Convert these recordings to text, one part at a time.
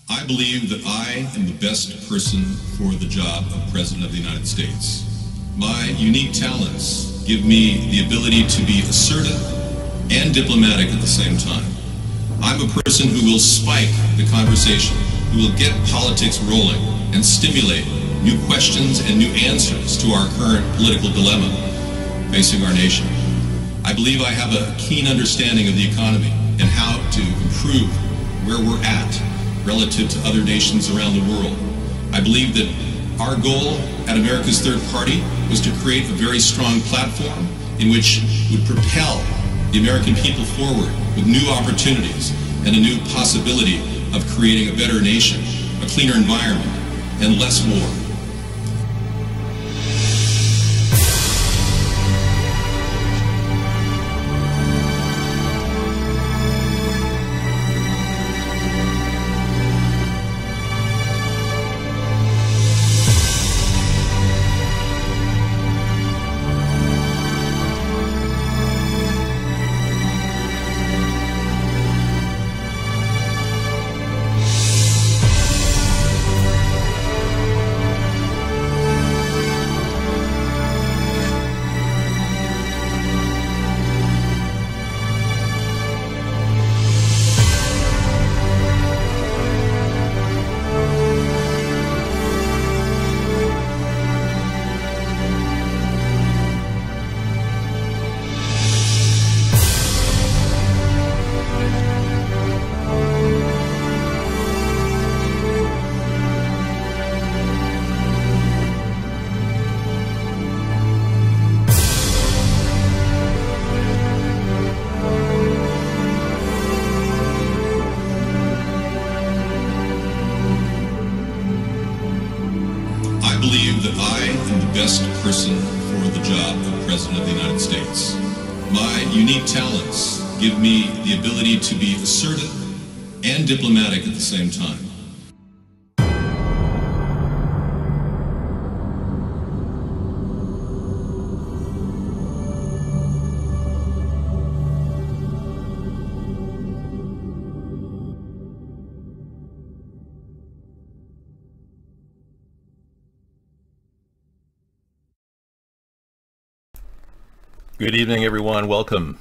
I believe that I am the best person for the job of President of the United States. My unique talents give me the ability to be assertive and diplomatic at the same time. I'm a person who will spike the conversation, who will get politics rolling and stimulate new questions and new answers to our current political dilemma facing our nation. I believe I have a keen understanding of the economy and how to improve where we're at relative to other nations around the world. I believe that our goal at America's Third Party was to create a very strong platform in which would propel the American people forward with new opportunities and a new possibility of creating a better nation, a cleaner environment, and less war. I believe that I am the best person for the job of President of the United States. My unique talents give me the ability to be assertive and diplomatic at the same time. Good evening, everyone. Welcome.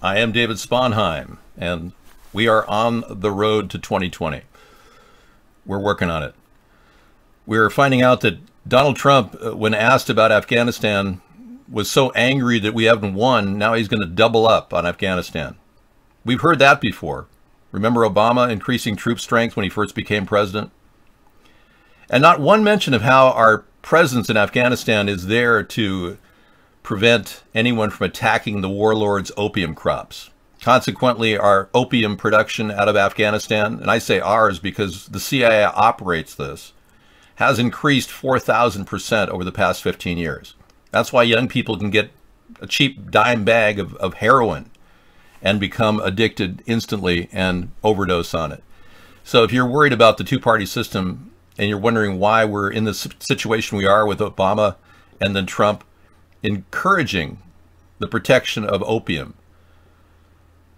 I am David Sponheim, and we are on the road to 2020. We're working on it. We're finding out that Donald Trump, when asked about Afghanistan, was so angry that we haven't won, now he's going to double up on Afghanistan. We've heard that before. Remember Obama increasing troop strength when he first became president? And not one mention of how our presence in Afghanistan is there to prevent anyone from attacking the warlords' opium crops. Consequently, our opium production out of Afghanistan, and I say ours because the CIA operates this, has increased 4,000% over the past 15 years. That's why young people can get a cheap dime bag of heroin and become addicted instantly and overdose on it. So if you're worried about the two-party system and you're wondering why we're in this situation we are with Obama and then Trump encouraging the protection of opium,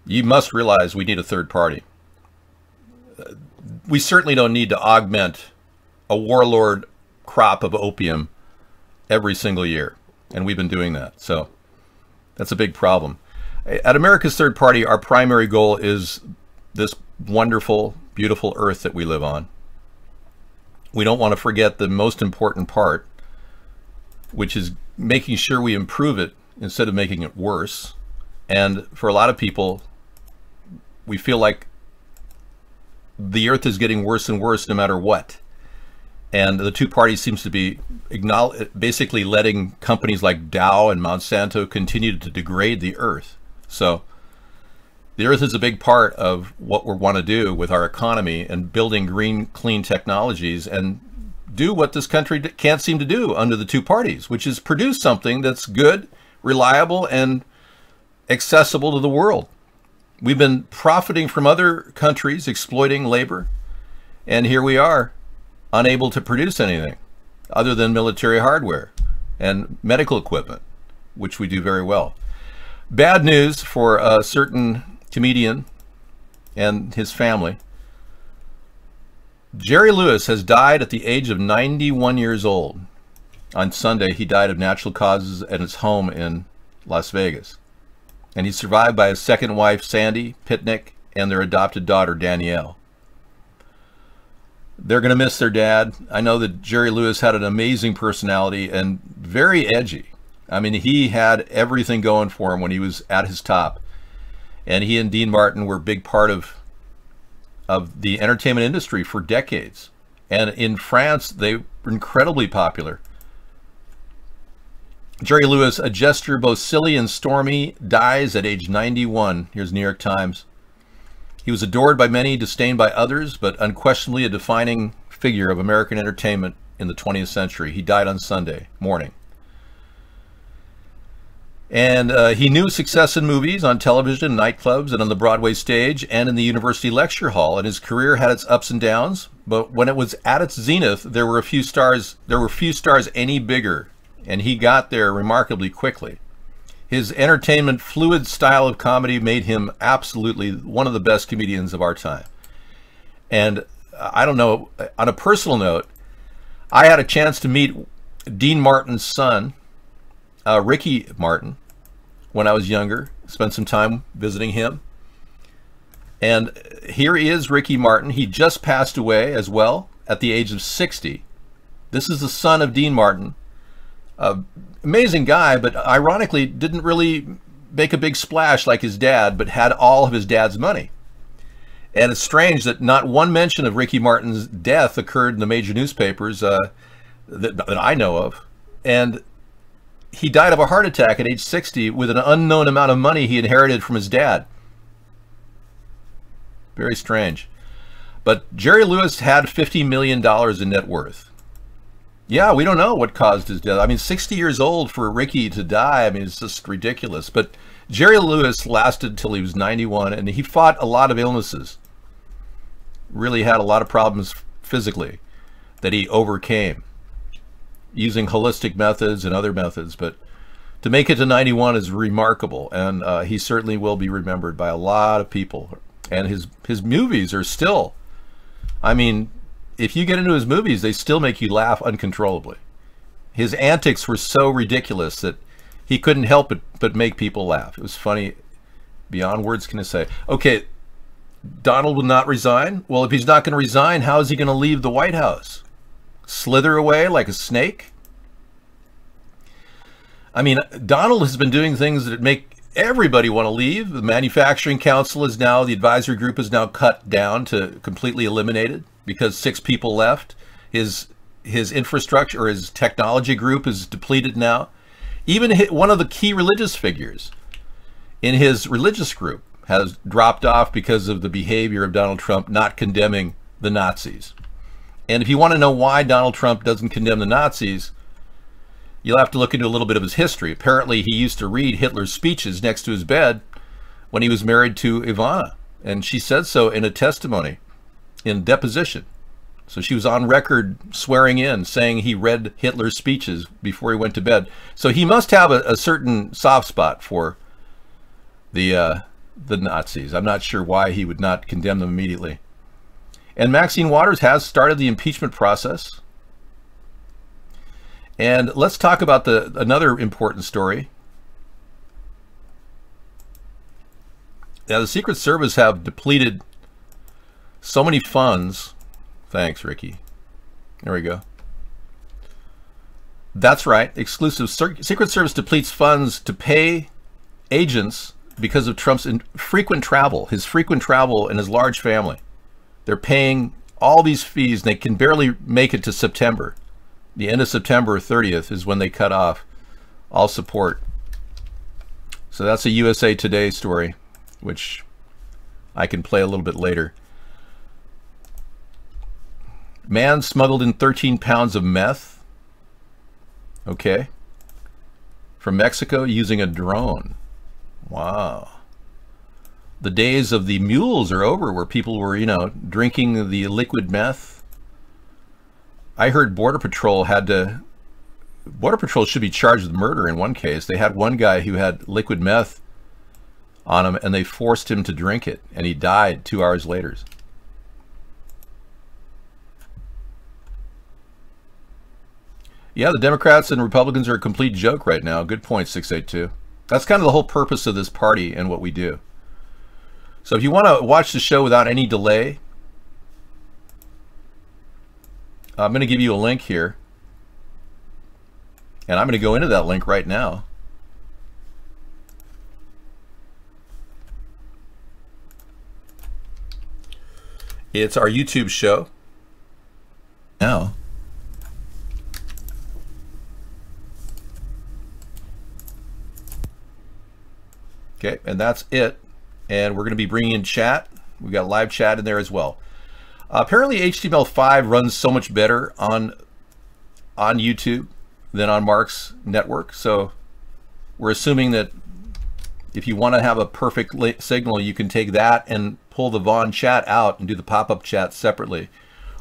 you must realize we need a third party. We certainly don't need to augment a warlord crop of opium every single year, and we've been doing that. So that's a big problem. At America's Third Party, our primary goal is this wonderful, beautiful earth that we live on. We don't want to forget the most important part, which is making sure we improve it instead of making it worse. And for a lot of people, we feel like the earth is getting worse and worse no matter what. And the two parties seems to be basically letting companies like Dow and Monsanto continue to degrade the earth. So the earth is a big part of what we want to do with our economy and building green, clean technologies and do what this country can't seem to do under the two parties, which is produce something that's good, reliable, and accessible to the world. We've been profiting from other countries, exploiting labor, and here we are, unable to produce anything other than military hardware and medical equipment, which we do very well. Bad news for a certain comedian and his family. Jerry Lewis has died at the age of 91 years old. On Sunday, he died of natural causes at his home in Las Vegas. And he's survived by his second wife, Sandy Pitnick, and their adopted daughter, Danielle. They're going to miss their dad. I know that Jerry Lewis had an amazing personality and very edgy. I mean, he had everything going for him when he was at his top. And he and Dean Martin were a big part of the entertainment industry for decades. And in France, they were incredibly popular. Jerry Lewis, a gesture both silly and stormy, dies at age 91. Here's New York Times. He was adored by many, disdained by others, but unquestionably a defining figure of American entertainment in the 20th century. He died on Sunday morning. And he knew success in movies, on television, nightclubs, and on the Broadway stage, and in the university lecture hall. And his career had its ups and downs, but when it was at its zenith, there were few stars any bigger, and he got there remarkably quickly. His entertainment, fluid style of comedy made him absolutely one of the best comedians of our time. And I don't know, on a personal note, I had a chance to meet Dean Martin's son, Ricky Martin, when I was younger. Spent some time visiting him. And here he is, Ricky Martin. He just passed away as well at the age of 60. This is the son of Dean Martin. Amazing guy, but ironically didn't really make a big splash like his dad, but had all of his dad's money. And it's strange that not one mention of Ricky Martin's death occurred in the major newspapers that I know of. And he died of a heart attack at age 60 with an unknown amount of money he inherited from his dad. Very strange. But Jerry Lewis had $50 million in net worth. Yeah, we don't know what caused his death. I mean, 60 years old for Ricky to die, I mean, it's just ridiculous. But Jerry Lewis lasted until he was 91, and he fought a lot of illnesses. Really had a lot of problems physically that he overcame using holistic methods and other methods. But to make it to 91 is remarkable, and he certainly will be remembered by a lot of people. And his movies are still, I mean, if you get into his movies, they still make you laugh uncontrollably. His antics were so ridiculous that he couldn't help but make people laugh. It was funny beyond words can I say. Okay, Donald will not resign. Well, if he's not going to resign, how is he going to leave the White House? Slither away like a snake? I mean, Donald has been doing things that make everybody want to leave. The Manufacturing Council is now, the advisory group is now cut down to completely eliminated because 6 people left. His infrastructure or his technology group is depleted now. Even one of the key religious figures in his religious group has dropped off because of the behavior of Donald Trump not condemning the Nazis. And if you want to know why Donald Trump doesn't condemn the Nazis, you'll have to look into a little bit of his history. Apparently, he used to read Hitler's speeches next to his bed when he was married to Ivana. And she said so in a testimony, in deposition. So she was on record swearing in, saying he read Hitler's speeches before he went to bed. So he must have a certain soft spot for the Nazis. I'm not sure why he would not condemn them immediately. And Maxine Waters has started the impeachment process. And let's talk about another important story. Now, the Secret Service have depleted so many funds. Thanks, Ricky. There we go. That's right. Exclusive. Secret Service depletes funds to pay agents because of Trump's frequent travel, his frequent travel and his large family. They're paying all these fees, and they can barely make it to September. The end of September 30th is when they cut off all support. So that's a USA Today story, which I can play a little bit later. Man smuggled in 13 pounds of meth. Okay. From Mexico using a drone. Wow. The days of the mules are over where people were, drinking the liquid meth. I heard Border Patrol should be charged with murder in one case. They had one guy who had liquid meth on him and they forced him to drink it and he died 2 hours later. Yeah, the Democrats and Republicans are a complete joke right now. Good point, 682. That's kind of the whole purpose of this party and what we do. So if you want to watch the show without any delay, I'm going to give you a link here. And I'm going to go into that link right now. It's our YouTube show. Now. Okay, and that's it. And we're going to be bringing in chat. We've got live chat in there as well. Apparently HTML5 runs so much better on YouTube than on Mark's network. So we're assuming that if you want to have a perfect signal, you can take that and pull the Vaughn chat out and do the pop-up chat separately.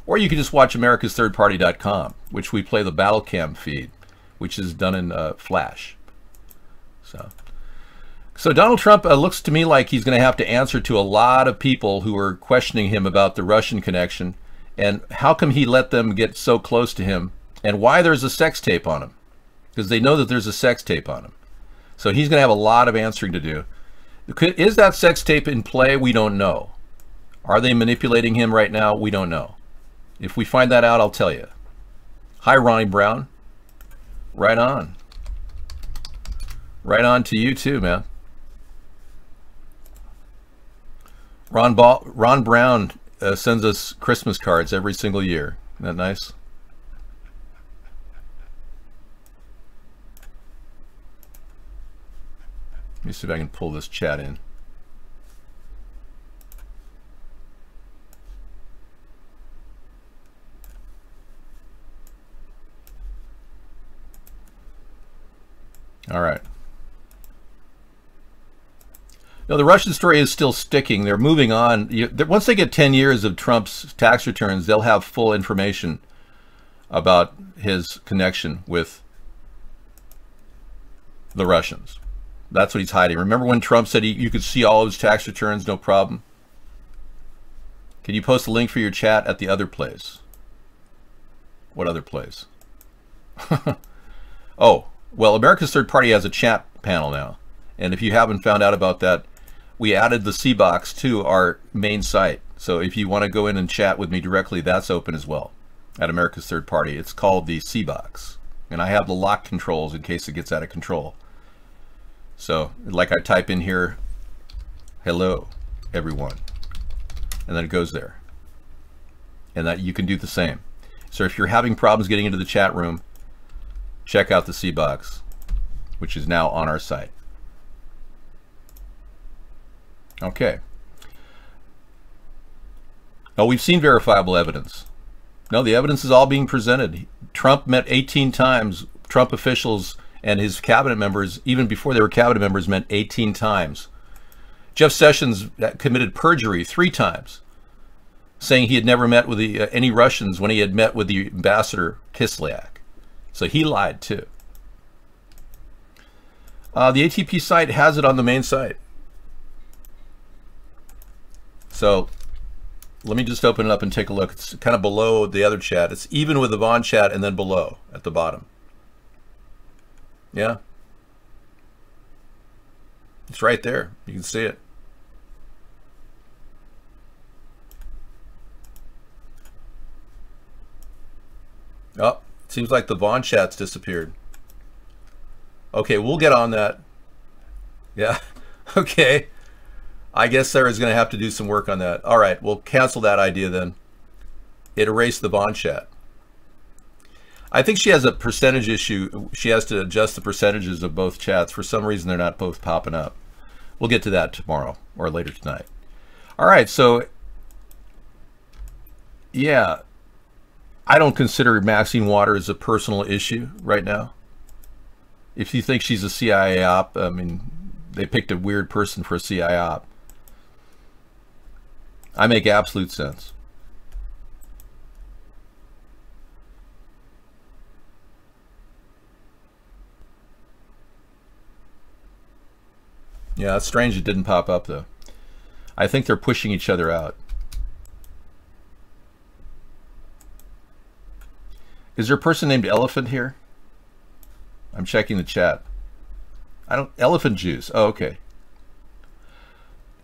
Or you can just watch americasthirdparty.com, which we play the battle cam feed, which is done in Flash. So Donald Trump looks to me like he's going to have to answer to a lot of people who are questioning him about the Russian connection and how come he let them get so close to him and why there's a sex tape on him, because they know that there's a sex tape on him. So he's going to have a lot of answering to do. Is that sex tape in play? We don't know. Are they manipulating him right now? We don't know. If we find that out, I'll tell you. Hi, Ronnie Brown. Right on. Right on to you too, man. Ron Brown sends us Christmas cards every single year. Isn't that nice? Let me see if I can pull this chat in. All right. No, the Russian story is still sticking. They're moving on. Once they get 10 years of Trump's tax returns, they'll have full information about his connection with the Russians. That's what he's hiding. Remember when Trump said you could see all of his tax returns, no problem? Can you post a link for your chat at the other place? What other place? Oh, well, America's Third Party has a chat panel now. And if you haven't found out about that, we added the C box to our main site. So if you want to go in and chat with me directly, that's open as well at America's Third Party. It's called the C box. And I have the lock controls in case it gets out of control. So like I type in here, hello, everyone. And then it goes there. And that you can do the same. So if you're having problems getting into the chat room, check out the C box, which is now on our site. Okay. No, we've seen verifiable evidence. No, the evidence is all being presented. Trump met 18 times. Trump officials and his cabinet members, even before they were cabinet members, met 18 times. Jeff Sessions committed perjury 3 times, saying he had never met with any Russians when he had met with the ambassador Kislyak. So he lied too. The ATP site has it on the main site. So let me just open it up and take a look. It's kind of below the other chat. It's even with the Vaughn chat and then below at the bottom. Yeah. It's right there. You can see it. Oh, it seems like the Vaughn chat's disappeared. Okay, we'll get on that. Yeah. Okay. I guess Sarah's going to have to do some work on that. All right, we'll cancel that idea then. It erased the Vaughn chat. I think she has a percentage issue. She has to adjust the percentages of both chats. For some reason, they're not both popping up. We'll get to that tomorrow or later tonight. All right, so yeah, I don't consider Maxine Waters a personal issue right now. If you think she's a CIA op, I mean, they picked a weird person for a CIA op. I make absolute sense. Yeah, it's strange it didn't pop up though. I think they're pushing each other out. Is there a person named Elephant here? I'm checking the chat. Elephant juice. Oh, okay.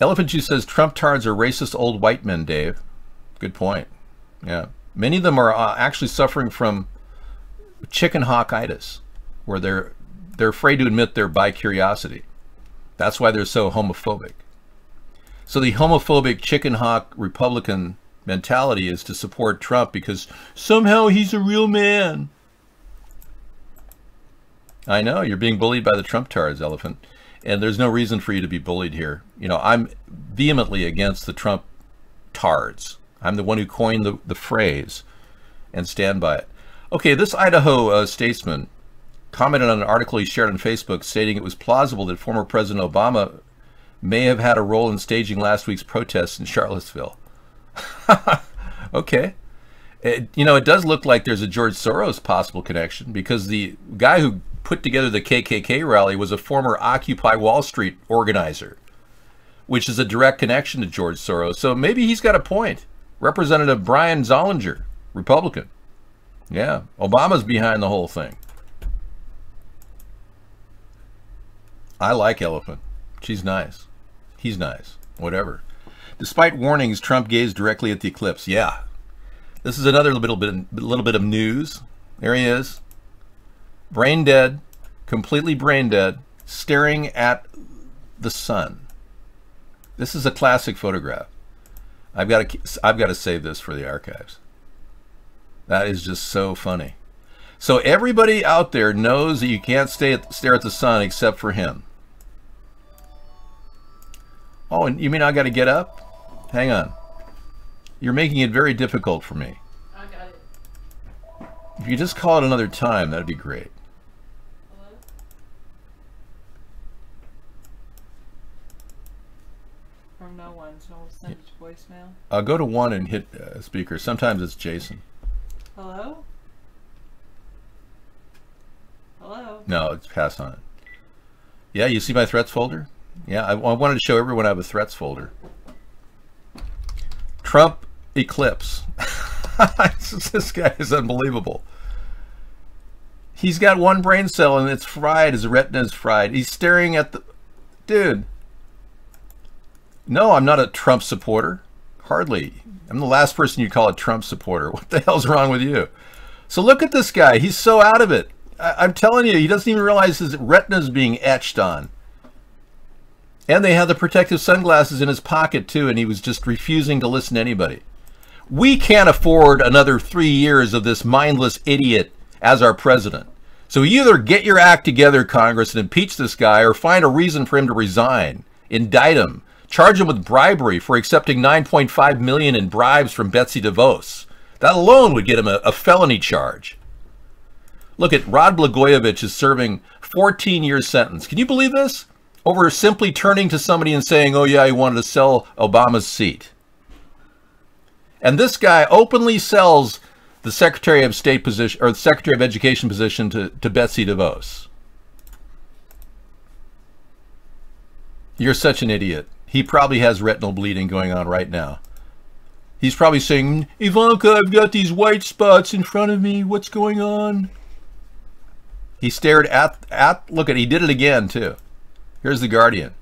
Elephant juice says Trump tards are racist old white men, Dave. Good point. Yeah. Many of them are actually suffering from chicken hawkitis, where they're afraid to admit their bi-curiosity. That's why they're so homophobic. So the homophobic chicken hawk Republican mentality is to support Trump because somehow he's a real man. I know, you're being bullied by the Trump tards, Elephant. And there's no reason for you to be bullied here. You know, I'm vehemently against the Trump tards. I'm the one who coined the phrase and stand by it. Okay, this Idaho statesman commented on an article he shared on Facebook stating it was plausible that former President Obama may have had a role in staging last week's protests in Charlottesville. Okay. You know, it does look like there's a George Soros possible connection because the guy who put together the KKK rally was a former Occupy Wall Street organizer, which is a direct connection to George Soros. So maybe he's got a point. Representative Brian Zollinger, Republican. Yeah, Obama's behind the whole thing. I like Elephant. She's nice. He's nice. Whatever. Despite warnings, Trump gazed directly at the eclipse. Yeah. This is another little bit of news. There he is. Brain dead, completely brain dead, staring at the sun. This is a classic photograph. I've got to save this for the archives. That is just so funny. So everybody out there knows that you can't stare at the sun except for him. Oh, and you mean I got to get up? Hang on. You're making it very difficult for me. I got it. If you just call it another time, that'd be great. Hello? From no one, so I'll send it to voicemail. I'll go to 1 and hit speaker. Sometimes it's Jason. Hello? Hello? No, it's pass on it. Yeah, you see my threats folder? Yeah, I wanted to show everyone I have a threats folder. Trump eclipse. This guy is unbelievable. He's got one brain cell and it's fried. His retina is fried. He's staring at the... Dude. No, I'm not a Trump supporter. Hardly. I'm the last person you'd call a Trump supporter. What the hell's wrong with you? So look at this guy. He's so out of it. I'm telling you, he doesn't even realize his retina is being etched on. And they had the protective sunglasses in his pocket too, and he was just refusing to listen to anybody. We can't afford another 3 years of this mindless idiot as our president. So either get your act together, Congress, and impeach this guy, or find a reason for him to resign. Indict him. Charge him with bribery for accepting $9.5 million in bribes from Betsy DeVos. That alone would get him a felony charge. Look at Rod Blagojevich is serving 14-year sentence. Can you believe this? Over simply turning to somebody and saying, oh yeah, he wanted to sell Obama's seat. And this guy openly sells the Secretary of State position, or the Secretary of Education position to Betsy DeVos. You're such an idiot. He probably has retinal bleeding going on right now. He's probably saying, Ivanka, I've got these white spots in front of me. What's going on? He stared at look at, he did it again too. Here's the Guardian.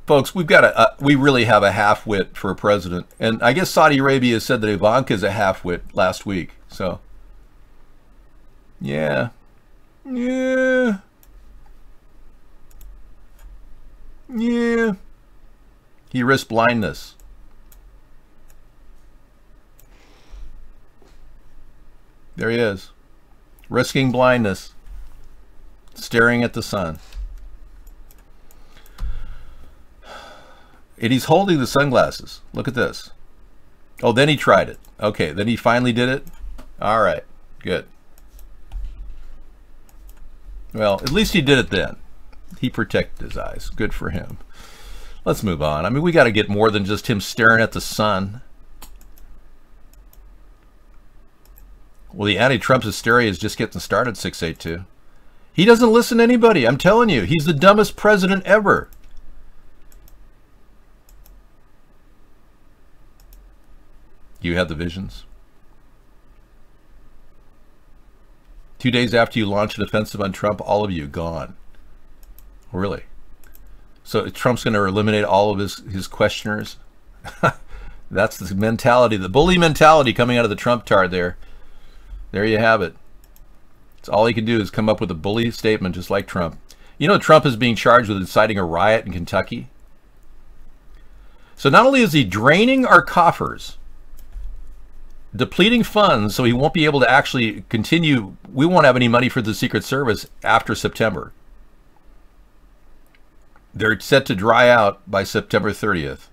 Folks, we really have a half-wit for a president. And I guess Saudi Arabia said that Ivanka is a half-wit last week. So, yeah. Yeah. Yeah. He risked blindness. There he is. Risking blindness. Staring at the sun. And he's holding the sunglasses. Look at this. Oh, then he tried it. Okay, then he finally did it. All right, good. Well, at least he did it then. He protected his eyes. Good for him. Let's move on. I mean, we got to get more than just him staring at the sun. Well, the anti-Trump hysteria is just getting started, 682. He doesn't listen to anybody. I'm telling you, he's the dumbest president ever. You had the visions? 2 days after you launch an offensive on Trump, all of you gone. Really? So Trump's going to eliminate all of his questioners? That's the mentality, the bully mentality coming out of the Trump tard there. There you have it. It's all he can do is come up with a bully statement just like Trump. You know, Trump is being charged with inciting a riot in Kentucky. So not only is he draining our coffers, depleting funds so he won't be able to actually continue, we won't have any money for the Secret Service after September. They're set to dry out by September 30th.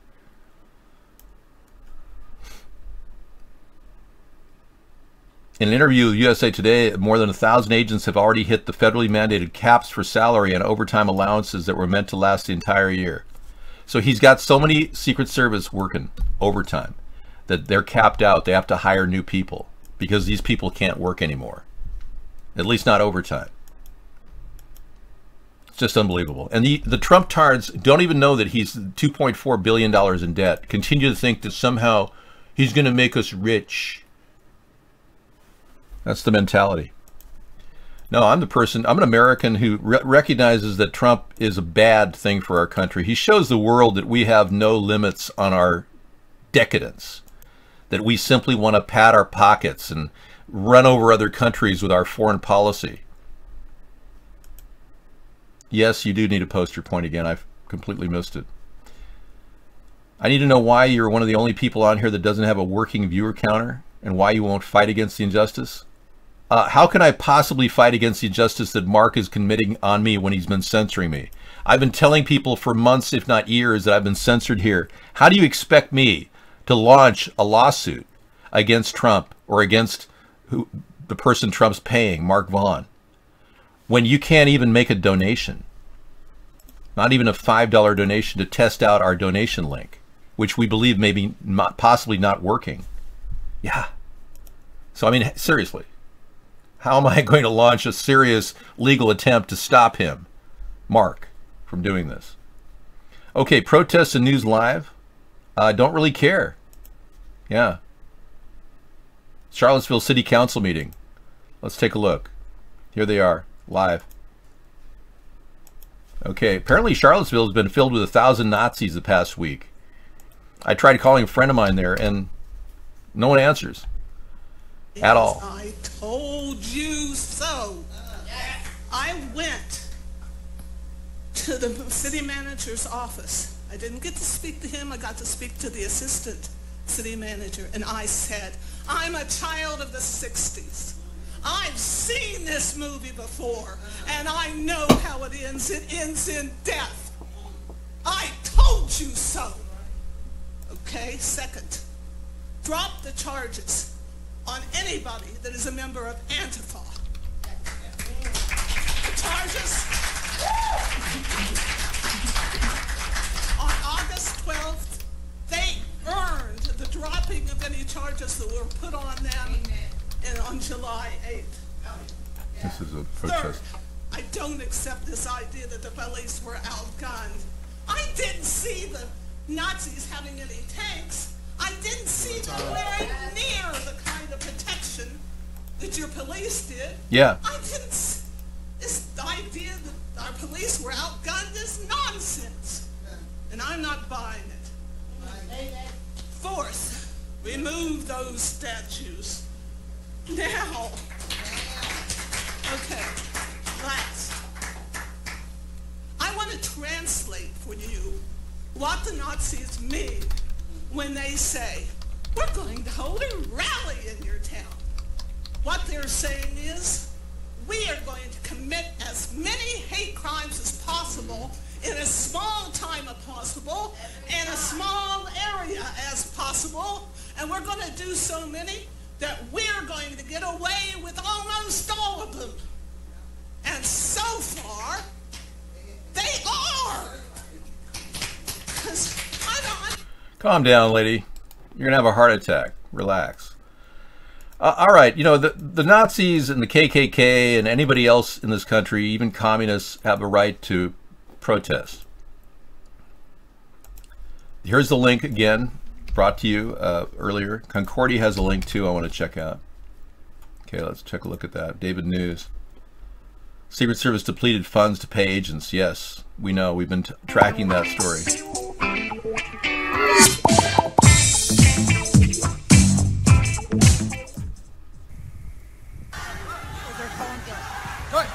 In an interview with USA Today, more than 1,000 agents have already hit the federally mandated caps for salary and overtime allowances that were meant to last the entire year. So he's got so many Secret Service working overtime that they're capped out. They have to hire new people because these people can't work anymore, at least not overtime. It's just unbelievable. And the Trump tards don't even know that he's $2.4 billion in debt, continue to think that somehow he's going to make us rich. That's the mentality. No, I'm an American who recognizes that Trump is a bad thing for our country. He shows the world that we have no limits on our decadence, that we simply want to pad our pockets and run over other countries with our foreign policy. Yes, you do need to post your point again. I've completely missed it. I need to know why you're one of the only people on here that doesn't have a working viewer counter and why you won't fight against the injustice. How can I possibly fight against the injustice that Mark is committing on me when he's been censoring me? I've been telling people for months, if not years, that I've been censored here. How do you expect me to launch a lawsuit against Trump or against the person Trump's paying, Mark Vaughn, when you can't even make a donation? Not even a $5 donation to test out our donation link, which we believe may be possibly not working. Yeah. So, I mean, seriously. How am I going to launch a serious legal attempt to stop him, Mark, from doing this? Okay, protests and news live. Don't really care. Yeah. Charlottesville City Council meeting. Let's take a look. Here they are, live. Okay, apparently Charlottesville has been filled with 1,000 Nazis the past week. I tried calling a friend of mine there, and no one answers. At all. I told you so. I went to the city manager's office. I didn't get to speak to him. I got to speak to the assistant city manager. And I said, I'm a child of the 60s. I've seen this movie before. And I know how it ends. It ends in death. I told you so. Okay, second, drop the charges on anybody that is a member of Antifa. The charges on August 12th, they earned the dropping of any charges that were put on them on July 8th. This is a protest. Third, I don't accept this idea that the police were outgunned. I didn't see the Nazis having any tanks. I didn't see them wearing near the kind of protection that your police did. Yeah. I didn't. This idea that our police were outgunned is nonsense. And I'm not buying it. Fourth, remove those statues. Now. Okay. Last. I want to translate for you what the Nazis mean when they say, we're going to hold a rally in your town. What they're saying is, we are going to commit as many hate crimes as possible in as small time as possible, in a small area as possible, and we're going to do so many that we're going to get away with almost all of them. And so far, they are. Because I don't... Calm down, lady. You're going to have a heart attack. Relax. All right, you know, the Nazis and the KKK and anybody else in this country, even communists, have a right to protest. Here's the link again, brought to you earlier. Concordia has a link too I want to check out. Okay, let's take a look at that. David News. Secret Service depleted funds to pay agents. Yes, we know. We've been tracking that story.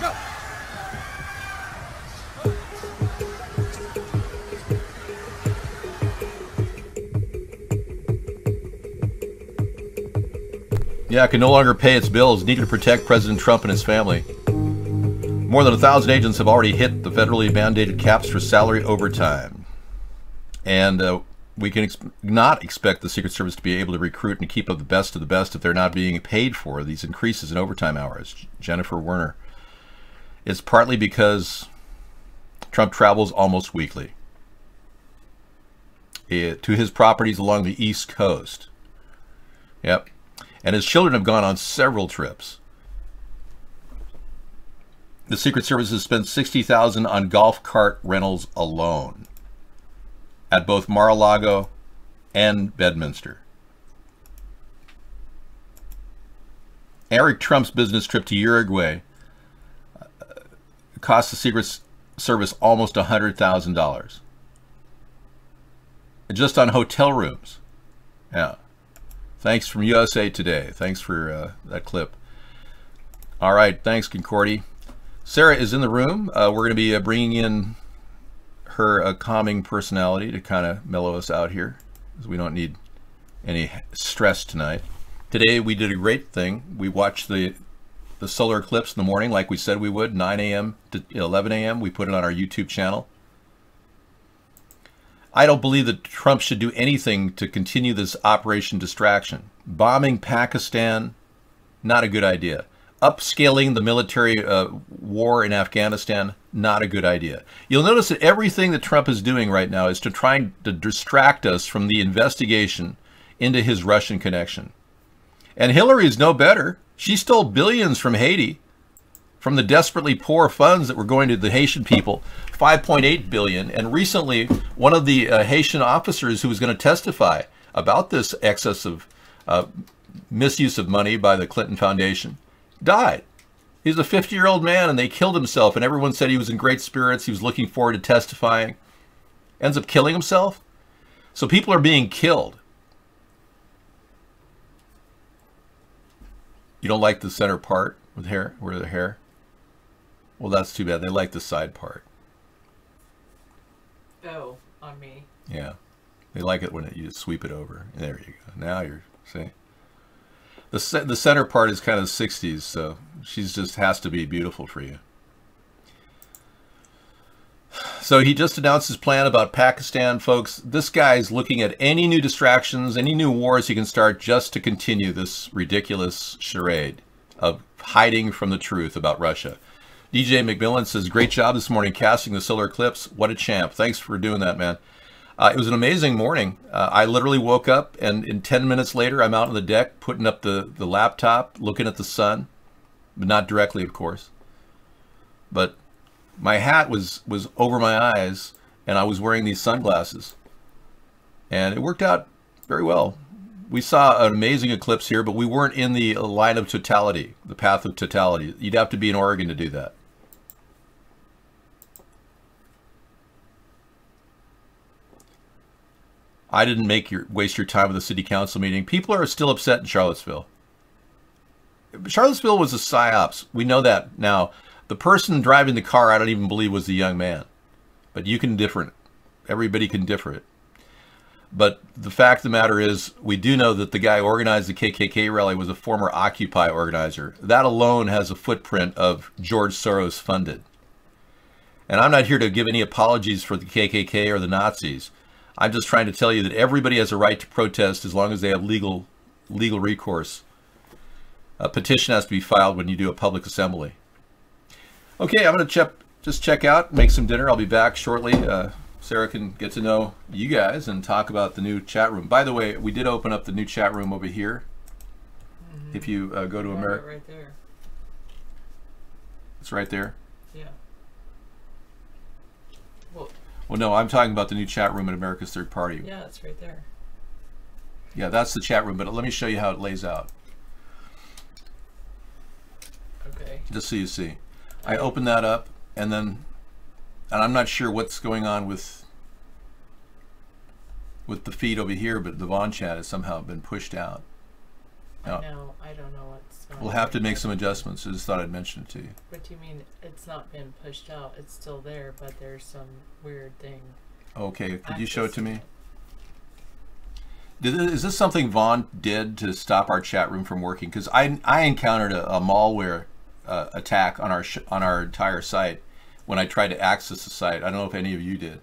Go! Yeah, can no longer pay its bills, needed to protect President Trump and his family. More than 1,000 agents have already hit the federally mandated caps for salary overtime. And we can not expect the Secret Service to be able to recruit and keep up the best of the best if they're not being paid for these increases in overtime hours. Jennifer Werner. It's partly because Trump travels almost weekly to his properties along the East Coast. Yep. And his children have gone on several trips. The Secret Service has spent $60,000 on golf cart rentals alone at both Mar-a-Lago and Bedminster. Eric Trump's business trip to Uruguay cost the Secret Service almost $100,000. Just on hotel rooms. Yeah. Thanks from USA Today. Thanks for that clip. All right. Thanks, Concordi. Sarah is in the room. We're going to be bringing in her calming personality to kind of mellow us out here, because we don't need any stress tonight. Today we did a great thing. We watched the solar eclipse in the morning like we said we would, 9 a.m. to 11 a.m. We put it on our YouTube channel. I don't believe that Trump should do anything to continue this Operation Distraction. Bombing Pakistan, not a good idea. Upscaling the military war in Afghanistan, not a good idea. You'll notice that everything that Trump is doing right now is to try to distract us from the investigation into his Russian connection. And Hillary is no better. She stole billions from Haiti, from the desperately poor funds that were going to the Haitian people, 5.8 billion. And recently, one of the Haitian officers who was going to testify about this excess of misuse of money by the Clinton Foundation died. He's a 50-year-old man, and they killed himself, and everyone said he was in great spirits. He was looking forward to testifying. Ends up killing himself. So people are being killed. You don't like the center part with hair, where the hair? Well, that's too bad. They like the side part. Oh, on me. Yeah. They like it when you just sweep it over. There you go. Now you're, see? The center part is kind of 60s, so she's just has to be beautiful for you. So he just announced his plan about Pakistan, folks. This guy's looking at any new distractions, any new wars he can start just to continue this ridiculous charade of hiding from the truth about Russia. DJ McMillan says, great job this morning casting the solar eclipse. What a champ. Thanks for doing that, man. It was an amazing morning. I literally woke up, and in 10 minutes later, I'm out on the deck putting up the laptop, looking at the sun, but not directly, of course. But my hat was over my eyes, and I was wearing these sunglasses. And it worked out very well. We saw an amazing eclipse here, but we weren't in the line of totality, the path of totality. You'd have to be in Oregon to do that. I didn't waste your time with the city council meeting. People are still upset in Charlottesville. Charlottesville was a psyops. We know that now. The person driving the car, I don't even believe was the young man. But you can differ it. Everybody can differ it. But the fact of the matter is, we do know that the guy who organized the KKK rally was a former Occupy organizer. That alone has a footprint of George Soros funded. And I'm not here to give any apologies for the KKK or the Nazis. I'm just trying to tell you that everybody has a right to protest as long as they have legal recourse. A petition has to be filed when you do a public assembly. Okay, I'm going to just check out, make some dinner. I'll be back shortly. Sarah can get to know you guys and talk about the new chat room. By the way, we did open up the new chat room over here. Mm-hmm. If you go to America. Right there. It's right there? Yeah. Well, no, I'm talking about the new chat room at America's Third Party. Yeah, it's right there. Yeah, that's the chat room, but let me show you how it lays out. just so you see. I open that up, and I'm not sure what's going on with the feed over here, but the Vaughn chat has somehow been pushed out. Now, I don't know what's going on. we'll have to make some adjustments. I just thought I'd mention it to you. What do you mean it's not been pushed out? It's still there, but there's some weird thing. Okay, could you show it to me? Is this something Vaughn did to stop our chat room from working? Because I encountered a malware attack on our entire site when I tried to access the site. I don't know if any of you did.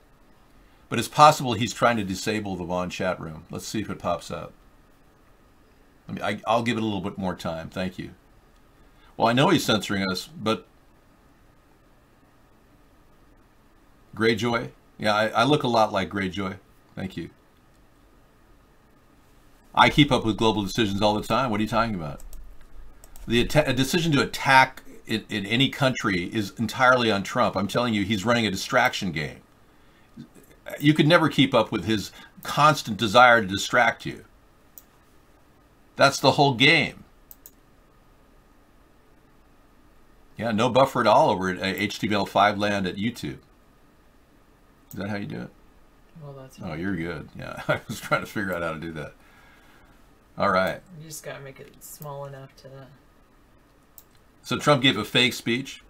But it's possible he's trying to disable the Vaughn chat room. Let's see if it pops up. I'll give it a little bit more time. Thank you. Well, I know he's censoring us, but Greyjoy? Yeah, I look a lot like Greyjoy. Thank you. I keep up with global decisions all the time. What are you talking about? A decision to attack in any country is entirely on Trump. I'm telling you, he's running a distraction game. You could never keep up with his constant desire to distract you. That's the whole game. Yeah, no buffer at all over at HTML5 land at YouTube. Is that how you do it? Well, that's. Oh, you're good. Yeah, I was trying to figure out how to do that. All right. You just gotta make it small enough to. So Trump gave a fake speech.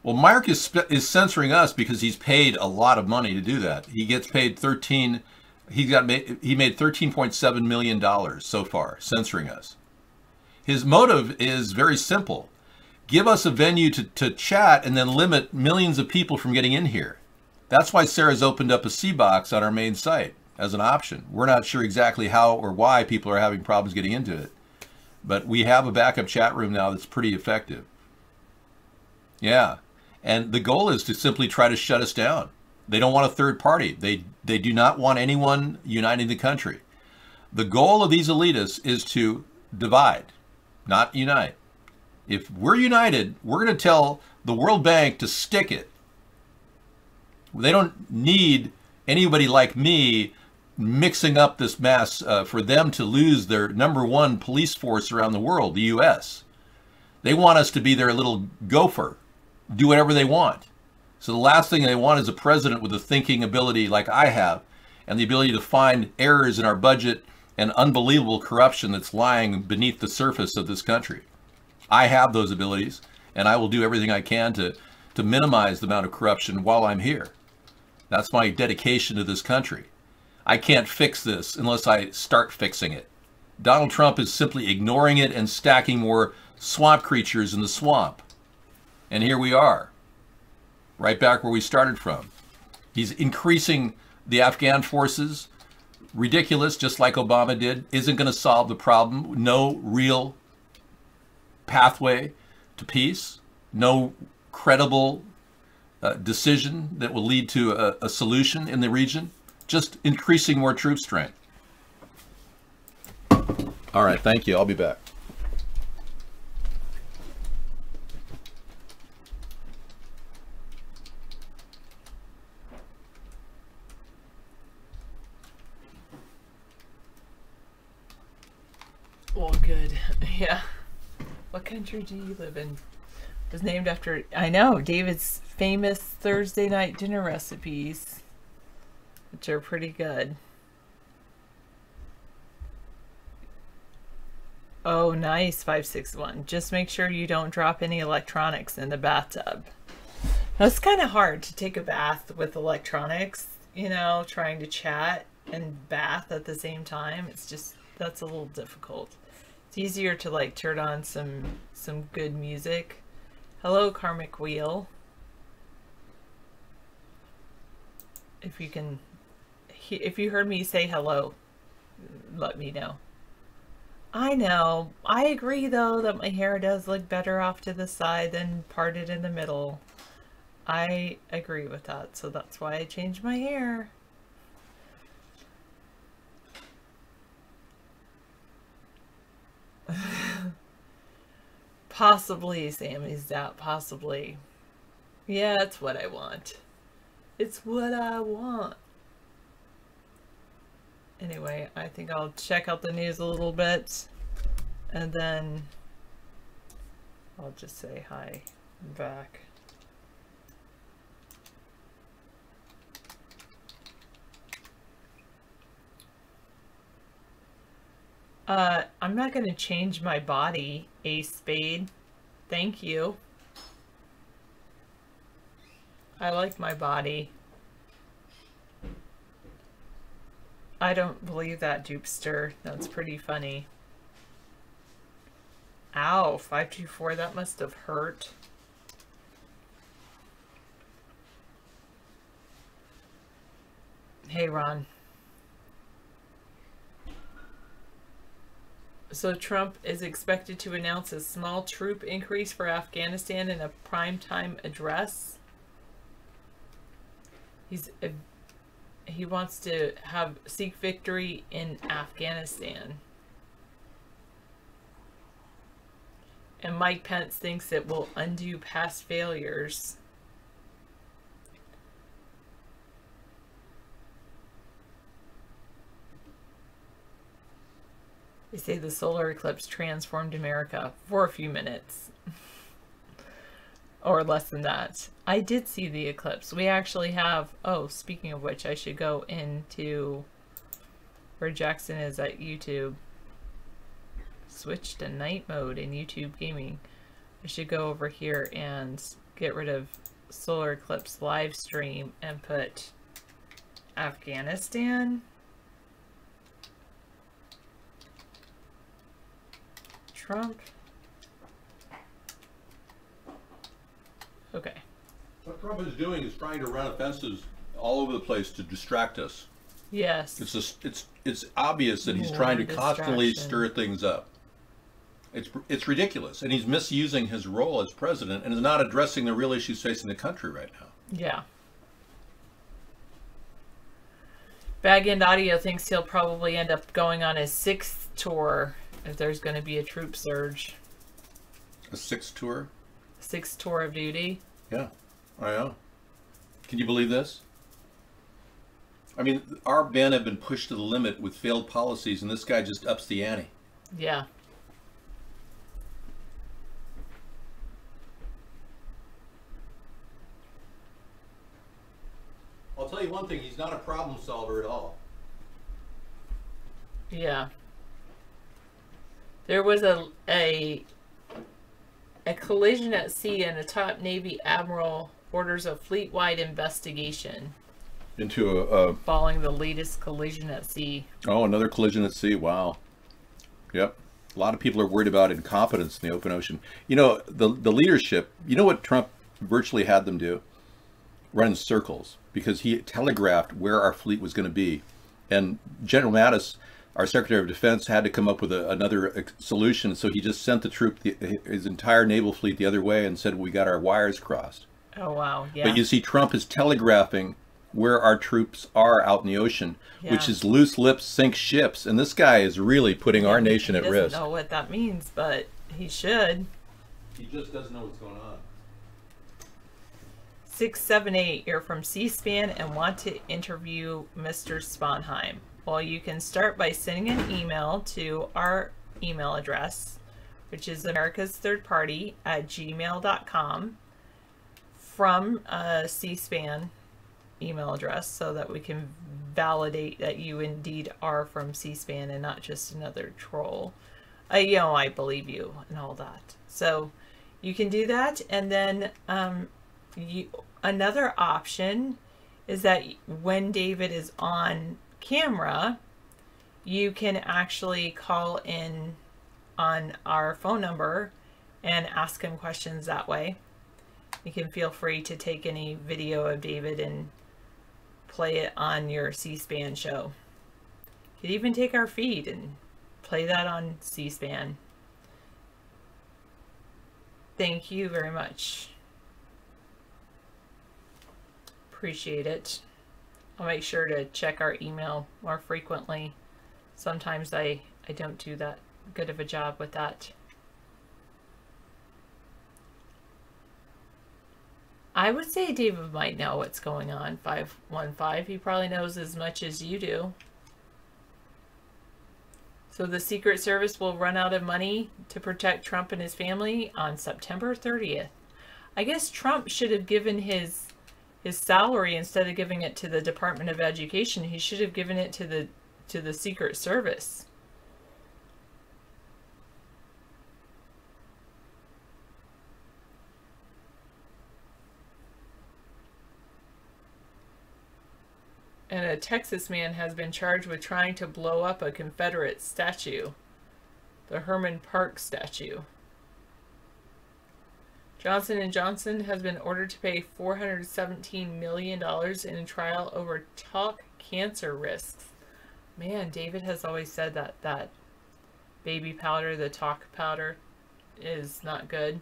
Well, Mark is censoring us because he's paid a lot of money to do that. He gets paid he made $13.7 million so far censoring us. His motive is very simple. Give us a venue to chat and then limit millions of people from getting in here. That's why Sarah's opened up a C-box on our main site as an option. We're not sure exactly how or why people are having problems getting into it. But we have a backup chat room now that's pretty effective. Yeah. And the goal is to simply try to shut us down. They don't want a third party. They do not want anyone uniting the country. The goal of these elitists is to divide, not unite. If we're united, we're going to tell the World Bank to stick it. They don't need anybody like me mixing up this mess for them to lose their #1 police force around the world, the U.S. They want us to be their little gopher, do whatever they want. So the last thing they want is a president with a thinking ability like I have, and the ability to find errors in our budget and unbelievable corruption that's lying beneath the surface of this country. I have those abilities, and I will do everything I can to minimize the amount of corruption while I'm here. That's my dedication to this country. I can't fix this unless I start fixing it. Donald Trump is simply ignoring it and stacking more swamp creatures in the swamp. And here we are, right back where we started from. He's increasing the Afghan forces. Ridiculous, just like Obama did. Isn't going to solve the problem. No real pathway to peace. No credible decision that will lead to a solution in the region. Just increasing more troop strength. All right, thank you. I'll be back. Well, good. Yeah. What country do you live in? It was named after, I know, David's famous Thursday night dinner recipes, which are pretty good. Oh, nice, 561. Just make sure you don't drop any electronics in the bathtub. Now, it's kind of hard to take a bath with electronics, you know, trying to chat and bath at the same time. It's just, that's a little difficult. It's easier to like turn on some good music. Hello, Karmic Wheel. If you can, if you heard me say hello, let me know. I know. I agree though that my hair does look better off to the side than parted in the middle. I agree with that, so that's why I changed my hair. Possibly, Sammy's doubt. Possibly. Yeah, it's what I want. It's what I want. Anyway, I think I'll check out the news a little bit, and then I'll just say hi back. I'm not going to change my body, Ace Spade. Thank you. I like my body. I don't believe that, Dupester. That's pretty funny. Ow, 524, that must have hurt. Hey, Ron. So Trump is expected to announce a small troop increase for Afghanistan in a primetime address. He wants to seek victory in Afghanistan. And Mike Pence thinks it will undo past failures. They say the solar eclipse transformed America for a few minutes. Or less than that. I did see the eclipse. We actually have... Oh, speaking of which, I should go into where Jackson is at YouTube. Switch to night mode in YouTube gaming. I should go over here and get rid of solar eclipse live stream and put Afghanistan. Trump. Okay. What Trump is doing is trying to run offenses all over the place to distract us. Yes. It's obvious that he's trying to constantly stir things up. It's ridiculous, and he's misusing his role as president and is not addressing the real issues facing the country right now. Yeah. Bag End Audio thinks he'll probably end up going on his 6th tour if there's going to be a troop surge. A 6th tour? 6th tour of duty. Yeah, I know. Can you believe this? I mean, our men have been pushed to the limit with failed policies, and this guy just ups the ante. Yeah. I'll tell you one thing, he's not a problem solver at all. Yeah. There was a collision at sea and a top Navy admiral orders a fleet-wide investigation. Into following the latest collision at sea. Oh, another collision at sea. Wow. Yep. A lot of people are worried about incompetence in the open ocean. You know, the leadership, you know what Trump virtually had them do? Run in circles, because he telegraphed where our fleet was going to be. And General Mattis, our Secretary of Defense, had to come up with another solution. So he just sent the troop, his entire naval fleet, the other way and said, we got our wires crossed. Oh, wow. Yeah. But you see, Trump is telegraphing where our troops are out in the ocean, yeah. which is loose lips sink ships. And this guy is really putting our nation at risk. He doesn't know what that means, but he should. He just doesn't know what's going on. 678, you're from C-SPAN and want to interview Mr. Sponheim. Well, you can start by sending an email to our email address, which is americasthirdparty@gmail.com, from a C-SPAN email address, so that we can validate that you indeed are from C-SPAN and not just another troll. You know, I believe you and all that. So you can do that, and then another option is that when David is on camera, you can actually call in on our phone number and ask him questions that way. You can feel free to take any video of David and play it on your C-SPAN show. You could even take our feed and play that on C-SPAN. Thank you very much. Appreciate it. I'll make sure to check our email more frequently. Sometimes I don't do that good of a job with that. I would say David might know what's going on, 515. He probably knows as much as you do. So So the Secret Service will run out of money to protect Trump and his family on September 30th. I guess Trump should have given his salary, instead of giving it to the Department of Education, he should have given it to the Secret Service. And a Texas man has been charged with trying to blow up a Confederate statue, the Herman Park statue. Johnson & Johnson has been ordered to pay $417 million in a trial over talc cancer risks. Man, David has always said that baby powder, the talc powder, is not good.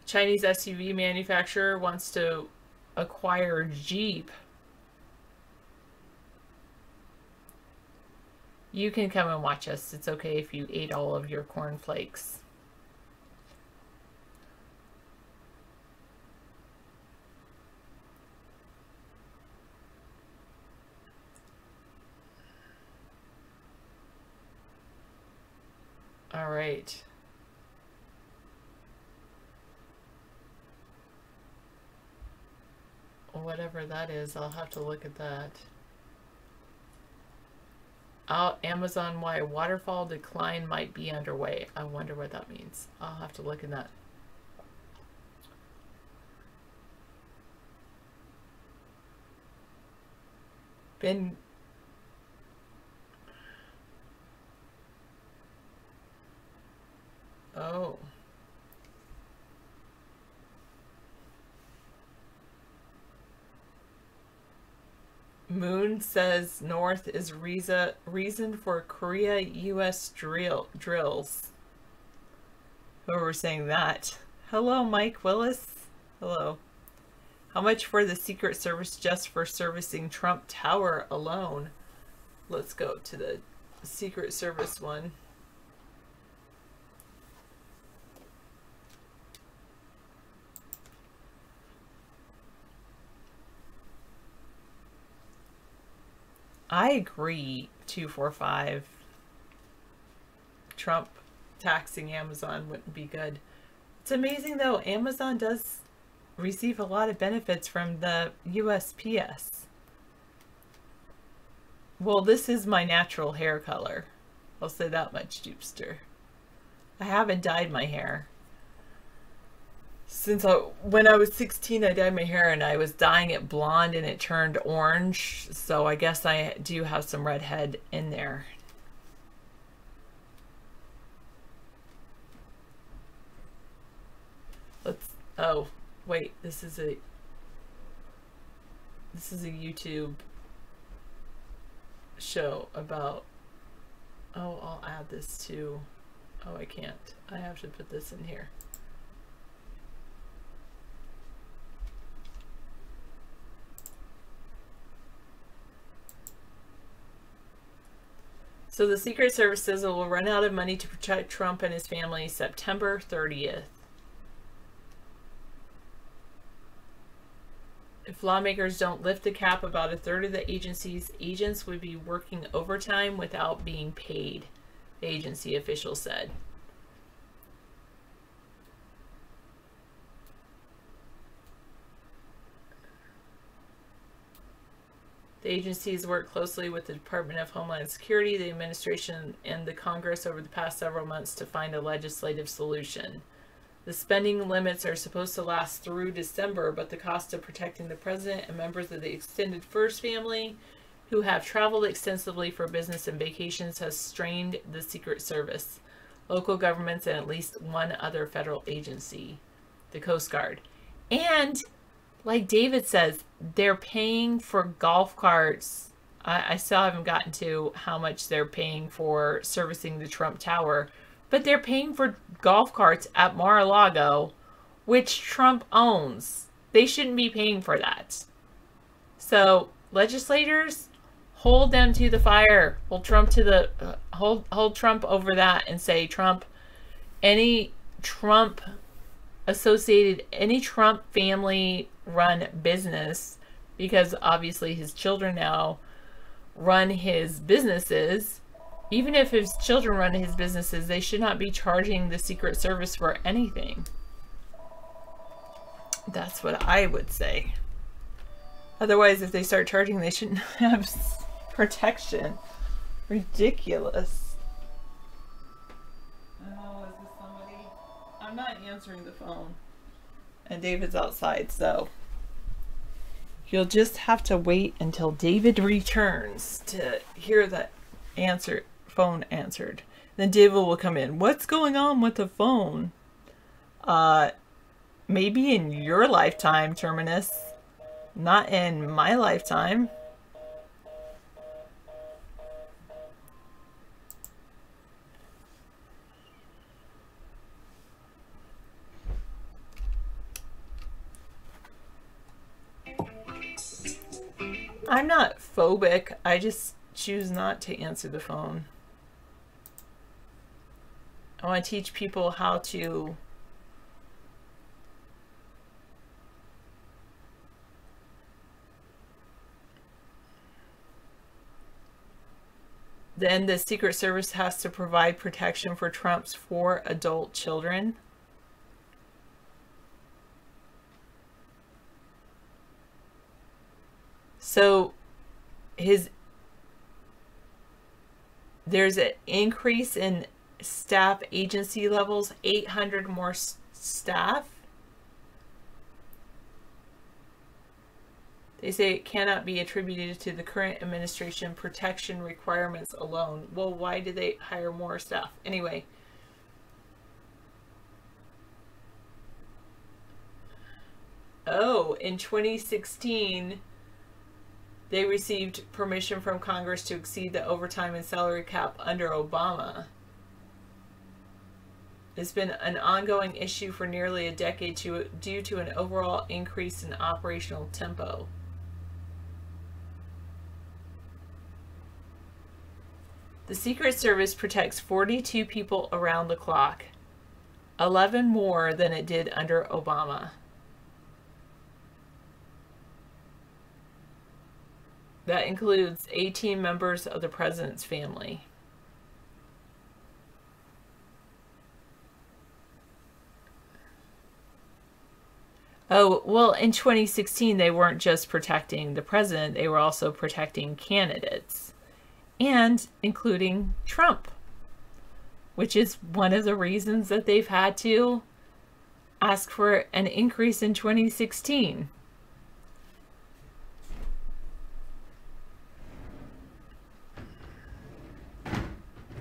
Chinese SUV manufacturer wants to acquire Jeep. You can come and watch us. It's okay if you ate all of your cornflakes. All right. Whatever that is, I'll have to look at that. Amazon, why waterfall decline might be underway. I wonder what that means. I'll have to look at that. Oh. Moon says North is reason for Korea-U.S. drills. Whoever's saying that. Hello, Mike Willis. Hello. How much for the Secret Service just for servicing Trump Tower alone? Let's go to the Secret Service one. I agree, 245. Trump taxing Amazon wouldn't be good. It's amazing though, Amazon does receive a lot of benefits from the USPS. Well, this is my natural hair color. I'll say that much, Dupster. I haven't dyed my hair. Since when I was 16, I dyed my hair and I was dyeing it blonde and it turned orange. So I guess I do have some redhead in there. Oh, wait, this is a YouTube show about, oh, I'll add this to, oh, I can't. I have to put this in here. So the Secret Service says it will run out of money to protect Trump and his family September 30th. If lawmakers don't lift the cap, about a third of the agency's agents would be working overtime without being paid, the agency official said. The agencies work closely with the Department of Homeland Security, the administration, and the Congress over the past several months to find a legislative solution. The spending limits are supposed to last through December, but the cost of protecting the president and members of the extended First Family who have traveled extensively for business and vacations has strained the Secret Service, local governments, and at least one other federal agency, the Coast Guard. And like David says, they're paying for golf carts. I still haven't gotten to how much they're paying for servicing the Trump Tower, but they're paying for golf carts at Mar-a-Lago, which Trump owns. They shouldn't be paying for that. So legislators, hold them to the fire. Hold Trump to the hold Trump over that and say, Trump, any Trump associated, any Trump family run business because obviously his children now run his businesses. Even if his children run his businesses, they should not be charging the Secret Service for anything. That's what I would say. Otherwise, if they start charging, they shouldn't have protection. Ridiculous. Oh, is this somebody? I'm not answering the phone. And David's outside, so you'll just have to wait until David returns to hear that phone answered. Then David will come in. What's going on with the phone? Maybe in your lifetime, Terminus. Not in my lifetime. I'm not phobic. I just choose not to answer the phone. I want to teach people how to then the Secret Service has to provide protection for Trump's 4 adult children. So there's an increase in staff agency levels, 800 more staff. They say it cannot be attributed to the current administration protection requirements alone. Well, why did they hire more staff? Anyway. Oh, in 2016, they received permission from Congress to exceed the overtime and salary cap under Obama. It's been an ongoing issue for nearly a decade due to an overall increase in operational tempo. The Secret Service protects 42 people around the clock, 11 more than it did under Obama. That includes 18 members of the president's family. Oh, well, in 2016, they weren't just protecting the president, they were also protecting candidates, and including Trump, which is one of the reasons that they've had to ask for an increase in 2016.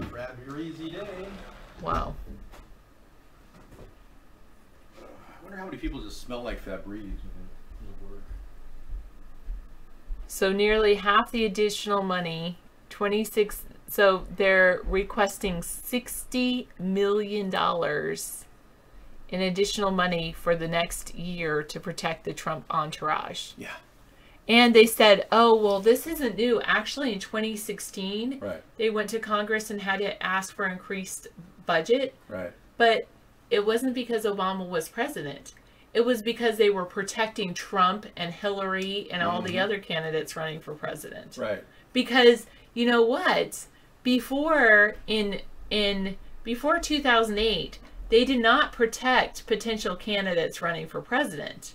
Grab your easy day. Wow. I wonder how many people just smell like Febreze. So nearly half the additional money, 26, so they're requesting $60 million in additional money for the next year to protect the Trump entourage. Yeah. And they said, oh, well, this isn't new. Actually, in 2016, right, they went to Congress and had to ask for increased budget. Right. But it wasn't because Obama was president. It was because they were protecting Trump and Hillary and all the other candidates running for president. Right. Because you know what? Before 2008, they did not protect potential candidates running for president.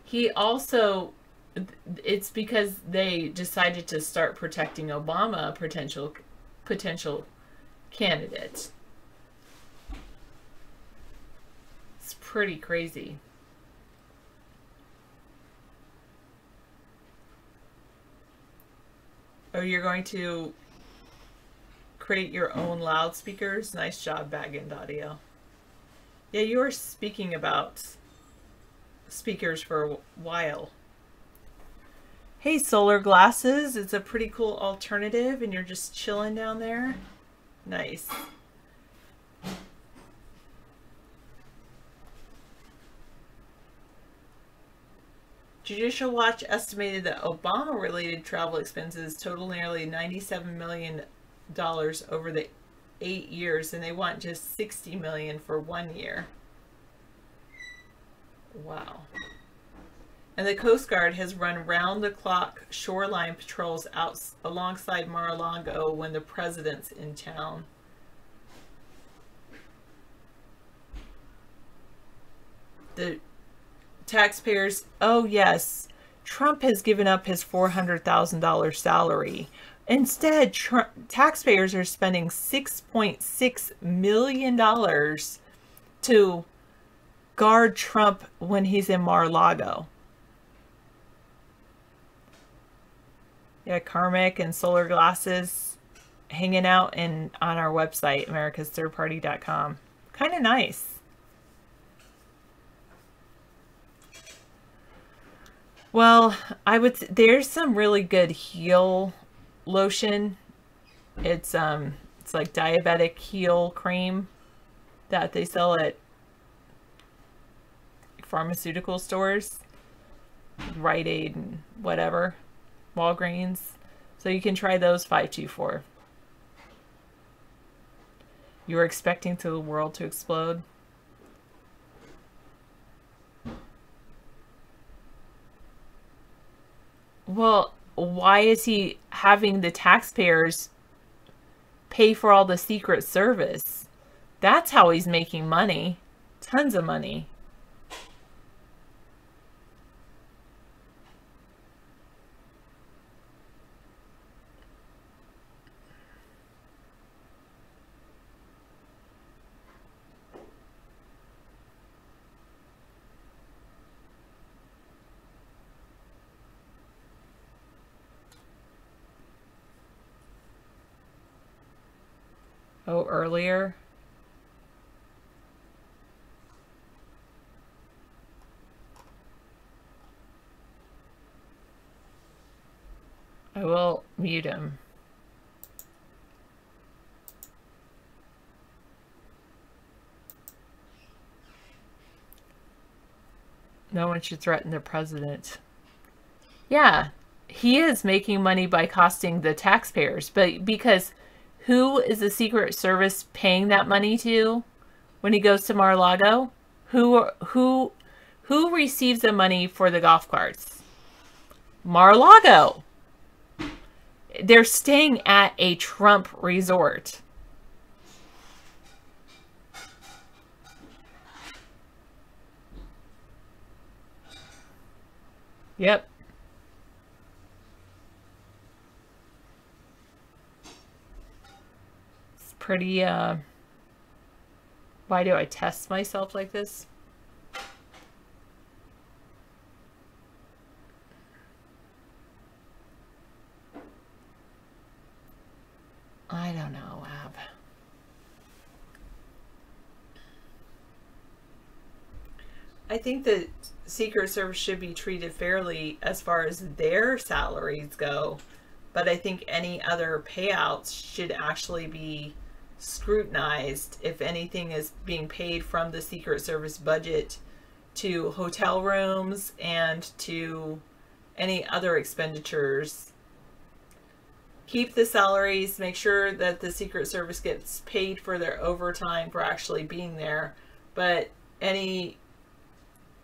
He also, it's because they decided to start protecting Obama, potential candidates. It's pretty crazy. Oh, you're going to create your own loudspeakers? Nice job, Bag-End Audio. Yeah, you were speaking about speakers for a while. Hey, solar glasses. It's a pretty cool alternative, and you're just chilling down there. Nice. Judicial Watch estimated that Obama-related travel expenses total nearly $97 million over the 8 years, and they want just $60 million for 1 year. Wow. And the Coast Guard has run round-the-clock shoreline patrols out alongside Mar-a-Lago when the president's in town. The taxpayers, oh yes, Trump has given up his $400,000 salary. Instead, taxpayers are spending $6.6 million to guard Trump when he's in Mar-a-Lago. Yeah, karmic and solar glasses hanging out on our website, americasthirdparty.com. Kind of nice. Well, there's some really good heel lotion. It's like diabetic heel cream that they sell at pharmaceutical stores, Rite Aid and whatever, Walgreens. So you can try those. 524. You were expecting the world to explode? Well, why is he having the taxpayers pay for all the Secret Service? That's how he's making money. Tons of money. Oh, earlier? I will mute him. No one should threaten the president. Yeah, he is making money by costing the taxpayers, but because who is the Secret Service paying that money to when he goes to Mar-a-Lago? Who receives the money for the golf carts? Mar-a-Lago. They're staying at a Trump resort. Yep. Pretty, why do I test myself like this? I don't know, Ab. I think that Secret Service should be treated fairly as far as their salaries go, but I think any other payouts should actually be scrutinized if anything is being paid from the Secret Service budget to hotel rooms and to any other expenditures. Keep the salaries, make sure that the Secret Service gets paid for their overtime for actually being there, but any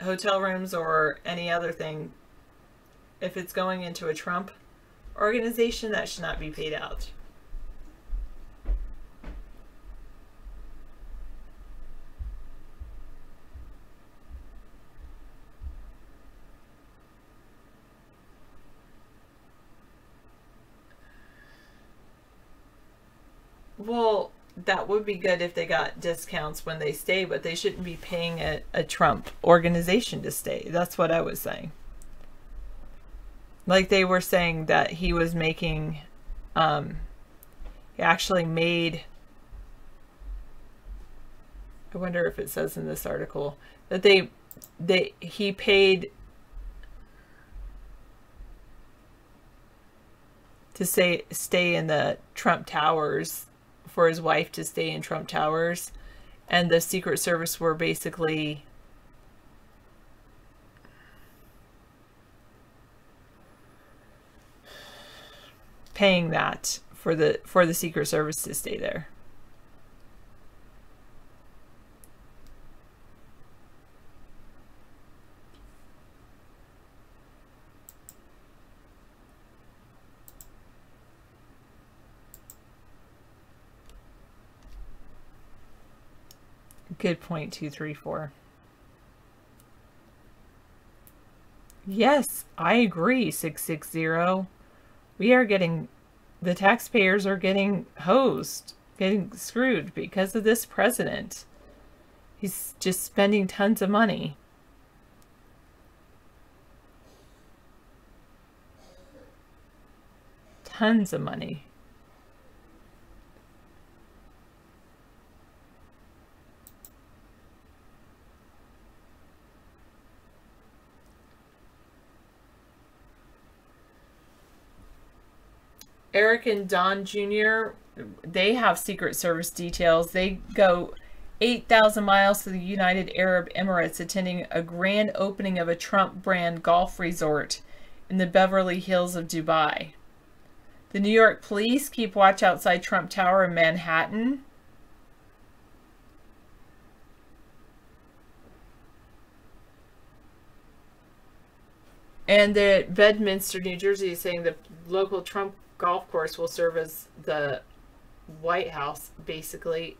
hotel rooms or any other thing, if it's going into a Trump organization, that should not be paid out. Well, that would be good if they got discounts when they stay, but they shouldn't be paying a Trump organization to stay. That's what I was saying. Like they were saying that he was making, he actually made, I wonder if it says in this article, that he paid to stay in the Trump Towers, for his wife to stay in Trump Towers, and the Secret Service were basically paying that for the Secret Service to stay there. Good point, 234. Yes, I agree, 660. We are getting, the taxpayers are getting hosed, getting screwed because of this president. He's just spending tons of money. Tons of money. Eric and Don Jr., they have Secret Service details. They go 8,000 miles to the United Arab Emirates, attending a grand opening of a Trump brand golf resort in the Beverly Hills of Dubai. The New York police keep watch outside Trump Tower in Manhattan. And at Bedminster, New Jersey, is saying the local Trump golf course will serve as the White House, basically.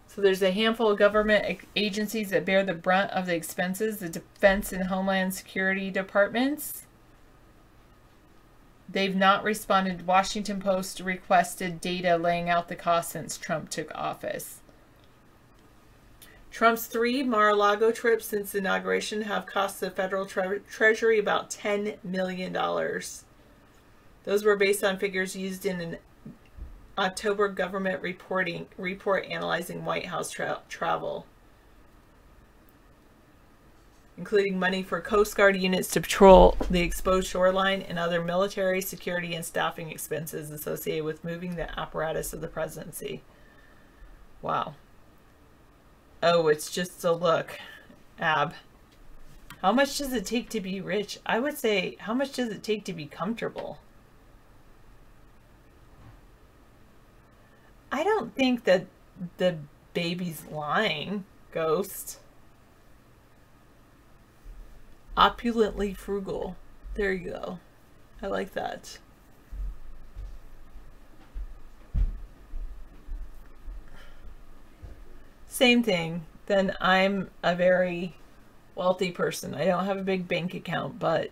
So there's a handful of government agencies that bear the brunt of the expenses, the Defense and Homeland Security departments. They've not responded. Washington Post requested data laying out the cost since Trump took office. Trump's 3 Mar-a-Lago trips since inauguration have cost the federal treasury about $10 million. Those were based on figures used in an October government report analyzing White House travel, including money for Coast Guard units to patrol the exposed shoreline and other military, security, and staffing expenses associated with moving the apparatus of the presidency. Wow. Oh, it's just a look. Ab. How much does it take to be rich? I would say, how much does it take to be comfortable? I don't think that the baby's lying, Ghost. Opulently frugal. There you go. I like that. Same thing. Then I'm a very wealthy person. I don't have a big bank account, but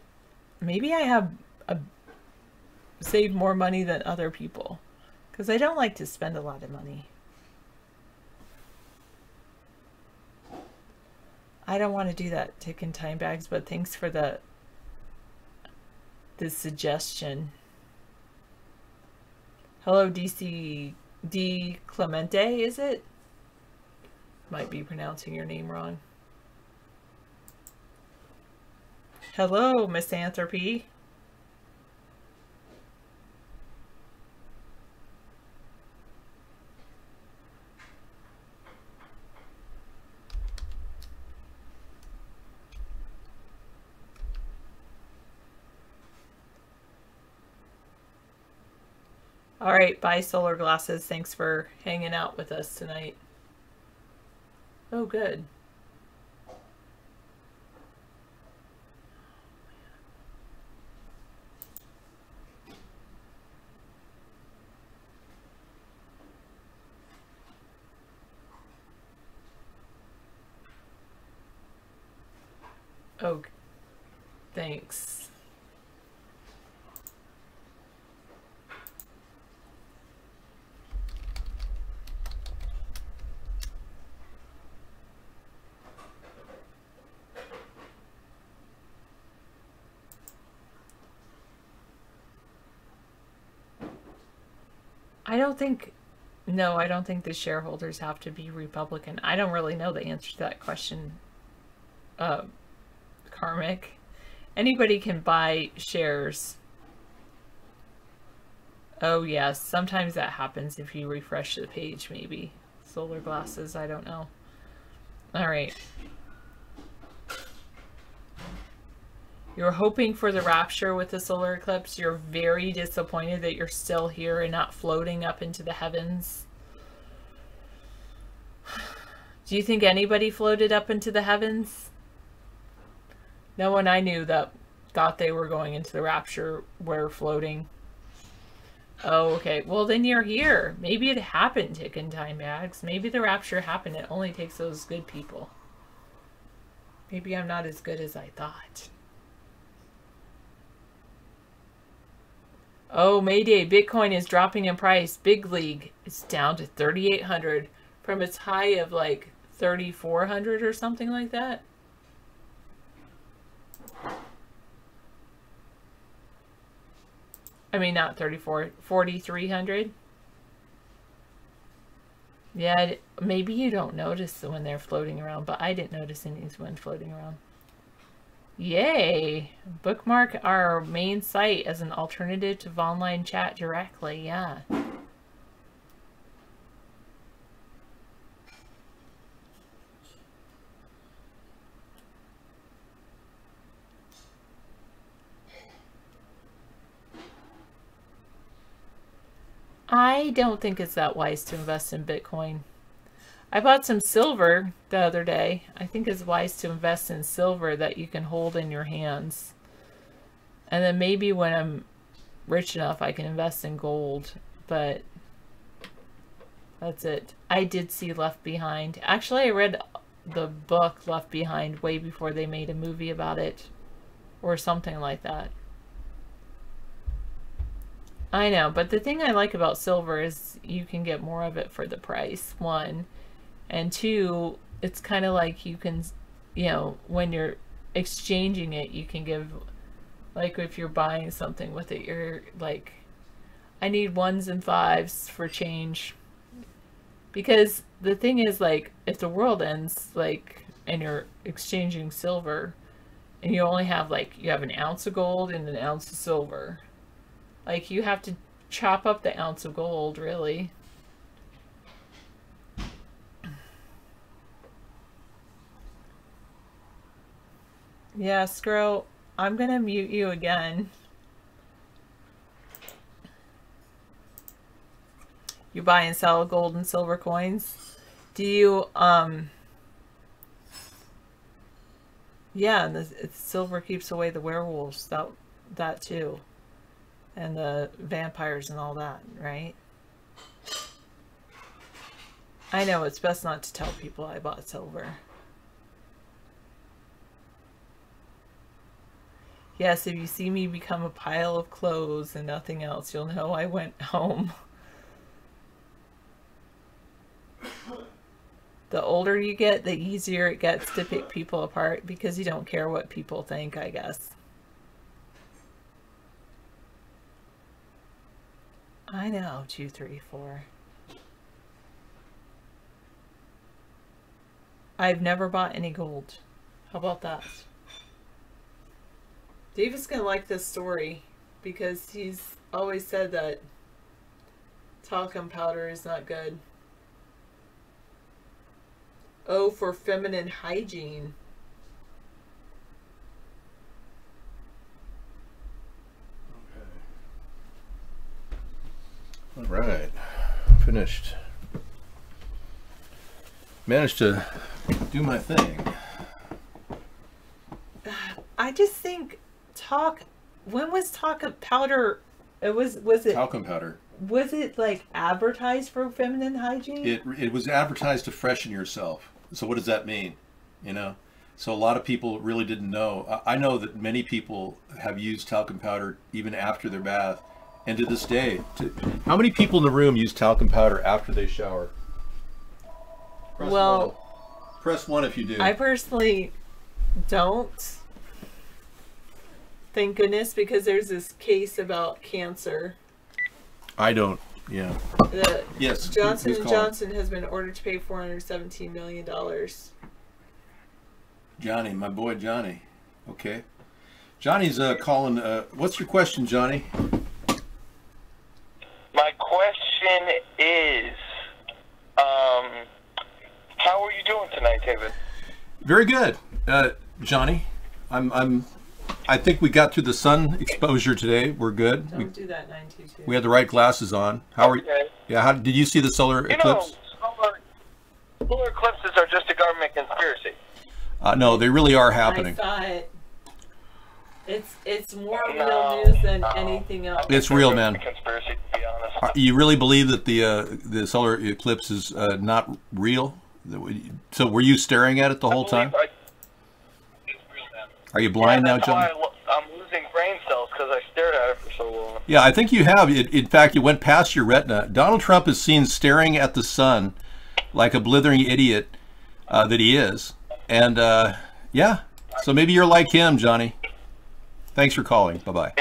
maybe I have saved more money than other people. Because I don't like to spend a lot of money. I don't want to do that, ticking time bags, but thanks for the suggestion. Hello, D. Clemente, is it? Might be pronouncing your name wrong. Hello, Misanthropy. All right, bye, solar glasses. Thanks for hanging out with us tonight. Oh, good. Oh, thanks. I don't think the shareholders have to be Republican. I don't really know the answer to that question, Karmic. Anybody can buy shares. Oh yes, sometimes that happens if you refresh the page, maybe. Solar glasses, I don't know. All right. You're hoping for the rapture with the solar eclipse. You're very disappointed that you're still here and not floating up into the heavens. Do you think anybody floated up into the heavens? No one I knew that thought they were going into the rapture were floating. Oh, okay. Well, then you're here. Maybe it happened, Tick and Time Bags. Maybe the rapture happened. It only takes those good people. Maybe I'm not as good as I thought. Oh, Mayday. Bitcoin is dropping in price. Big League. It's down to 3,800 from its high of like 3,400 or something like that. I mean, not 4,300. Yeah, maybe you don't notice when they're floating around, but I didn't notice any when floating around. Yay! Bookmark our main site as an alternative to online chat directly. Yeah. I don't think it's that wise to invest in Bitcoin. I bought some silver the other day. I think it's wise to invest in silver that you can hold in your hands. And then maybe when I'm rich enough, I can invest in gold. But that's it. I did see Left Behind. Actually, I read the book Left Behind way before they made a movie about it. Or something like that. I know, but the thing I like about silver is you can get more of it for the price, one. And two, it's kind of like you can, you know, when you're exchanging it, you can give, like if you're buying something with it, you're like, I need 1s and 5s for change. Because the thing is, like, if the world ends, like, and you're exchanging silver, and you only have, like, you have an ounce of gold and an ounce of silver. Like, you have to chop up the ounce of gold, really. Yeah, Scro, I'm gonna mute you again. You buy and sell gold and silver coins? Do you, yeah, and the silver keeps away the werewolves, that too. And the vampires and all that, right? I know it's best not to tell people I bought silver. Yes, if you see me become a pile of clothes and nothing else, you'll know I went home. The older you get, the easier it gets to pick people apart because you don't care what people think, I guess. I know, 2, 3, 4. I've never bought any gold. How about that? David's gonna like this story because he's always said that talcum powder is not good. Oh, for feminine hygiene. All right, finished. Managed to do my thing. I just think when was talcum powder? Was it Talcum powder. Was it like advertised for feminine hygiene? It was advertised to freshen yourself. So what does that mean? You know, so a lot of people really didn't know. I know that many people have used talcum powder even after their bath, and to this day. How many people in the room use talcum powder after they shower? Press well, one. Press 1 if you do. I personally don't. Thank goodness, because there's this case about cancer. I don't. Yeah. Yes. Johnson & Johnson has been ordered to pay $417 million. Johnny, my boy Johnny. Okay. Johnny's calling. What's your question, Johnny? My question is, how are you doing tonight, David? Very good, Johnny. I think we got through the sun exposure today. We're good. Don't do that, 922. We had the right glasses on. How are you? Okay. Yeah. How did you see the solar eclipse? Solar eclipses are just a government conspiracy. No, they really are happening. I thought it's more real news than anything else. It's real, man. Conspiracy, to be honest. You really believe that the solar eclipse is not real? So were you staring at it the whole time? It's real, man. Are you blind now, John? I'm losing brain cells because I stared at it for so long. Yeah, I think you have. In fact, it went past your retina. Donald Trump is seen staring at the sun like a blithering idiot that he is. And, yeah, so maybe you're like him, Johnny. Thanks for calling. Bye-bye.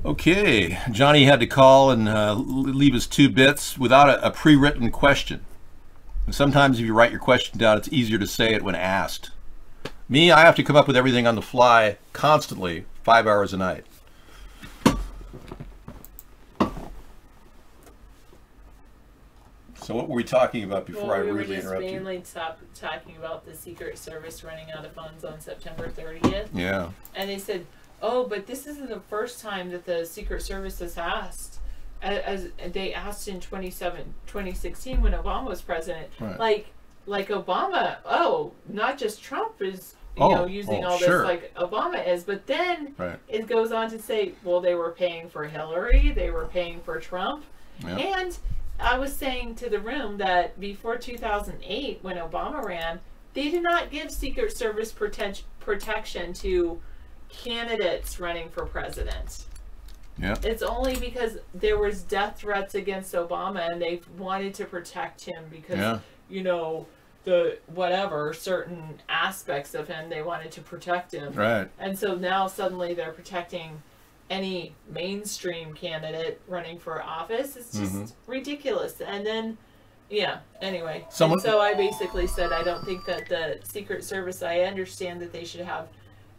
Okay, Johnny had to call and leave us 2 bits without a pre-written question. And sometimes if you write your question down, it's easier to say it when asked. Me, I have to come up with everything on the fly constantly, 5 hours a night. So what were we talking about before I rudely interrupted you? We were just mainly talking about the Secret Service running out of funds on September 30th. Yeah. And they said, oh, but this isn't the first time that the Secret Service has asked. As they asked in 2016 when Obama was president. Right. Like Obama, not just Trump is using all this like Obama is, but then it goes on to say, well, they were paying for Hillary, they were paying for Trump. Yeah. And I was saying to the room that before 2008, when Obama ran, they did not give Secret Service protection to candidates running for president. Yeah. It's only because there was death threats against Obama and they wanted to protect him because, the whatever, certain aspects of him, they wanted to protect him. Right. And so now suddenly they're protecting any mainstream candidate running for office. It's just ridiculous. And then, anyway. So I basically said I don't think that the Secret Service, I understand that they should have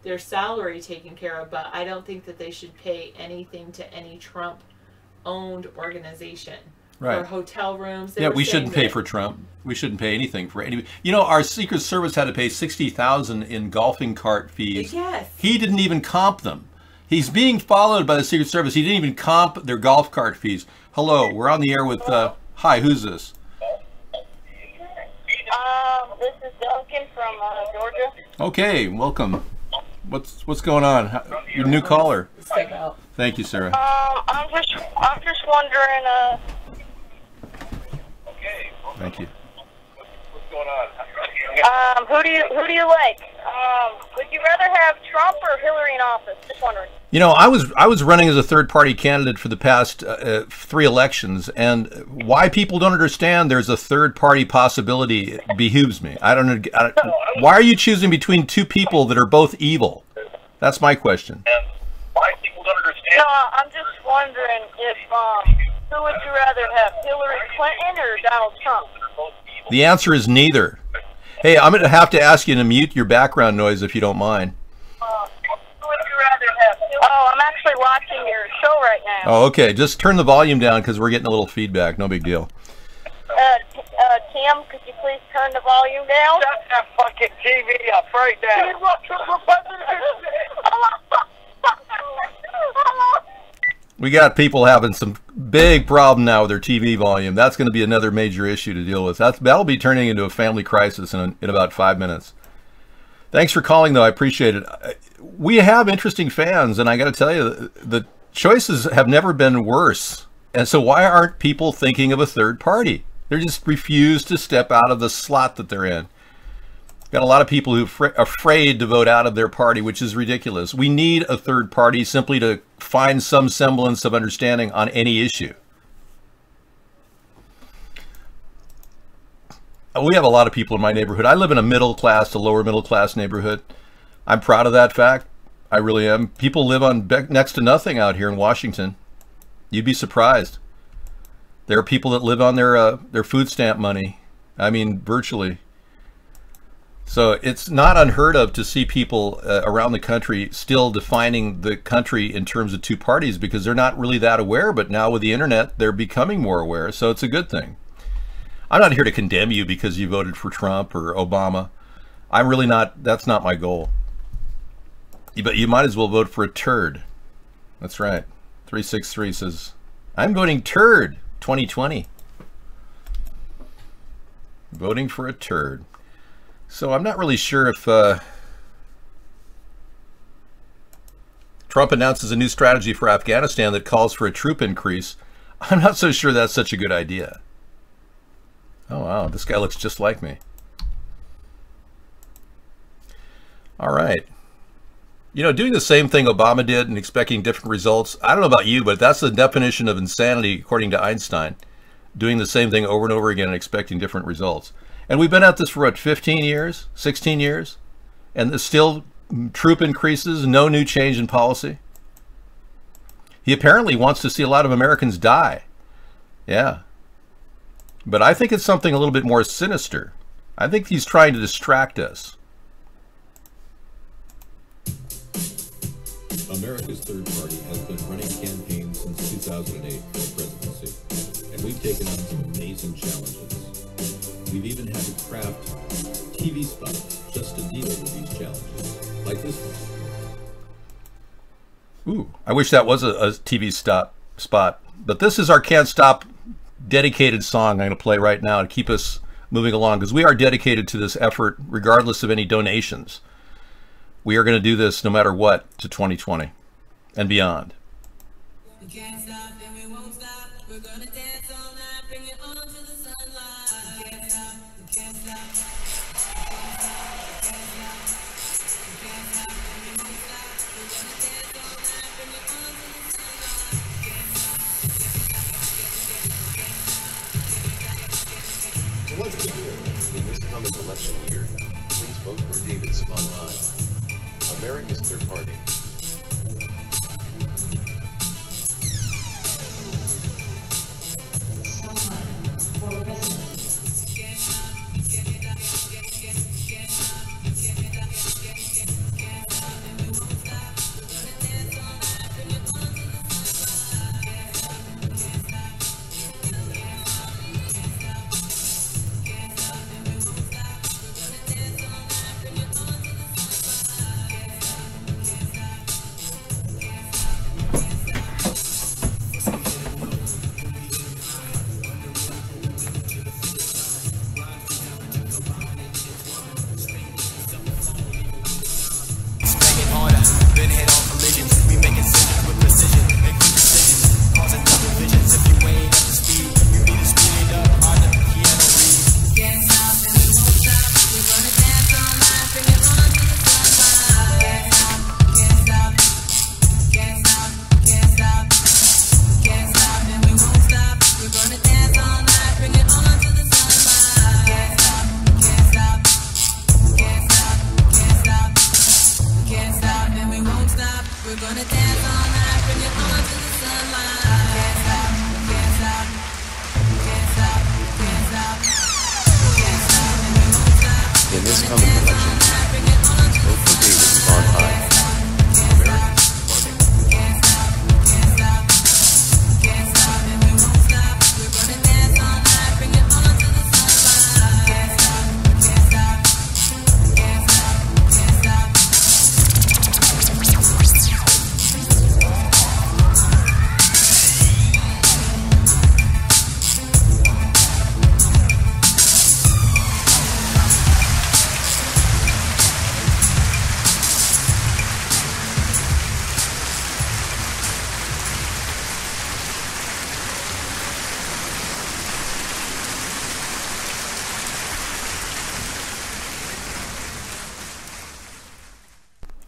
their salary taken care of, but I don't think that they should pay anything to any Trump-owned organization. Right. Or hotel rooms. Yeah, we shouldn't pay for Trump. We shouldn't pay anything for any. Our Secret Service had to pay $60,000 in golfing cart fees. Yes. He didn't even comp them. He's being followed by the Secret Service. He didn't even comp their golf cart fees. Hello, we're on the air with. Hi, who's this? This is Duncan from Georgia. Okay, welcome. What's going on? You're a new caller. Step out. Thank you, Sarah. I'm just wondering. Okay. Thank you. What's going on? Who do you like? Would you rather have Trump or Hillary in office? Just wondering. I was running as a third-party candidate for the past 3 elections, and why people don't understand there's a third-party possibility behooves me. I don't. Why are you choosing between 2 people that are both evil? That's my question. And why people don't understand? No, I'm just wondering if who would you rather have, Hillary Clinton or Donald Trump? The answer is neither. Hey, I'm going to have to ask you to mute your background noise if you don't mind. Who would you rather have? Oh, I'm actually watching your show right now. Oh, okay. Just turn the volume down because we're getting a little feedback. No big deal. Tim, could you please turn the volume down? Shut that fucking TV up right now. We got people having some big problem now with their TV volume. That's going to be another major issue to deal with. That'll be turning into a family crisis in about 5 minutes. Thanks for calling, though. I appreciate it. We have interesting fans, and I got to tell you, the choices have never been worse. And so why aren't people thinking of a third party? They just refuse to step out of the slot that they're in. Got a lot of people who are afraid to vote out of their party, which is ridiculous. We need a third party simply to find some semblance of understanding on any issue. We have a lot of people in my neighborhood. I live in a middle class to lower middle class neighborhood. I'm proud of that fact. I really am. People live on next to nothing out here in Washington. You'd be surprised. There are people that live on their food stamp money. I mean, virtually. So it's not unheard of to see people around the country still defining the country in terms of 2 parties because they're not really that aware, but now with the internet, they're becoming more aware, so it's a good thing. I'm not here to condemn you because you voted for Trump or Obama. I'm really not, that's not my goal. But you might as well vote for a turd. That's right. 363 says, I'm voting turd 2020. Voting for a turd. So I'm not really sure if Trump announces a new strategy for Afghanistan that calls for a troop increase. I'm not so sure that's such a good idea. Oh, wow, this guy looks just like me. All right. You know, doing the same thing Obama did and expecting different results, I don't know about you, but that's the definition of insanity according to Einstein. Doing the same thing over and over again and expecting different results. And we've been at this for, what, 15 years, 16 years? And there's still troop increases, no new change in policy. He apparently wants to see a lot of Americans die. Yeah. But I think it's something a little bit more sinister. I think he's trying to distract us. America's Third Party has been running campaigns since 2008 for the presidency, and we've taken on some amazing challenges. We've even had to craft TV spots just to deal with these challenges, like this one. Ooh, I wish that was a TV spot. But this is our Can't Stop dedicated song I'm going to play right now to keep us moving along, because we are dedicated to this effort regardless of any donations. We are going to do this no matter what to 2020 and beyond. We can't stop and we won't stop. We're gonna dance all night, bring it on to the sunlight. We can't stop, we can't stop. We can't stop and we won't stop. We're gonna dance all night, bring it on to the sunlight. So let's be clear, in this coming election year, please vote for David Sponheim, America's Third Party. In this coming election, vote for David Sponheim.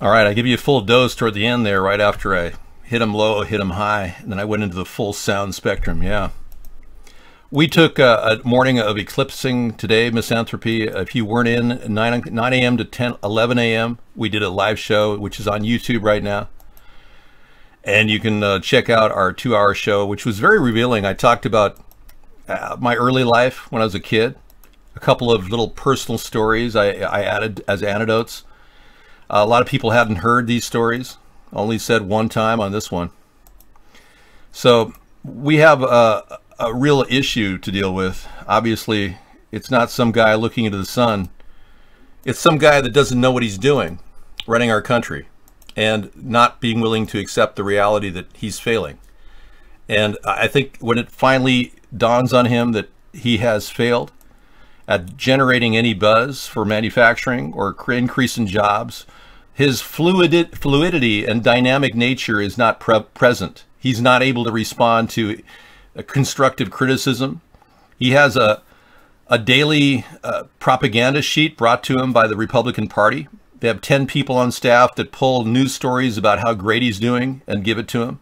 All right, I give you a full dose toward the end there, right after I hit them low, hit them high, and then I went into the full sound spectrum. Yeah. We took a morning of eclipsing today, Misanthropy. If you weren't in, 9 a.m. to 11 a.m., we did a live show, which is on YouTube right now. And you can check out our 2-hour show, which was very revealing. I talked about my early life when I was a kid, a couple of little personal stories I added as anecdotes. A lot of people hadn't heard these stories, only said one time on this one. So we have a real issue to deal with. Obviously, it's not some guy looking into the sun. It's some guy that doesn't know what he's doing, running our country, and not being willing to accept the reality that he's failing. And I think when it finally dawns on him that he has failed, at generating any buzz for manufacturing or increase in jobs. His fluidity and dynamic nature is not present. He's not able to respond to a constructive criticism. He has a daily propaganda sheet brought to him by the Republican Party. They have 10 people on staff that pull news stories about how great he's doing and give it to him.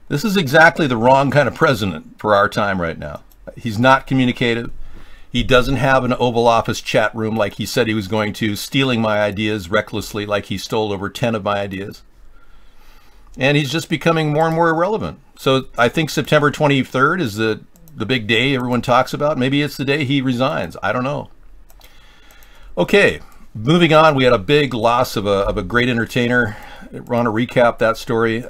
This is exactly the wrong kind of president for our time right now. He's not communicative. He doesn't have an Oval Office chat room like he said he was going to, stealing my ideas recklessly like he stole over 10 of my ideas. And he's just becoming more and more irrelevant. So I think September 23rd is the big day everyone talks about. Maybe it's the day he resigns. I don't know. Okay, moving on. We had a big loss of a great entertainer. I want to recap that story.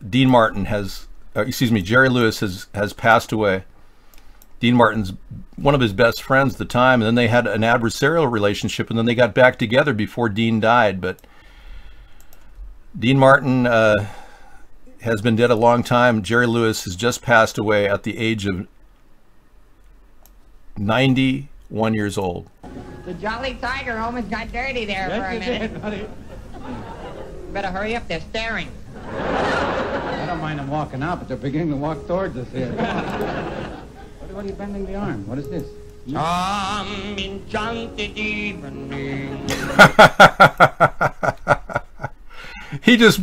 Dean Martin Jerry Lewis has passed away. Dean Martin's one of his best friends at the time, and then they had an adversarial relationship, and then they got back together before Dean died. But Dean Martin has been dead a long time. Jerry Lewis has just passed away at the age of 91 years old. The Jolly Tiger almost got dirty there for a minute. Better hurry up, they're staring. I don't mind them walking out, but they're beginning to walk towards us here. What are you bending the arm? What is this? Enchanted evening. He just,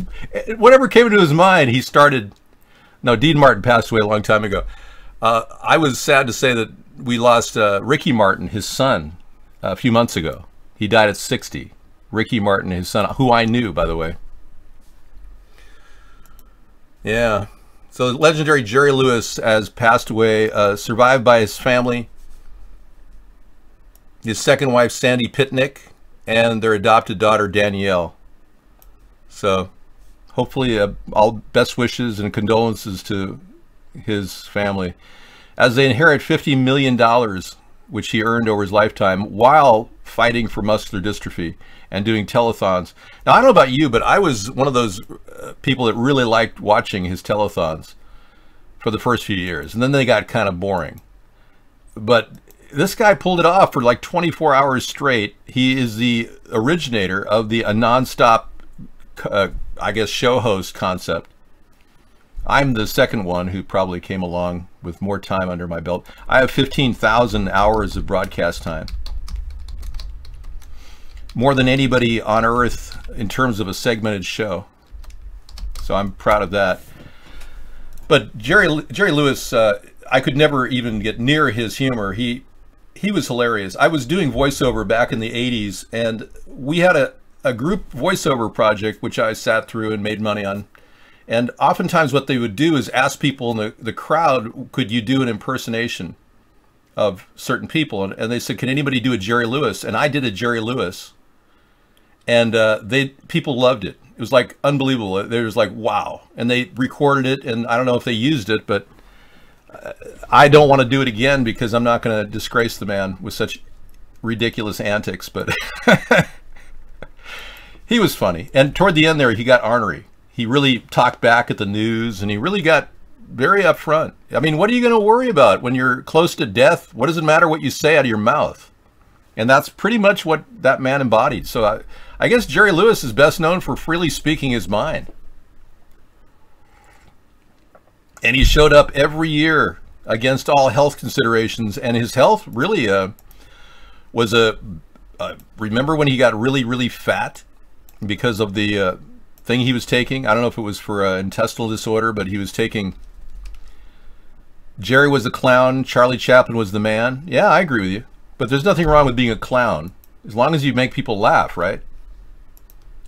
whatever came into his mind, he started. No, Dean Martin passed away a long time ago. I was sad to say that we lost Ricky Martin, his son, a few months ago. He died at 60. Ricky Martin, his son, who I knew, by the way. Yeah. So legendary Jerry Lewis has passed away, survived by his family, his second wife, Sandy Pitnick, and their adopted daughter, Danielle. So hopefully all best wishes and condolences to his family as they inherit $50 million, which he earned over his lifetime while fighting for muscular dystrophy and doing telethons. Now, I don't know about you, but I was one of those people that really liked watching his telethons for the first few years. And then they got kind of boring. But this guy pulled it off for like 24 hours straight. He is the originator of the nonstop, I guess, show host concept. I'm the second one who probably came along with more time under my belt. I have 15,000 hours of broadcast time. More than anybody on earth in terms of a segmented show. So I'm proud of that. But Jerry Lewis, I could never even get near his humor. He was hilarious. I was doing voiceover back in the 80s, and we had a group voiceover project which I sat through and made money on. And oftentimes what they would do is ask people in the crowd, could you do an impersonation of certain people? And they said, can anybody do a Jerry Lewis? And I did a Jerry Lewis. And people loved it. It was like unbelievable. They was like, wow. And they recorded it, and I don't know if they used it, but I don't want to do it again because I'm not going to disgrace the man with such ridiculous antics. But he was funny. And toward the end there, he got ornery. He really talked back at the news, and he really got very upfront. I mean, what are you going to worry about when you're close to death? What does it matter what you say out of your mouth? And that's pretty much what that man embodied. So I guess Jerry Lewis is best known for freely speaking his mind. And he showed up every year against all health considerations. And his health really was remember when he got really, really fat because of the thing he was taking? I don't know if it was for intestinal disorder, but he was taking... Jerry was the clown, Charlie Chaplin was the man. Yeah, I agree with you. But there's nothing wrong with being a clown, as long as you make people laugh, right?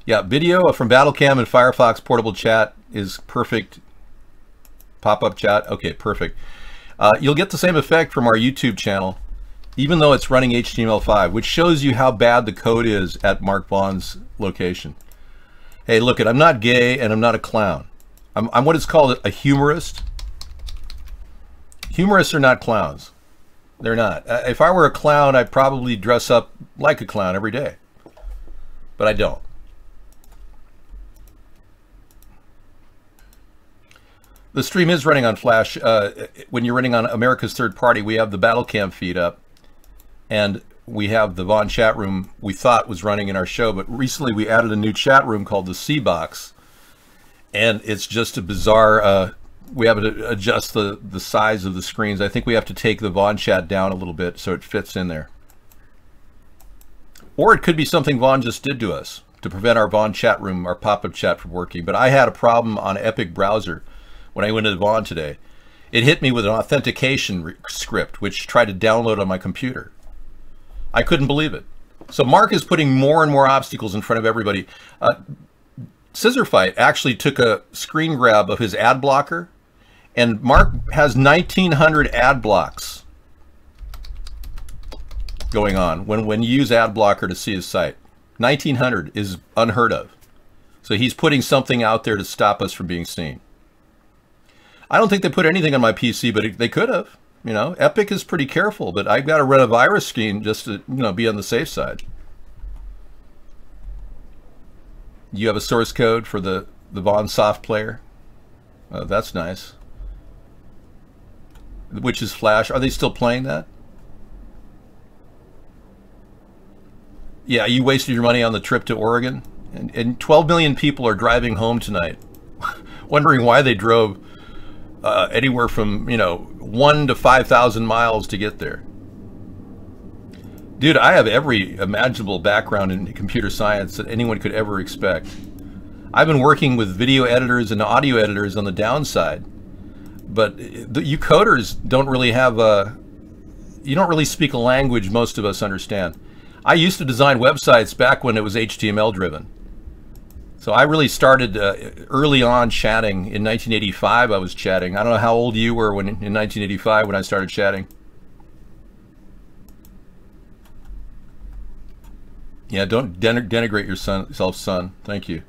Yeah, video from Battlecam and Firefox Portable Chat is perfect. Pop-up chat, okay, perfect. You'll get the same effect from our YouTube channel, even though it's running HTML5, which shows you how bad the code is at Mark Vaughn's location. Hey, look, I'm not gay and I'm not a clown. I'm what is called a humorist. Humorists are not clowns. They're not. If I were a clown, I'd probably dress up like a clown every day. But I don't. The stream is running on Flash. When you're running on America's Third Party, we have the Battlecam feed up. and we have the Vaughn chat room we thought was running in our show, but recently we added a new chat room called the C box, and it's just a bizarre. We have to adjust the size of the screens. I think we have to take the Vaughn chat down a little bit so it fits in there. Or it could be something Vaughn just did to us to prevent our Vaughn chat room, our pop-up chat from working. But I had a problem on Epic browser when I went to Vaughn today. It hit me with an authentication script, which tried to download on my computer. I couldn't believe it. So Mark is putting more and more obstacles in front of everybody. Scissor Fight actually took a screen grab of his ad blocker, and Mark has 1,900 ad blocks going on when you use ad blocker to see his site. 1,900 is unheard of. So he's putting something out there to stop us from being seen. I don't think they put anything on my PC, but they could have. You know, Epic is pretty careful, but I've got to run a virus screen just to, be on the safe side. You have a source code for the Vaughn soft player. That's nice. Which is Flash. Are they still playing that? Yeah, you wasted your money on the trip to Oregon, and 12 million people are driving home tonight, wondering why they drove anywhere from 1 to 5,000 miles to get there. Dude, I have every imaginable background in computer science that anyone could ever expect. I've been working with video editors and audio editors on the downside, but you coders don't really have you don't really speak a language most of us understand. I used to design websites back when it was HTML driven. So I really started early on chatting. In 1985 I was chatting. I don't know how old you were in 1985 when I started chatting. Yeah, don't denigrate yourself, son. Thank you.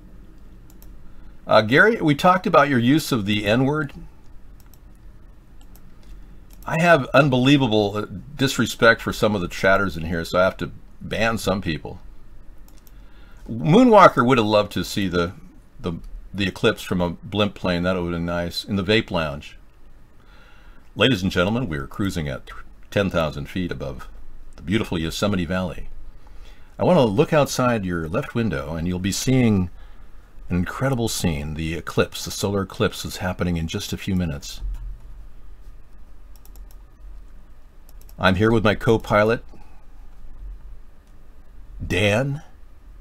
Gary, we talked about your use of the N-word. I have unbelievable disrespect for some of the chatters in here, so I have to ban some people. Moonwalker would have loved to see the eclipse from a blimp plane. That would have been nice. In the vape lounge. Ladies and gentlemen, we're cruising at 10,000 feet above the beautiful Yosemite Valley. I want to look outside your left window and you'll be seeing an incredible scene. The eclipse, the solar eclipse, is happening in just a few minutes. I'm here with my co-pilot, Dan.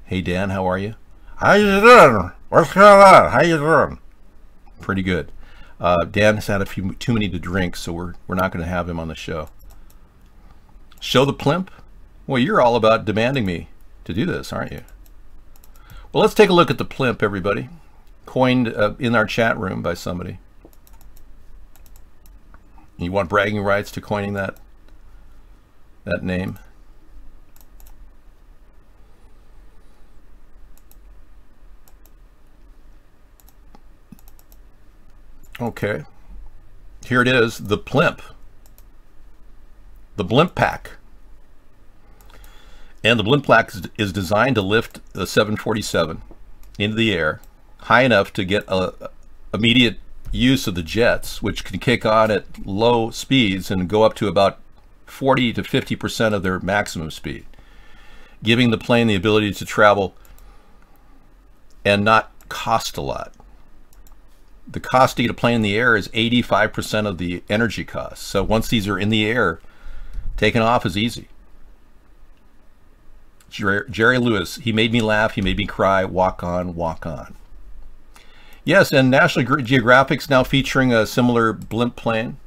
Hey Dan, how are you? How you doing? What's going on? How you doing? Pretty good. Dan has had a few too many to drink, so we're not going to have him on the show. Show the plimp? Well, you're all about demanding me to do this, aren't you? Well, let's take a look at the plimp, everybody. Coined in our chat room by somebody. You want bragging rights to coining that name? Okay, here it is, the plimp, the blimp pack. And the blimp pack is designed to lift the 747 into the air high enough to get immediate use of the jets, which can kick on at low speeds and go up to about 40 to 50% of their maximum speed, giving the plane the ability to travel and not cost a lot. The cost to get a plane in the air is 85% of the energy cost. So once these are in the air, taking off is easy. Jerry Lewis, he made me laugh, he made me cry, walk on, walk on. Yes, and National Geographic's now featuring a similar blimp plane.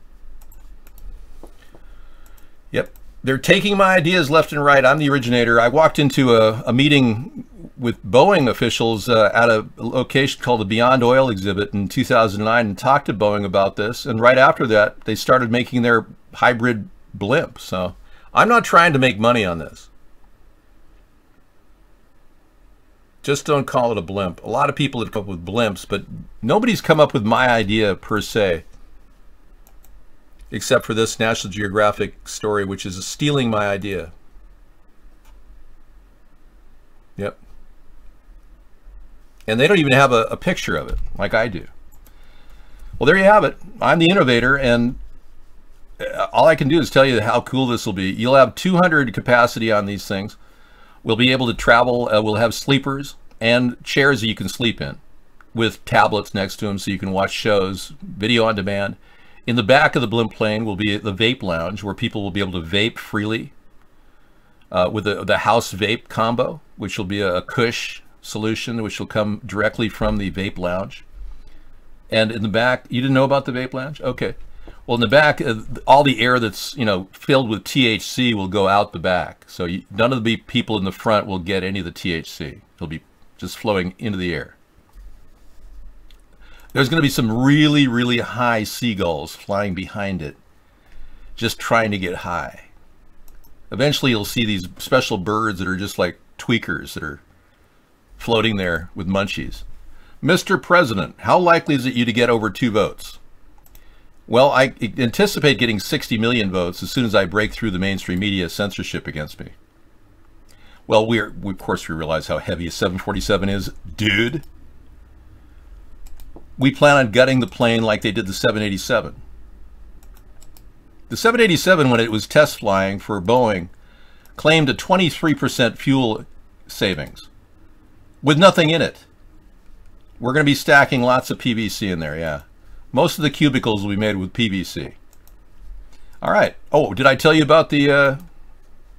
Yep, they're taking my ideas left and right. I'm the originator. I walked into a meeting with Boeing officials at a location called the Beyond Oil exhibit in 2009 and talked to Boeing about this. And right after that, they started making their hybrid blimp. So I'm not trying to make money on this. Just don't call it a blimp. A lot of people have come up with blimps, but nobody's come up with my idea per se, except for this National Geographic story, which is stealing my idea. Yep. And they don't even have a picture of it like I do. Well, there you have it. I'm the innovator, and all I can do is tell you how cool this will be. You'll have 200 capacity on these things. We'll be able to travel. We'll have sleepers and chairs that you can sleep in with tablets next to them so you can watch shows, video on demand. In the back of the blimp plane will be the vape lounge where people will be able to vape freely with the house vape combo, which will be a Kush solution, which will come directly from the vape lounge. And in the back, you didn't know about the vape lounge? Okay. Well, in the back, all the air that's, filled with THC will go out the back. So none of the people in the front will get any of the THC. It'll be just flowing into the air. There's going to be some really, really high seagulls flying behind it, just trying to get high. Eventually, you'll see these special birds that are just like tweakers that are floating there with munchies. Mr. President, how likely is it you to get over 2 votes? Well, I anticipate getting 60 million votes as soon as I break through the mainstream media censorship against me. Well, of course we realize how heavy a 747 is, dude. We plan on gutting the plane like they did the 787. The 787, when it was test flying for Boeing, claimed a 23% fuel savings with nothing in it. We're going to be stacking lots of PVC in there, yeah. Most of the cubicles will be made with PVC. All right. Oh, did I tell you about the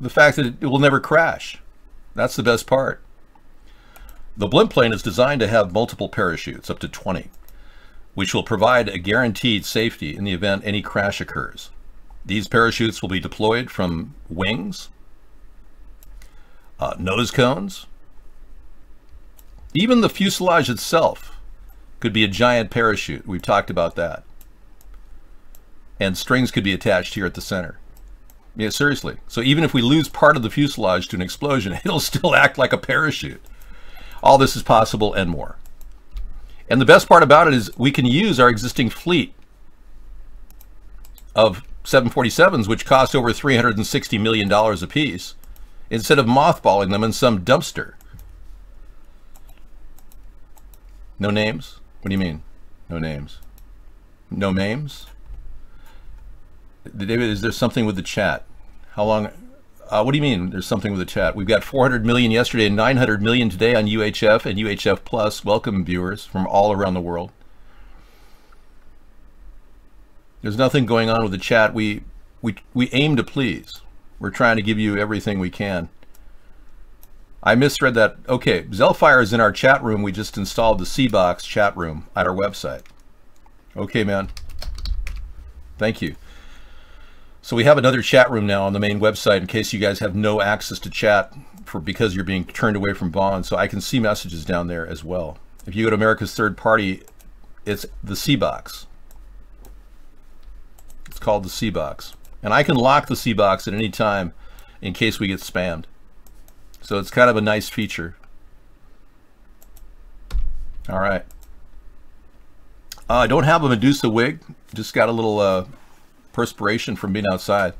fact that it will never crash? That's the best part. The blimp plane is designed to have multiple parachutes, up to 20, which will provide a guaranteed safety in the event any crash occurs. These parachutes will be deployed from wings, nose cones. Even the fuselage itself could be a giant parachute. We've talked about that. And strings could be attached here at the center. Yeah, seriously. So even if we lose part of the fuselage to an explosion, it'll still act like a parachute. All this is possible and more. And the best part about it is we can use our existing fleet of 747s, which cost over $360 million a piece, instead of mothballing them in some dumpster. No names? What do you mean? No names? No names? David, is there something with the chat? How long? What do you mean there's something with the chat? We've got 400 million yesterday and 900 million today on UHF and UHF Plus. Welcome, viewers from all around the world. There's nothing going on with the chat. We aim to please. We're trying to give you everything we can. I misread that. Okay, Zellfire is in our chat room. We just installed the C-Box chat room at our website. Okay, man. Thank you. So we have another chat room now on the main website in case you guys have no access to chat because you're being turned away from Bond. So I can see messages down there as well. If you go to America's Third Party, it's the C-Box. It's called the C-Box. And I can lock the C-Box at any time in case we get spammed. So it's kind of a nice feature. All right. I don't have a Medusa wig. Just got a little perspiration from being outside.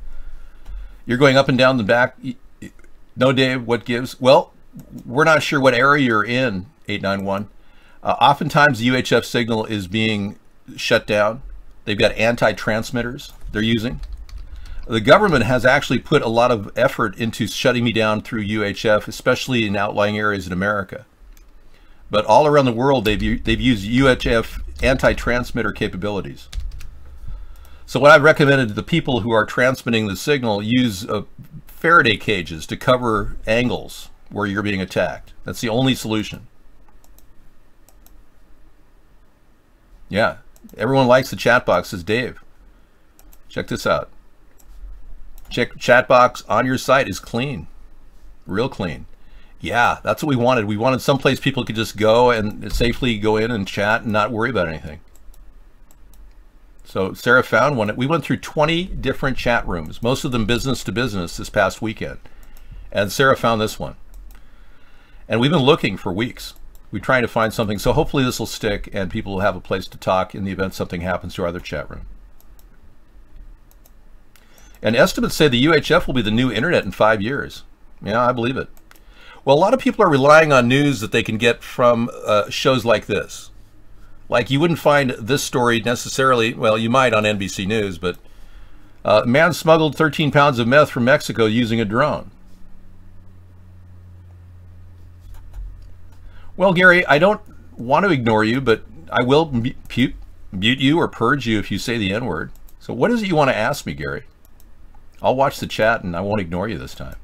You're going up and down the back. No, Dave, what gives? Well, we're not sure what area you're in, 891. Oftentimes the UHF signal is being shut down. They've got anti-transmitters they're using. The government has actually put a lot of effort into shutting me down through UHF, especially in outlying areas in America. But all around the world, they've used UHF anti-transmitter capabilities. So what I've recommended to the people who are transmitting the signal, use Faraday cages to cover angles where you're being attacked. That's the only solution. Yeah, everyone likes the chat box, says Dave. Check this out. Chat box on your site is clean, real clean. Yeah, that's what we wanted. We wanted someplace people could just go and safely go in and chat and not worry about anything. So Sarah found one. We went through 20 different chat rooms, most of them business to business this past weekend. And Sarah found this one. And we've been looking for weeks. We're trying to find something. So hopefully this will stick and people will have a place to talk in the event something happens to our other chat room. And estimates say the UHF will be the new internet in 5 years. Yeah, I believe it. Well, a lot of people are relying on news that they can get from shows like this. Like you wouldn't find this story necessarily, well, you might on NBC News, but Man smuggled 13 pounds of meth from Mexico using a drone. Well, Gary, I don't want to ignore you, but I will mute you or purge you if you say the N-word. So what is it you want to ask me, Gary? I'll watch the chat and I won't ignore you this time.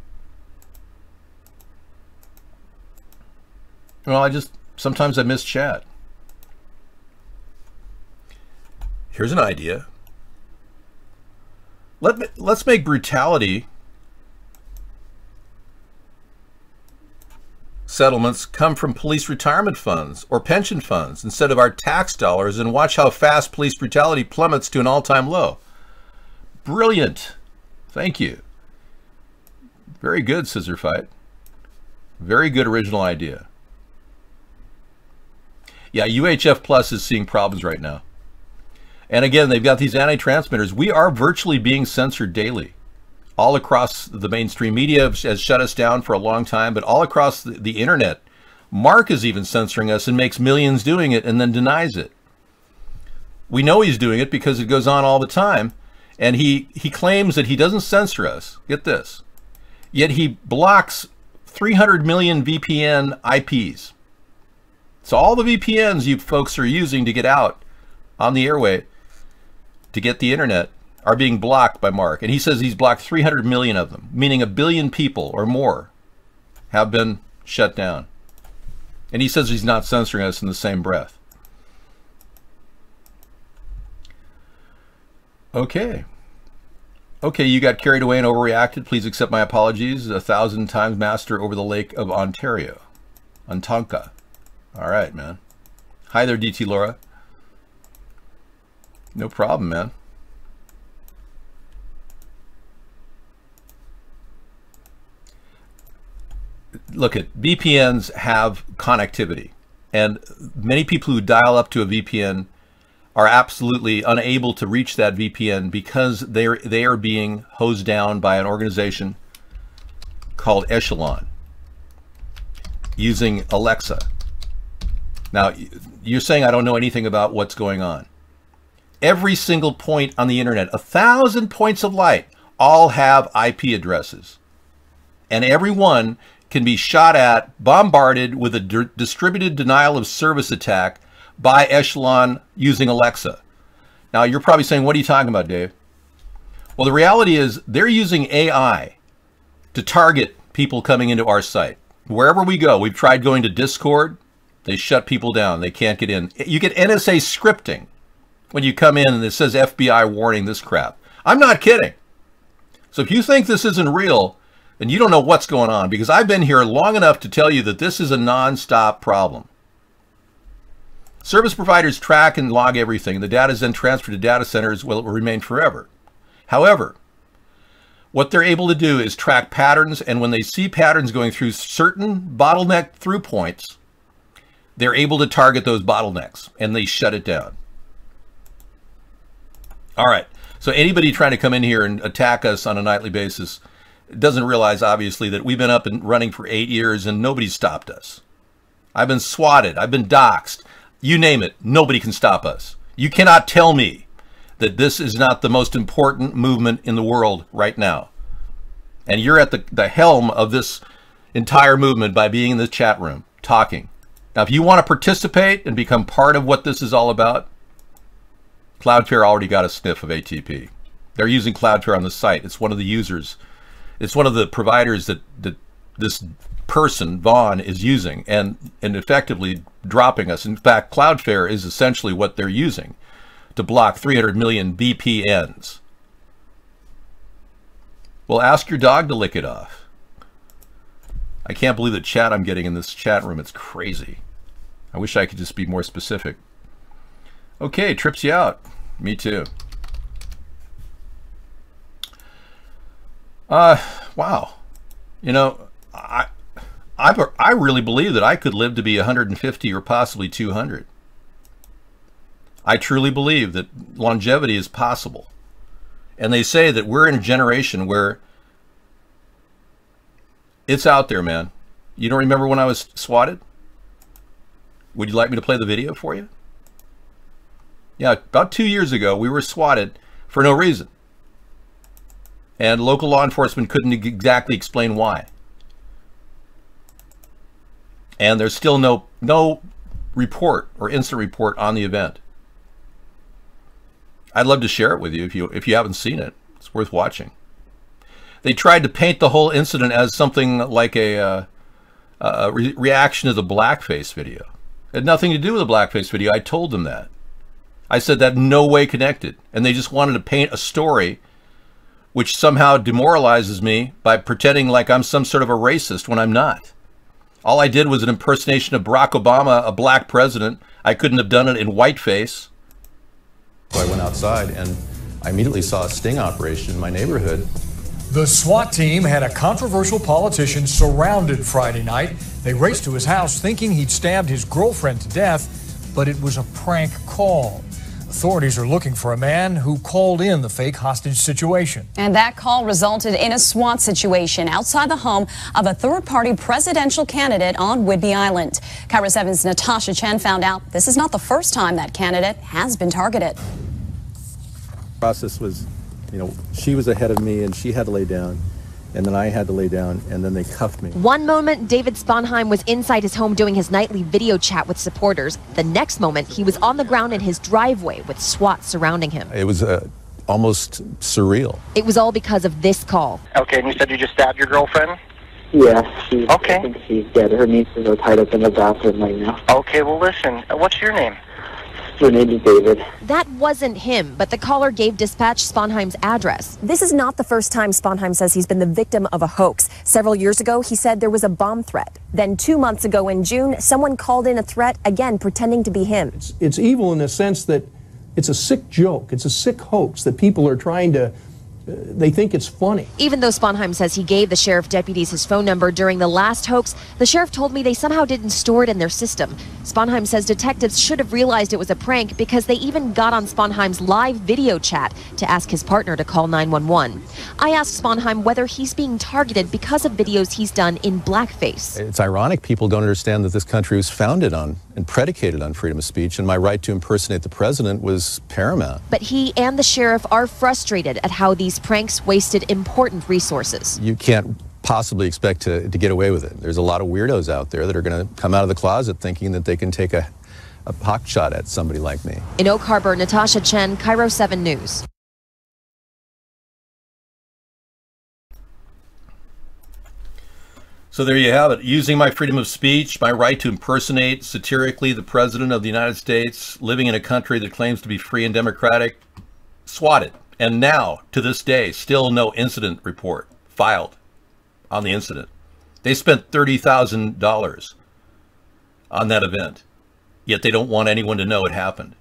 Well, sometimes I miss chat. Here's an idea. Let's make brutality settlements come from police retirement funds or pension funds instead of our tax dollars, and watch how fast police brutality plummets to an all-time low. Brilliant. Thank you. Very good, Scissor Fight. Very good original idea. Yeah, UHF Plus is seeing problems right now. And again, they've got these anti-transmitters. We are virtually being censored daily. All across the mainstream media has shut us down for a long time, but all across the internet, Mark is even censoring us and makes millions doing it and then denies it. We know he's doing it because it goes on all the time, and he claims that he doesn't censor us. Get this. Yet he blocks 300 million VPN IPs. So all the VPNs you folks are using to get out on the airway to get the internet are being blocked by Mark. And he says he's blocked 300 million of them, meaning 1 billion people or more have been shut down. And he says he's not censoring us in the same breath. Okay. Okay, you got carried away and overreacted. Please accept my apologies. 1,000 times master over the Lake of Ontario. Ontonka. All right, man. Hi there, DT Laura. No problem, man. Look, VPNs have connectivity, and many people who dial up to a VPN are absolutely unable to reach that VPN because they are being hosed down by an organization called Echelon using Alexa. Now, you're saying I don't know anything about what's going on. Every single point on the internet, 1,000 points of light, all have IP addresses. And every one can be shot at, bombarded with a distributed denial of service attack by Echelon using Alexa. Now, you're probably saying, what are you talking about, Dave? Well, the reality is they're using AI to target people coming into our site. Wherever we go, we've tried going to Discord. They shut people down. They can't get in. You get NSA scripting when you come in and it says FBI warning, this crap. I'm not kidding. So if you think this isn't real, then you don't know what's going on, because I've been here long enough to tell you that this is a non-stop problem. Service providers track and log everything. The data is then transferred to data centers where it will remain forever. However, what they're able to do is track patterns, and when they see patterns going through certain bottleneck through points, they're able to target those bottlenecks, and they shut it down. All right, so anybody trying to come in here and attack us on a nightly basis doesn't realize, obviously, that we've been up and running for 8 years and nobody's stopped us. I've been swatted. I've been doxxed. You name it. Nobody can stop us. You cannot tell me that this is not the most important movement in the world right now. And you're at the helm of this entire movement by being in the chat room, talking. Now, if you want to participate and become part of what this is all about, Cloudflare already got a sniff of ATP. They're using Cloudflare on the site. It's one of the users. It's one of the providers that this person, Vaughn, is using and effectively dropping us. In fact, Cloudflare is essentially what they're using to block 300 million VPNs. Well, ask your dog to lick it off. I can't believe the chat I'm getting in this chat room. It's crazy. I wish I could just be more specific. Okay, trips you out. Me too. Wow. You know, I really believe that I could live to be 150 or possibly 200. I truly believe that longevity is possible. And they say that we're in a generation where it's out there, man. You don't remember when I was swatted? Would you like me to play the video for you? Yeah, about 2 years ago, we were swatted for no reason. And local law enforcement couldn't exactly explain why. And there's still no report or incident report on the event. I'd love to share it with you if you haven't seen it. It's worth watching. They tried to paint the whole incident as something like a reaction to the blackface video. It had nothing to do with the blackface video. I told them that. I said that no way connected. And they just wanted to paint a story which somehow demoralizes me by pretending like I'm some sort of a racist when I'm not. All I did was an impersonation of Barack Obama, a black president. I couldn't have done it in whiteface. So I went outside and I immediately saw a sting operation in my neighborhood. The SWAT team had a controversial politician surrounded Friday night. They raced to his house thinking he'd stabbed his girlfriend to death, but it was a prank call. Authorities are looking for a man who called in the fake hostage situation. And that call resulted in a SWAT situation outside the home of a third-party presidential candidate on Whidbey Island. Cairo 7's Natasha Chen found out this is not the first time that candidate has been targeted. The process was, she was ahead of me and she had to lay down. And then I had to lay down, and then they cuffed me. One moment, David Sponheim was inside his home doing his nightly video chat with supporters. The next moment, he was on the ground in his driveway with SWAT surrounding him. It was almost surreal. It was all because of this call. Okay, and you said you just stabbed your girlfriend? Yes, I think she's dead. Her nieces are tied up in the bathroom right now. Okay, well listen, what's your name? Her name is David. That wasn't him, but the caller gave dispatch Sponheim's address. This is not the first time Sponheim says he's been the victim of a hoax. Several years ago, he said there was a bomb threat. Then 2 months ago in June, someone called in a threat, again pretending to be him. It's evil in the sense that it's a sick joke. It's a sick hoax that people are trying to, they think it's funny. Even though Sponheim says he gave the sheriff deputies his phone number during the last hoax, the sheriff told me they somehow didn't store it in their system. Sponheim says detectives should have realized it was a prank because they even got on Sponheim's live video chat to ask his partner to call 911. I asked Sponheim whether he's being targeted because of videos he's done in blackface. It's ironic people don't understand that this country was founded on and predicated on freedom of speech, and my right to impersonate the president was paramount. But he and the sheriff are frustrated at how these pranks wasted important resources. You can't possibly expect to get away with it. There's a lot of weirdos out there that are going to come out of the closet thinking that they can take a pot shot at somebody like me. In Oak Harbor, Natasha Chen, Cairo 7 News. So there you have it. Using my freedom of speech, my right to impersonate satirically the President of the United States, living in a country that claims to be free and democratic, swatted. And now, to this day, still no incident report filed on the incident. They spent $30,000 on that event, yet they don't want anyone to know it happened.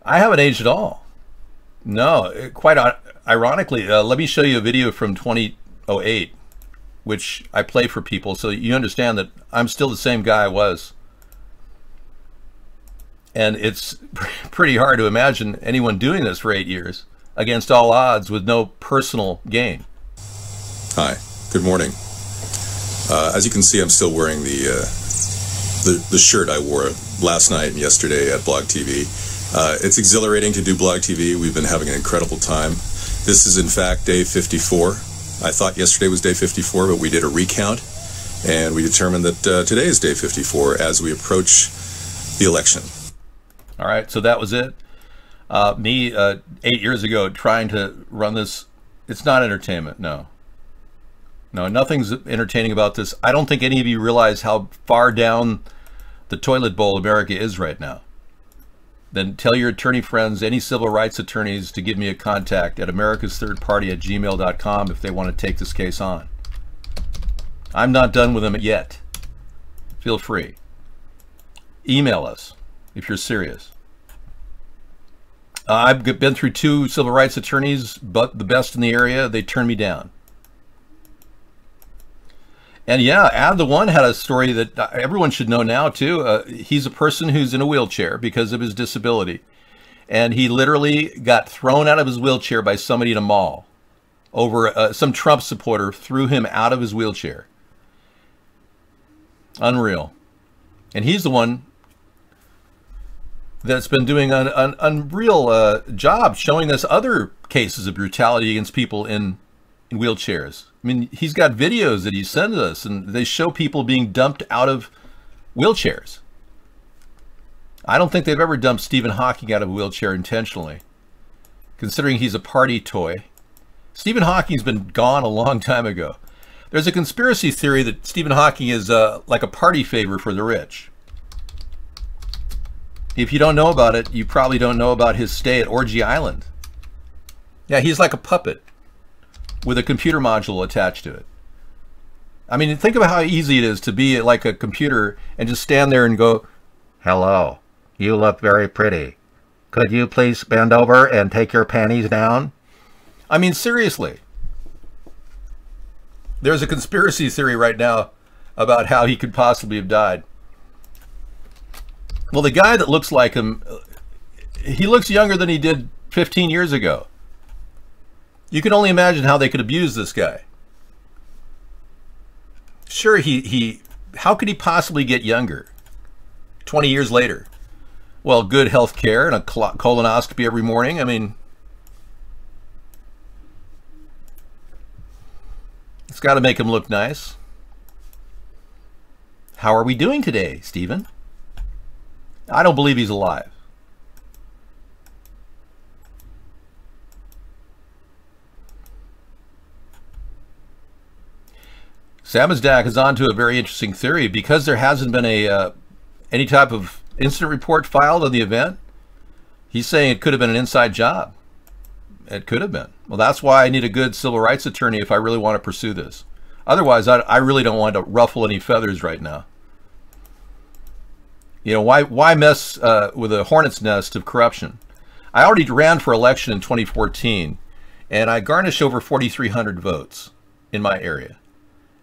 I haven't aged at all. No, quite ironically, let me show you a video from 2008, which I play for people so you understand that I'm still the same guy I was. And it's pretty hard to imagine anyone doing this for 8 years against all odds with no personal gain. Hi, good morning. As you can see, I'm still wearing the shirt I wore last night and yesterday at Blog TV. It's exhilarating to do Blog TV. We've been having an incredible time. This is in fact day 54. I thought yesterday was day 54, but we did a recount and we determined that today is day 54 as we approach the election. All right, so that was it. Me 8 years ago trying to run this. It's not entertainment, no. No, nothing's entertaining about this. I don't think any of you realize how far down the toilet bowl America is right now. Then tell your attorney friends, any civil rights attorneys, to give me a contact at americasthirdparty@gmail.com if they want to take this case on. I'm not done with them yet. Feel free. Email us if you're serious. I've been through 2 civil rights attorneys, but the best in the area, they turned me down. And yeah, Ad the One had a story that everyone should know now too. He's a person who's in a wheelchair because of his disability. And he literally got thrown out of his wheelchair by somebody in a mall. Over some Trump supporter threw him out of his wheelchair. Unreal. And he's the one that's been doing an unreal job showing us other cases of brutality against people in wheelchairs. I mean, he's got videos that he sends us, and they show people being dumped out of wheelchairs. I don't think they've ever dumped Stephen Hawking out of a wheelchair intentionally, considering he's a party toy. Stephen Hawking's been gone a long time ago. There's a conspiracy theory that Stephen Hawking is like a party favor for the rich. If you don't know about it, you probably don't know about his stay at Orgy Island. Yeah, he's like a puppet with a computer module attached to it. I mean, think about how easy it is to be like a computer and just stand there and go, Hello, you look very pretty. Could you please bend over and take your panties down? I mean, seriously. There's a conspiracy theory right now about how he could possibly have died. Well, the guy that looks like him, he looks younger than he did 15 years ago. You can only imagine how they could abuse this guy. Sure, how could he possibly get younger 20 years later? Well, good health care and a colonoscopy every morning. I mean, it's got to make him look nice. How are we doing today, Stephen? I don't believe he's alive. Samizdak is on to a very interesting theory. Because there hasn't been any type of incident report filed on the event, he's saying it could have been an inside job. It could have been. Well, that's why I need a good civil rights attorney if I really want to pursue this. Otherwise, I really don't want to ruffle any feathers right now. You know, why mess with a hornet's nest of corruption? I already ran for election in 2014, and I garnished over 4,300 votes in my area.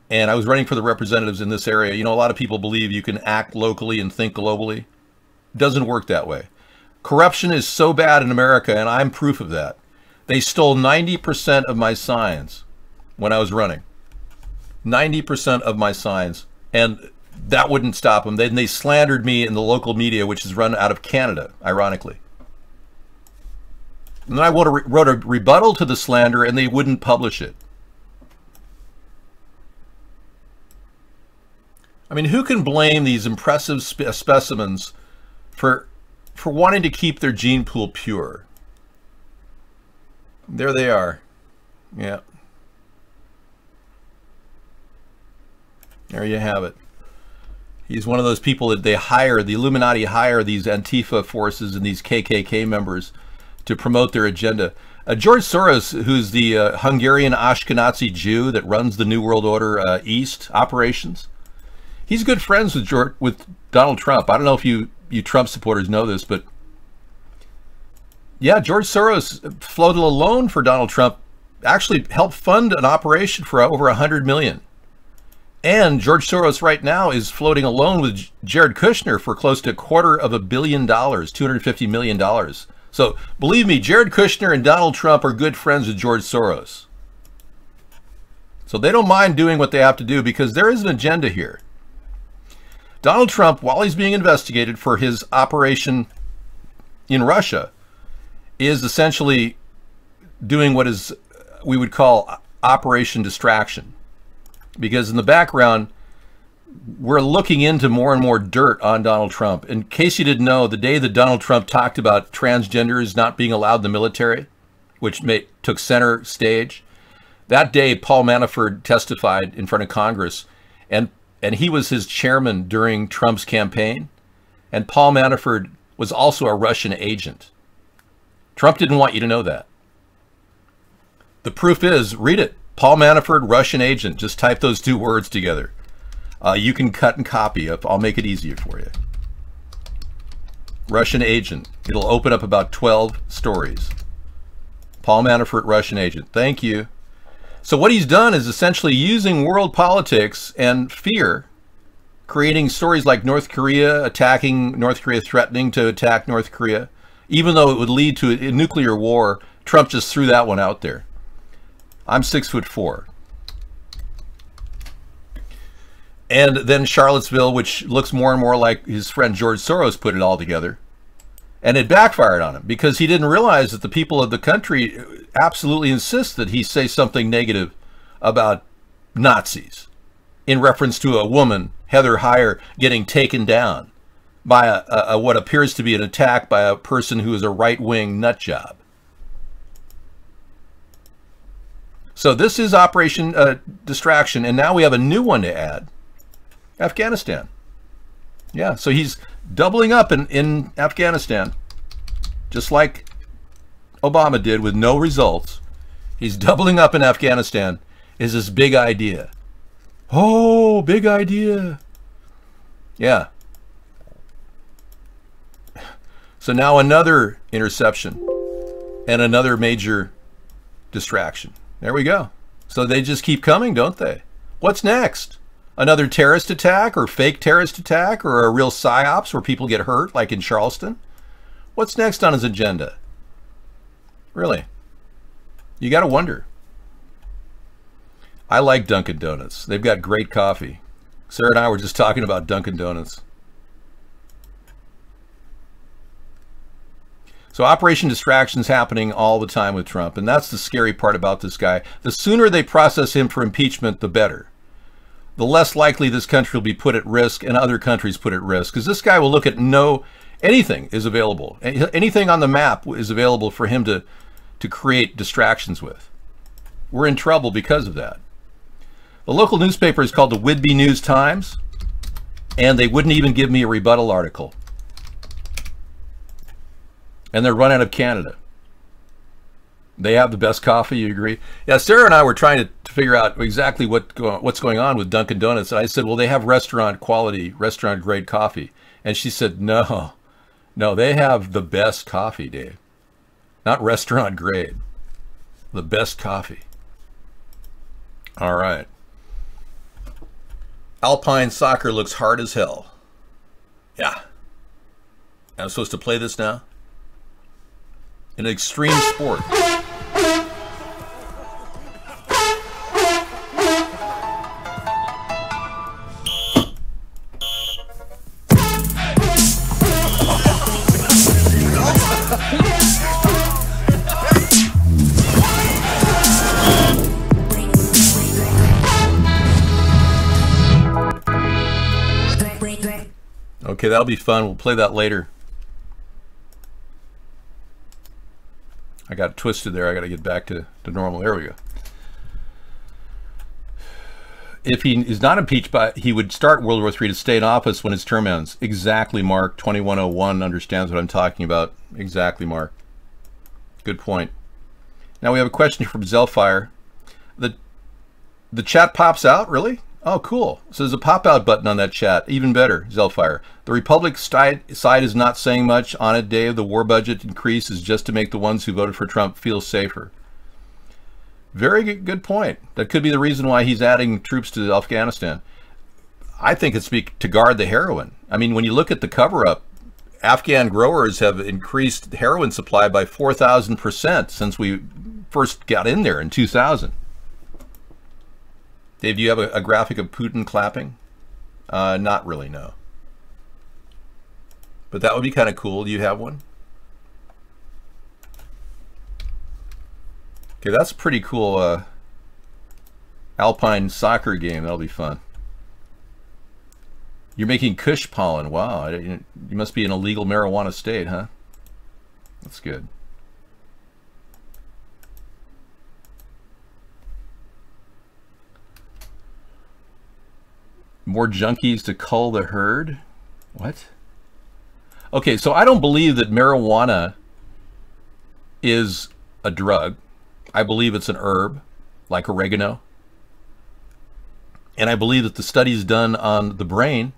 And I was running for the representatives in this area. You know, a lot of people believe you can act locally and think globally. It doesn't work that way. Corruption is so bad in America, and I'm proof of that. They stole 90% of my signs when I was running. 90% of my signs. And that wouldn't stop them. Then they slandered me in the local media, which is run out of Canada, ironically. And then I wrote a rebuttal to the slander, and they wouldn't publish it. I mean, who can blame these impressive specimens for wanting to keep their gene pool pure? There they are. Yeah. There you have it. He's one of those people that they hire, the Illuminati hire these Antifa forces and these KKK members to promote their agenda. George Soros, who's the Hungarian Ashkenazi Jew that runs the New World Order East operations, he's good friends with Donald Trump. I don't know if you Trump supporters know this, but yeah, George Soros floated a loan for Donald Trump, actually helped fund an operation for over $100 million. And George Soros right now is floating a loan with Jared Kushner for close to $250 million, $250 million. So believe me, Jared Kushner and Donald Trump are good friends with George Soros. So they don't mind doing what they have to do because there is an agenda here. Donald Trump, while he's being investigated for his operation in Russia, is essentially doing what we would call Operation Distraction. Because in the background, we're looking into more and more dirt on Donald Trump. In case you didn't know, the day that Donald Trump talked about transgenders not being allowed in the military, which took center stage, that day Paul Manafort testified in front of Congress, and he was his chairman during Trump's campaign. And Paul Manafort was also a Russian agent. Trump didn't want you to know that. The proof is, read it. Paul Manafort, Russian agent. Just type those two words together. You can cut and copy. I'll make it easier for you. Russian agent. It'll open up about 12 stories. Paul Manafort, Russian agent. Thank you. So what he's done is essentially using world politics and fear, creating stories like North Korea attacking North Korea, threatening to attack North Korea, even though it would lead to a nuclear war. Trump just threw that one out there. I'm 6'4". And then Charlottesville, which looks more and more like his friend George Soros put it all together. And it backfired on him because he didn't realize that the people of the country absolutely insist that he say something negative about Nazis in reference to a woman, Heather Heyer, getting taken down by a what appears to be an attack by a person who is a right-wing nut job. So this is Operation Distraction, and now we have a new one to add. Afghanistan. Yeah, so he's doubling up in Afghanistan, just like Obama did with no results. He's doubling up in Afghanistan is this big idea. Oh, big idea. Yeah. So now another interception and another major distraction. There we go. So they just keep coming, don't they? What's next? Another terrorist attack or fake terrorist attack or a real psyops where people get hurt like in Charleston? What's next on his agenda? Really? You got to wonder. I like Dunkin' Donuts. They've got great coffee. Sarah and I were just talking about Dunkin' Donuts. So Operation Distraction's happening all the time with Trump, and that's the scary part about this guy. The sooner they process him for impeachment, the better. The less likely this country will be put at risk and other countries put at risk, because this guy will look at anything is available. Anything on the map is available for him to create distractions with. We're in trouble because of that. The local newspaper is called the Whitby News-Times, and they wouldn't even give me a rebuttal article. And they're run out of Canada. They have the best coffee, you agree? Yeah, Sarah and I were trying to figure out exactly what's going on with Dunkin' Donuts. And I said, well, they have restaurant quality, restaurant grade coffee. And she said, no, they have the best coffee, Dave. Not restaurant grade. The best coffee. All right. Alpine soccer looks hard as hell. Yeah. I'm supposed to play this now? An extreme sport. Okay, that'll be fun. We'll play that later. I got twisted there. I got to get back to normal. There we go. If he is not impeached, he would start World War III to stay in office when his term ends. Exactly, Mark. 2101 understands what I'm talking about. Exactly, Mark. Good point. Now we have a question from Zellfire. The chat pops out, really? Oh, cool. So there's a pop-out button on that chat. Even better, Zellfire. The Republic side is not saying much on it, Dave. The war budget increase is just to make the ones who voted for Trump feel safer. Very good point. That could be the reason why he's adding troops to Afghanistan. I think it's to guard the heroin. I mean, when you look at the cover-up, Afghan growers have increased heroin supply by 4,000% since we first got in there in 2000. Dave, do you have a graphic of Putin clapping? Not really, no. But that would be kind of cool. Do you have one? Okay, that's a pretty cool alpine soccer game. That'll be fun. You're making Kush pollen. Wow, you must be in a legal marijuana state, huh? That's good. More junkies to cull the herd? What? Okay, so I don't believe that marijuana is a drug. I believe it's an herb, like oregano. And I believe that the studies done on the brain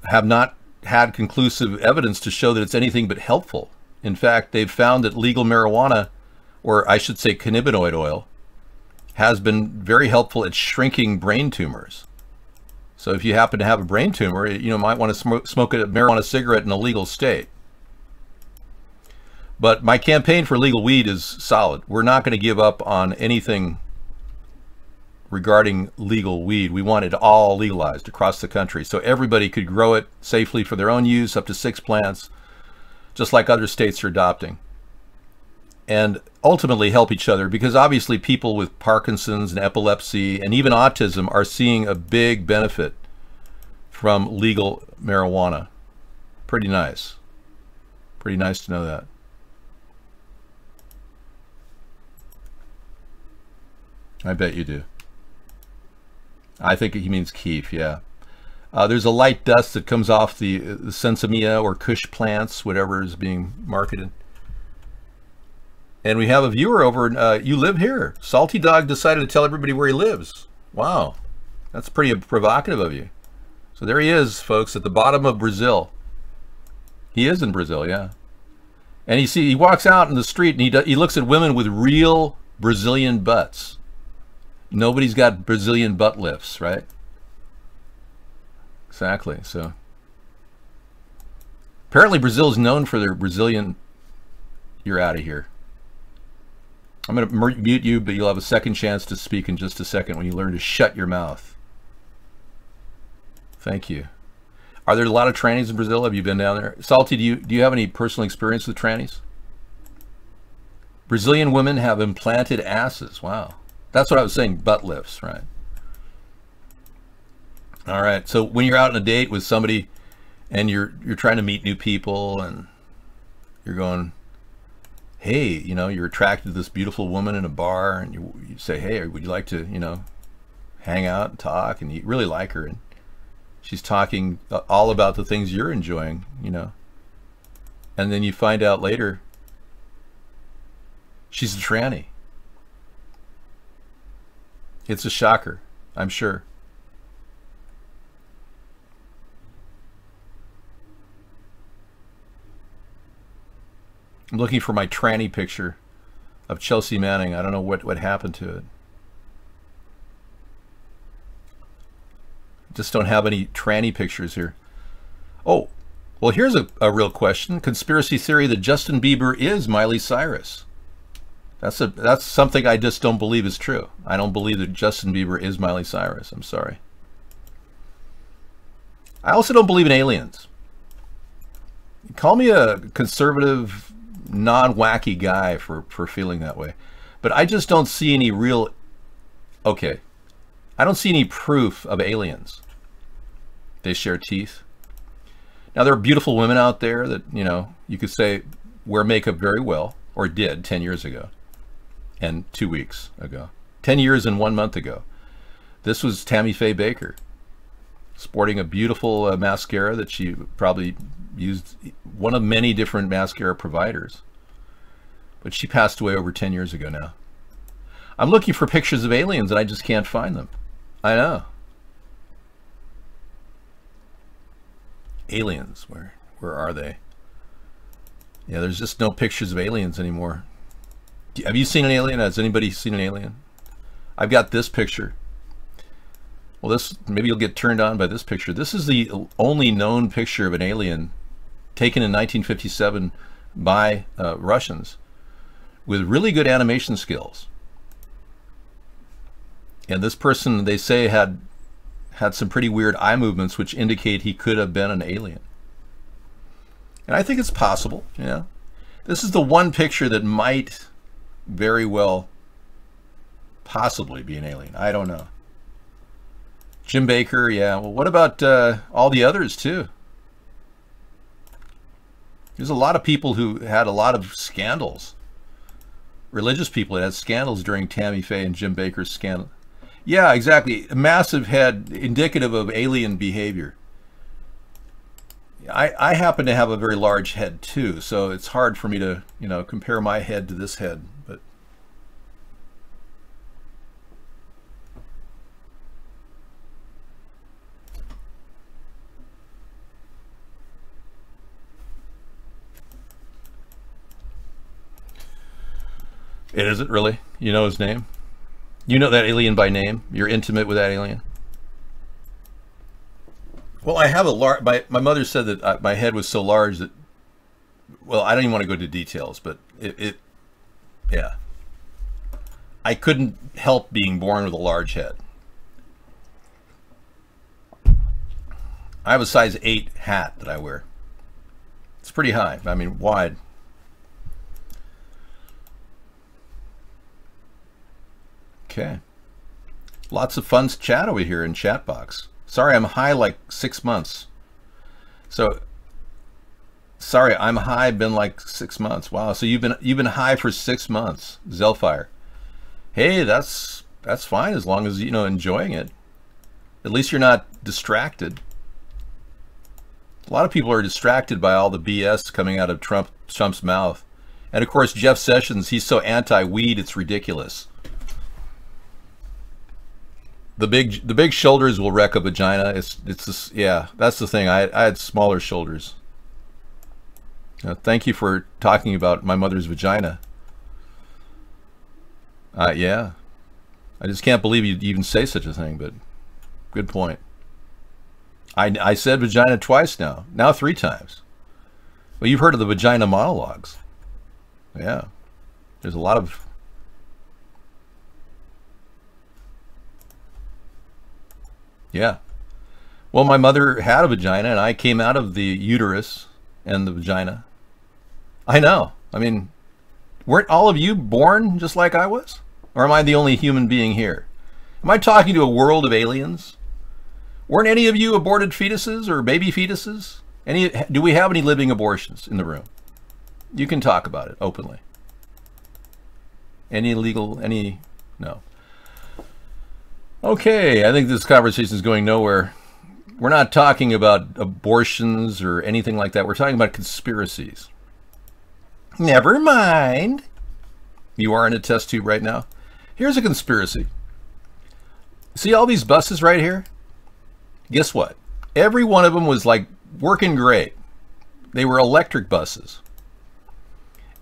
have not had conclusive evidence to show that it's anything but helpful. In fact, they've found that legal marijuana, or I should say cannabinoid oil, has been very helpful at shrinking brain tumors. So if you happen to have a brain tumor, you might want to smoke a marijuana cigarette in a legal state. But my campaign for legal weed is solid. We're not going to give up on anything regarding legal weed. We want it all legalized across the country so everybody could grow it safely for their own use, up to 6 plants, just like other states are adopting, and ultimately help each other, because obviously people with Parkinson's and epilepsy and even autism are seeing a big benefit from legal marijuana. Pretty nice. Pretty nice to know that. I bet you do. I think he means Keef, yeah. There's a light dust that comes off the sensimilla or Kush plants, whatever is being marketed. And we have a viewer over, you live here. Salty Dog decided to tell everybody where he lives. Wow, that's pretty provocative of you. So there he is, folks, at the bottom of Brazil. He is in Brazil, yeah. And he walks out in the street and he looks at women with real Brazilian butts. Nobody's got Brazilian butt lifts, right? Exactly. So apparently Brazil is known for their Brazilian. You're out of here. I'm going to mute you, but you'll have a second chance to speak in just a second when you learn to shut your mouth. Thank you. Are there a lot of trannies in Brazil? Have you been down there? Salty, do you have any personal experience with trannies? Brazilian women have implanted asses. Wow. That's what I was saying, butt lifts, right? All right, so when you're out on a date with somebody and you're trying to meet new people and you're going, hey, you know, you're attracted to this beautiful woman in a bar and you say, hey, would you like to, you know, hang out and talk? And you really like her and she's talking all about the things you're enjoying, you know. And then you find out later she's a tranny. It's a shocker, I'm sure. I'm looking for my tranny picture of Chelsea Manning. I don't know what happened to it. Just don't have any tranny pictures here. Oh, well, here's a real question. Conspiracy theory that Justin Bieber is Miley Cyrus. That's something I just don't believe is true. I don't believe that Justin Bieber is Miley Cyrus. I'm sorry. I also don't believe in aliens. Call me a conservative, non-wacky guy for feeling that way. But I just don't see any real... Okay. I don't see any proof of aliens. They share teeth. Now, there are beautiful women out there that, you know, you could say wear makeup very well, or did 10 years ago. And 2 weeks ago. 10 years and 1 month ago. This was Tammy Faye Baker, sporting a beautiful mascara that she probably used, one of many different mascara providers. But she passed away over 10 years ago now. I'm looking for pictures of aliens and I just can't find them. I know. Aliens, where are they? Yeah, there's just no pictures of aliens anymore. Have you seen an alien? Has anybody seen an alien? I've got this picture. Well, this, maybe you'll get turned on by this picture. This is the only known picture of an alien taken in 1957 by Russians with really good animation skills. And this person, they say, had some pretty weird eye movements which indicate he could have been an alien. And I think it's possible, you know. This is the one picture that might very well possibly be an alien. I don't know. Jim Baker, yeah. Well, what about all the others too? There's a lot of people who had a lot of scandals. Religious people that had scandals during Tammy Faye and Jim Baker's scandal. Yeah, exactly. A massive head, indicative of alien behavior. I happen to have a very large head too, so it's hard for me to, you know, compare my head to this head. But it isn't really. You know his name? You know that alien by name? You're intimate with that alien? Well, I have a large... My mother said that my head was so large that... Well, I don't even want to go into details, but yeah. I couldn't help being born with a large head. I have a size 8 hat that I wear. It's pretty high. I mean, wide. Okay. Lots of fun chat over here in chat box. Sorry, I'm high like 6 months. So, sorry, I'm high been like 6 months. Wow. So you've been high for 6 months, Zelfire. Hey, that's fine as long as enjoying it. At least you're not distracted. A lot of people are distracted by all the BS coming out of Trump's mouth. And of course, Jeff Sessions, he's so anti-weed, it's ridiculous. The big shoulders will wreck a vagina. It's just, yeah, that's the thing. I had smaller shoulders. Thank you for talking about my mother's vagina. Yeah. I just can't believe you'd even say such a thing, but good point. I said vagina twice now 3 times. Well, you've heard of the vagina monologues. Yeah. There's a lot of... Yeah. Well, my mother had a vagina, and I came out of the uterus and the vagina. I know. I mean, weren't all of you born just like I was? Or am I the only human being here? Am I talking to a world of aliens? Weren't any of you aborted fetuses or baby fetuses? Do we have any living abortions in the room? You can talk about it openly. No. Okay, I think this conversation is going nowhere. We're not talking about abortions or anything like that. We're talking about conspiracies. Never mind. You are in a test tube right now. Here's a conspiracy. See all these buses right here? Guess what? Every one of them was like working great. They were electric buses.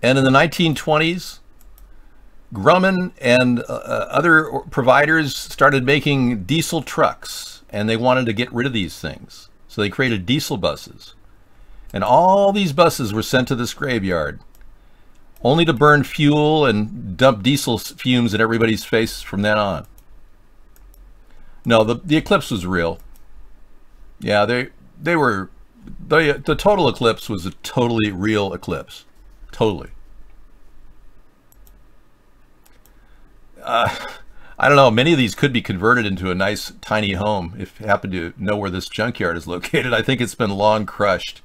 And in the 1920s, Grumman and other providers started making diesel trucks, and they wanted to get rid of these things. So they created diesel buses. And all these buses were sent to this graveyard, only to burn fuel and dump diesel fumes in everybody's face from then on. No, the eclipse was real. Yeah, they were, the total eclipse was a totally real eclipse. Totally. I don't know, many of these could be converted into a nice tiny home if you happen to know where this junkyard is located. I think it's been long crushed.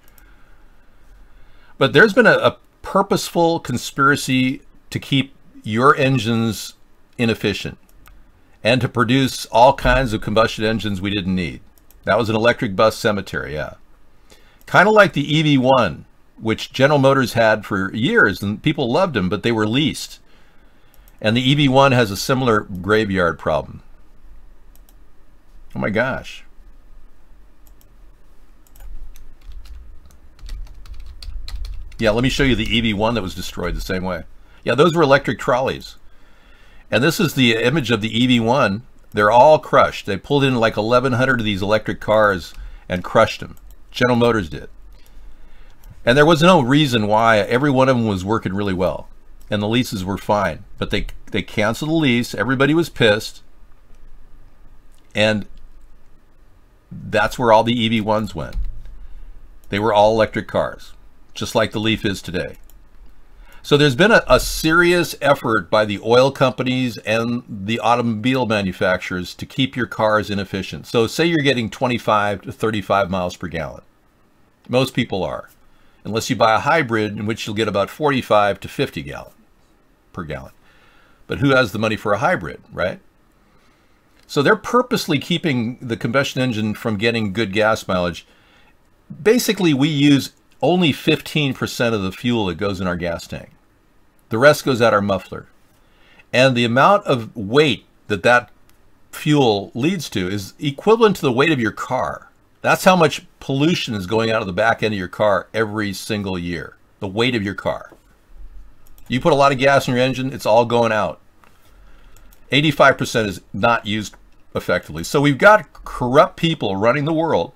But there's been a purposeful conspiracy to keep your engines inefficient and to produce all kinds of combustion engines we didn't need. That was an electric bus cemetery, yeah. Kind of like the EV1, which General Motors had for years, and people loved them, but they were leased. And the EV1 has a similar graveyard problem. Oh my gosh. Yeah, let me show you the EV1 that was destroyed the same way. Yeah, those were electric trolleys. And this is the image of the EV1. They're all crushed. They pulled in like 1,100 of these electric cars and crushed them. General Motors did. And there was no reason why. Every one of them was working really well. And the leases were fine. But they canceled the lease. Everybody was pissed. And that's where all the EV1s went. They were all electric cars, just like the Leaf is today. So there's been a serious effort by the oil companies and the automobile manufacturers to keep your cars inefficient. So say you're getting 25 to 35 miles per gallon. Most people are. Unless you buy a hybrid in which you'll get about 45 to 50 per gallon. But who has the money for a hybrid, right? So they're purposely keeping the combustion engine from getting good gas mileage. Basically, we use only 15% of the fuel that goes in our gas tank. The rest goes out our muffler. And the amount of weight that fuel leads to is equivalent to the weight of your car. That's how much pollution is going out of the back end of your car every single year. The weight of your car. You put a lot of gas in your engine, it's all going out. 85% is not used effectively. So we've got corrupt people running the world,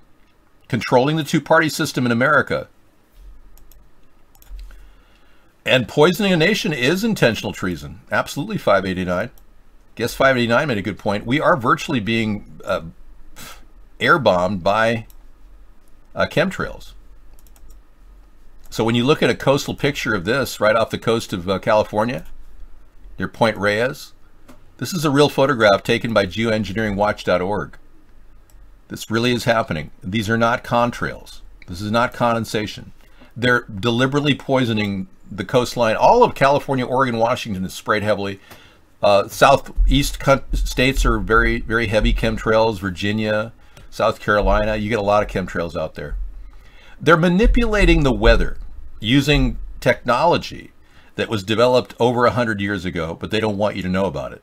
controlling the two-party system in America. And poisoning a nation is intentional treason. Absolutely, 589. Guess 589 made a good point. We are virtually being air bombed by chemtrails. So when you look at a coastal picture of this right off the coast of California, near Point Reyes, this is a real photograph taken by geoengineeringwatch.org. This really is happening. These are not contrails. This is not condensation. They're deliberately poisoning the coastline. All of California, Oregon, Washington is sprayed heavily. Southeast states are very, very heavy chemtrails. Virginia, South Carolina, you get a lot of chemtrails out there. They're manipulating the weather using technology that was developed over 100 years ago, but they don't want you to know about it.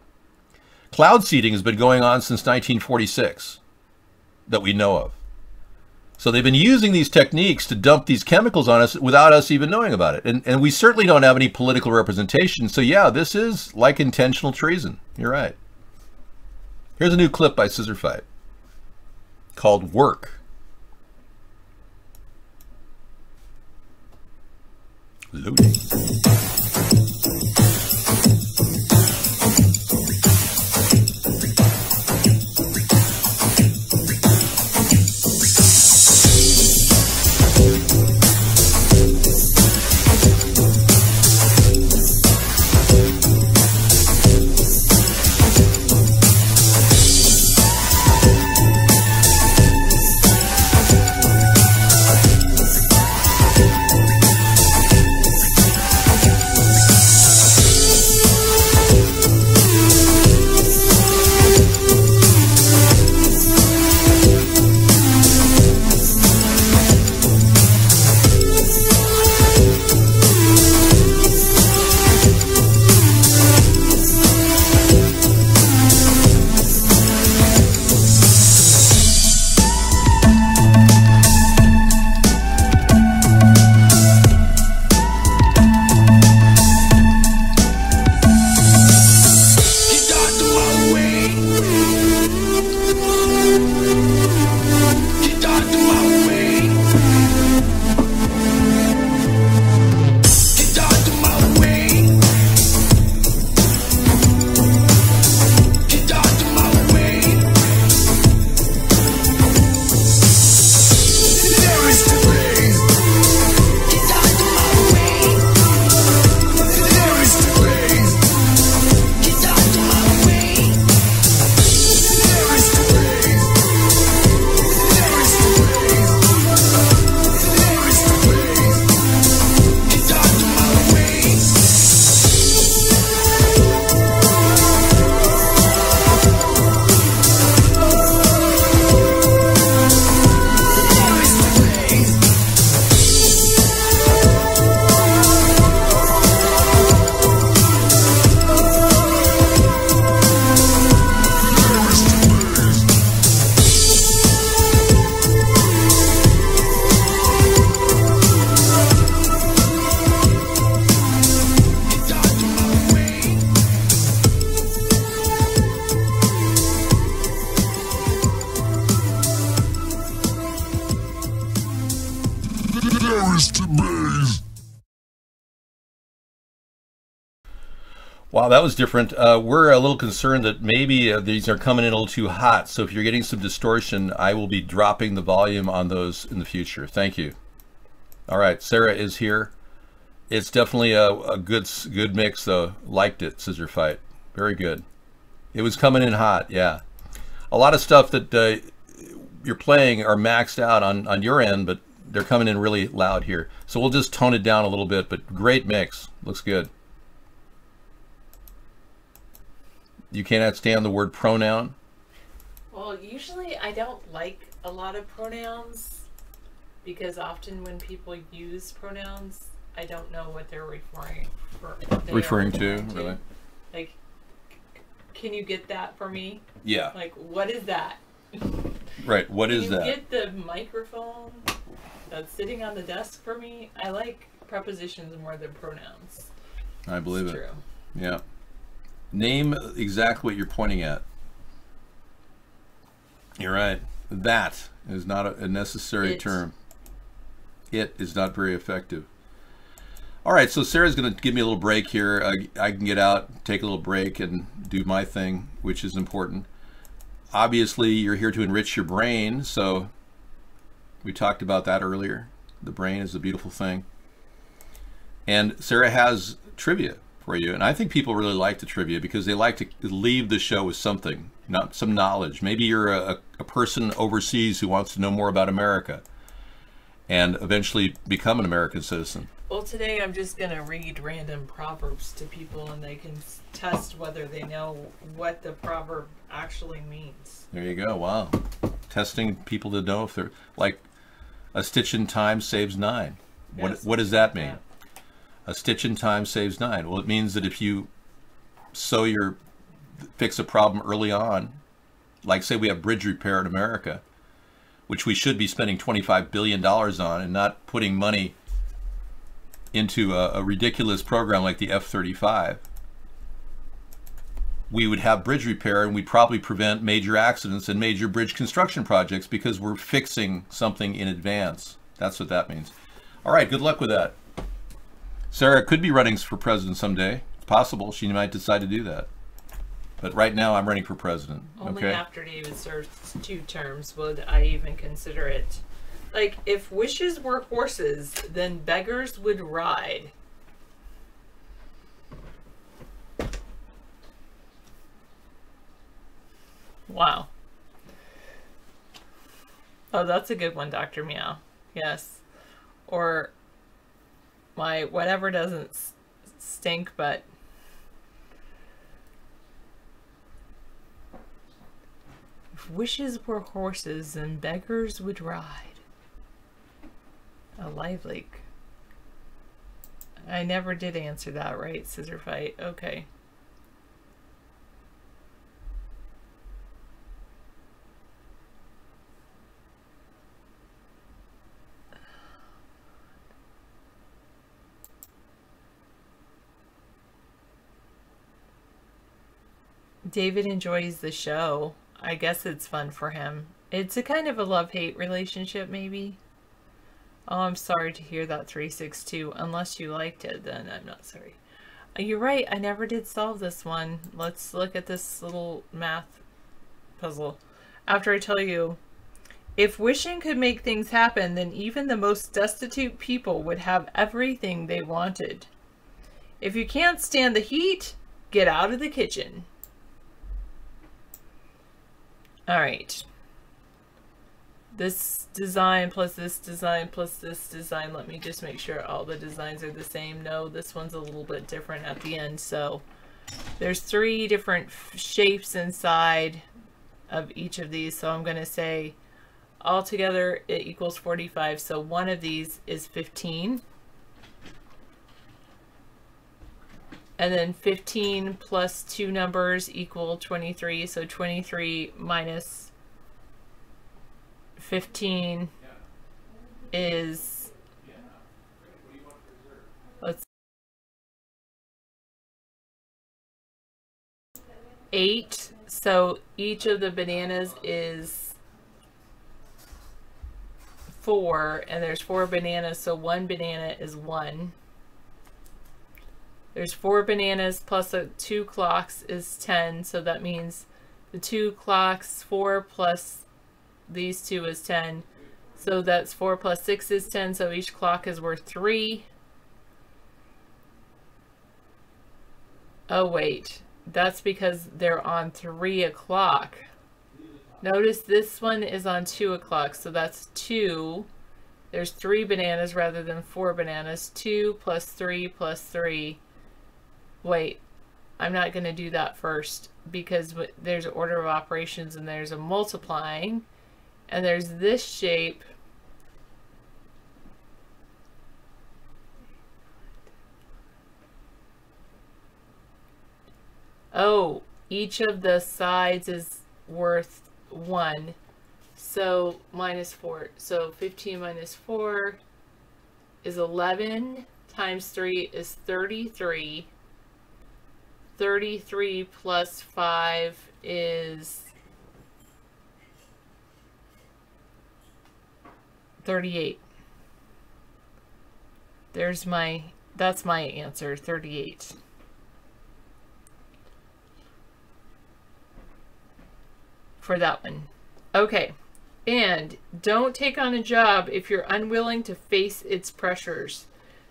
Cloud seeding has been going on since 1946 that we know of. So they've been using these techniques to dump these chemicals on us without us even knowing about it. And we certainly don't have any political representation. So yeah, this is like intentional treason. You're right. Here's a new clip by Scissor Fight called Work. Loading. Wow, that was different. We're a little concerned that maybe these are coming in a little too hot. So if you're getting some distortion, I will be dropping the volume on those in the future. Thank you. All right, Sarah is here. It's definitely a good mix, though. Liked it, Scissor Fight. Very good. It was coming in hot, yeah. A lot of stuff that you're playing are maxed out on your end, but they're coming in really loud here. So we'll just tone it down a little bit, but great mix. Looks good. You can't stand the word pronoun? Well, usually I don't like a lot of pronouns because often when people use pronouns, I don't know what they're referring to. Really? Like, can you get that for me? Yeah. Like, what is that? Right, what is that? Can you get the microphone that's sitting on the desk for me? I like prepositions more than pronouns. I believe it. True. Yeah. Name exactly what you're pointing at. You're right. That is not a necessary term. It is not very effective. All right, so Sarah's going to give me a little break here. I can get out, take a little break, and do my thing, which is important. Obviously, you're here to enrich your brain, so we talked about that earlier. The brain is a beautiful thing. And Sarah has trivia for you. And I think people really like the trivia because they like to leave the show with something, not some knowledge. Maybe you're a person overseas who wants to know more about America and eventually become an American citizen. Well, today I'm just going to read random proverbs to people and they can test whether they know what the proverb actually means. There you go. Wow. Testing people to know if they're like a stitch in time saves 9. Yes. What does that mean? A stitch in time saves 9. Well, it means that if you fix a problem early on, like say we have bridge repair in America, which we should be spending $25 billion on and not putting money into a ridiculous program like the F-35, we would have bridge repair and we'd probably prevent major accidents and major bridge construction projects because we're fixing something in advance. That's what that means. All right, good luck with that. Sarah could be running for president someday. It's possible she might decide to do that. But right now I'm running for president. Only okay? after David serves 2 terms would I even consider it. Like, if wishes were horses, then beggars would ride. Wow. Oh, that's a good one, Dr. Meow. Yes. Or my whatever doesn't stink, but... If wishes were horses, then beggars would ride. A live leak. I never did answer that right, Scissor Fight. Okay. David enjoys the show. I guess it's fun for him. It's a kind of a love-hate relationship, maybe. Oh, I'm sorry to hear that, 362. Unless you liked it, then I'm not sorry. You're right, I never did solve this one. Let's look at this little math puzzle. After I tell you, if wishing could make things happen, then even the most destitute people would have everything they wanted. If you can't stand the heat, get out of the kitchen. All right. This design plus this design plus this design. Let me just make sure all the designs are the same. No, this one's a little bit different at the end. So there's 3 different shapes inside of each of these. So I'm going to say altogether it equals 45. So one of these is 15. And then 15 plus 2 numbers equal 23. So 23 minus 15 is, let's 8. So each of the bananas is 4, and there's 4 bananas, so 1 banana is 1. There's 4 bananas plus 2 clocks is 10, so that means the 2 clocks, 4 plus these 2 is 10. So that's 4 plus 6 is 10, so each clock is worth 3. Oh wait, that's because they're on 3 o'clock. Notice this one is on 2 o'clock, so that's 2. There's 3 bananas rather than 4 bananas. 2 plus 3 plus 3. Wait, I'm not going to do that first because there's an order of operations and there's a multiplying. And there's this shape. Oh, each of the sides is worth 1. So minus 4. So 15 minus 4 is 11 times 3 is 33. 33 plus 5 is 38. That's my answer, 38. For that one. Okay. And don't take on a job if you're unwilling to face its pressures.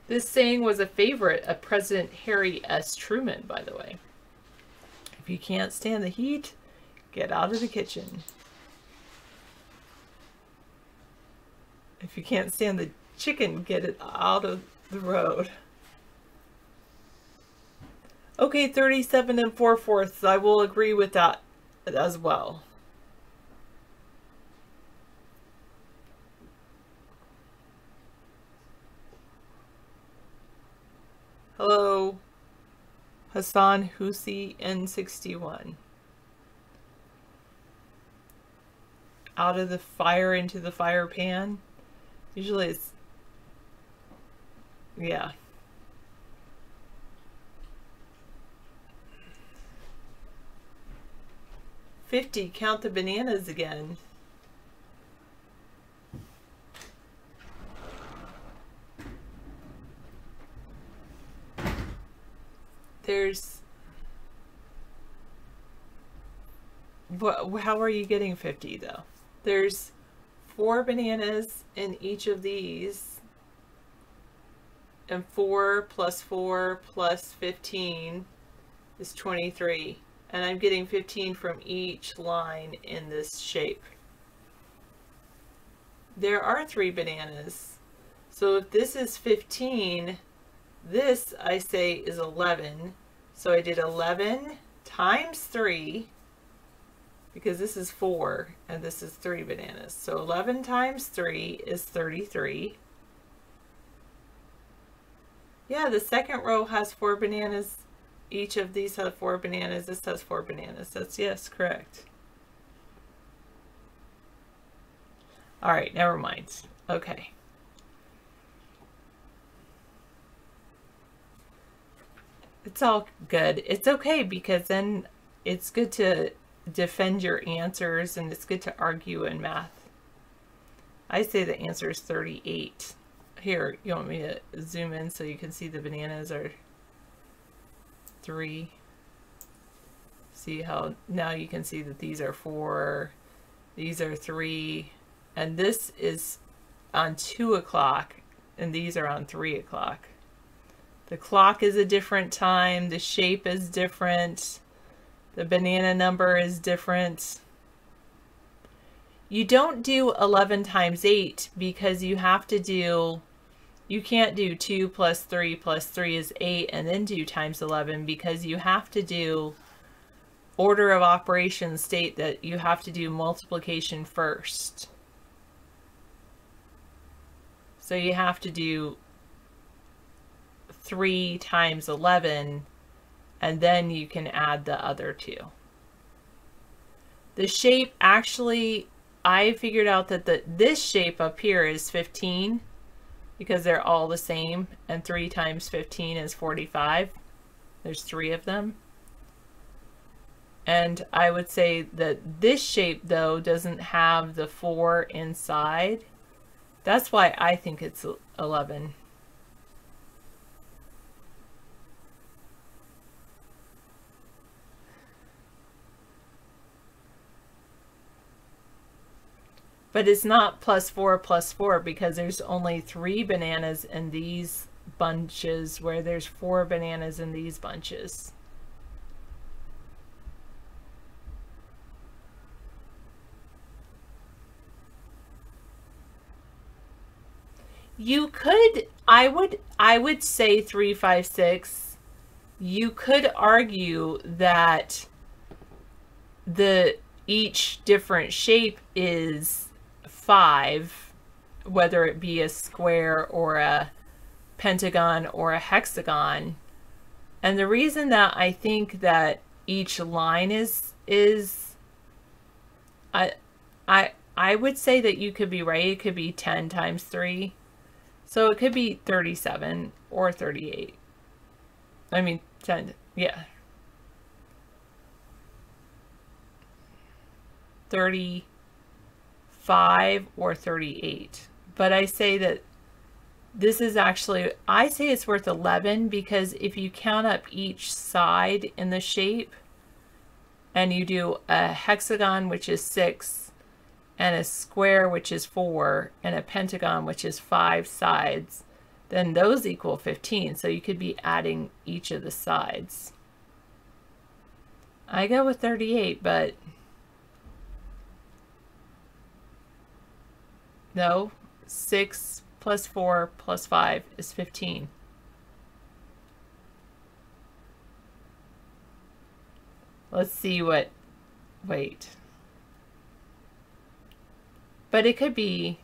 This saying was a favorite of President Harry S. Truman, by the way. If you can't stand the heat, get out of the kitchen. If you can't stand the chicken, get it out of the road. Okay, 37 4/4. I will agree with that as well. Hello, Hassan Husi N61. Out of the fire into the fire pan. Usually it's, yeah. $50, count the bananas again. There's, how are you getting 50 though? There's 4 bananas in each of these, and 4 plus 4 plus 15 is 23, and I'm getting 15 from each line in this shape. There are 3 bananas, so if this is 15, this I say is 11, so I did 11 times 3, because this is 4 and this is 3 bananas. So 11 times 3 is 33. Yeah, the second row has 4 bananas. Each of these have 4 bananas. This has 4 bananas. That's, yes, correct. All right, never mind. Okay. It's all good. It's okay, because then it's good to defend your answers, and it's good to argue in math. I say the answer is 38. Here, you want me to zoom in so you can see the bananas are 3. See how now you can see that these are 4, these are 3, and this is on 2 o'clock, and these are on 3 o'clock. The clock is a different time, the shape is different, the banana number is different. You don't do 11 times 8 because you have to do, you can't do 2 plus 3 plus 3 is 8 and then do times 11, because you have to do order of operations state that you have to do multiplication first. So you have to do 3 times 11, and then you can add the other 2. The shape, actually, I figured out that this shape up here is 15 because they're all the same, and 3 times 15 is 45. There's 3 of them. And I would say that this shape, though, doesn't have the 4 inside. That's why I think it's 11. But it's not plus 4 because there's only 3 bananas in these bunches, where there's 4 bananas in these bunches. You could, I would say 3, 5, 6. You could argue that each different shape is 5, whether it be a square or a pentagon or a hexagon. And the reason that I think that each line is I would say that you could be right. It could be 10 times 3. So it could be 37 or 38. I mean, 10, yeah. 35 or 38. But I say that this is actually, I say it's worth 11, because if you count up each side in the shape, and you do a hexagon, which is 6, and a square, which is 4, and a pentagon, which is 5 sides, then those equal 15. So you could be adding each of the sides. I go with 38, but no, 6 plus 4 plus 5 is 15. Let's see what, wait. But it could be,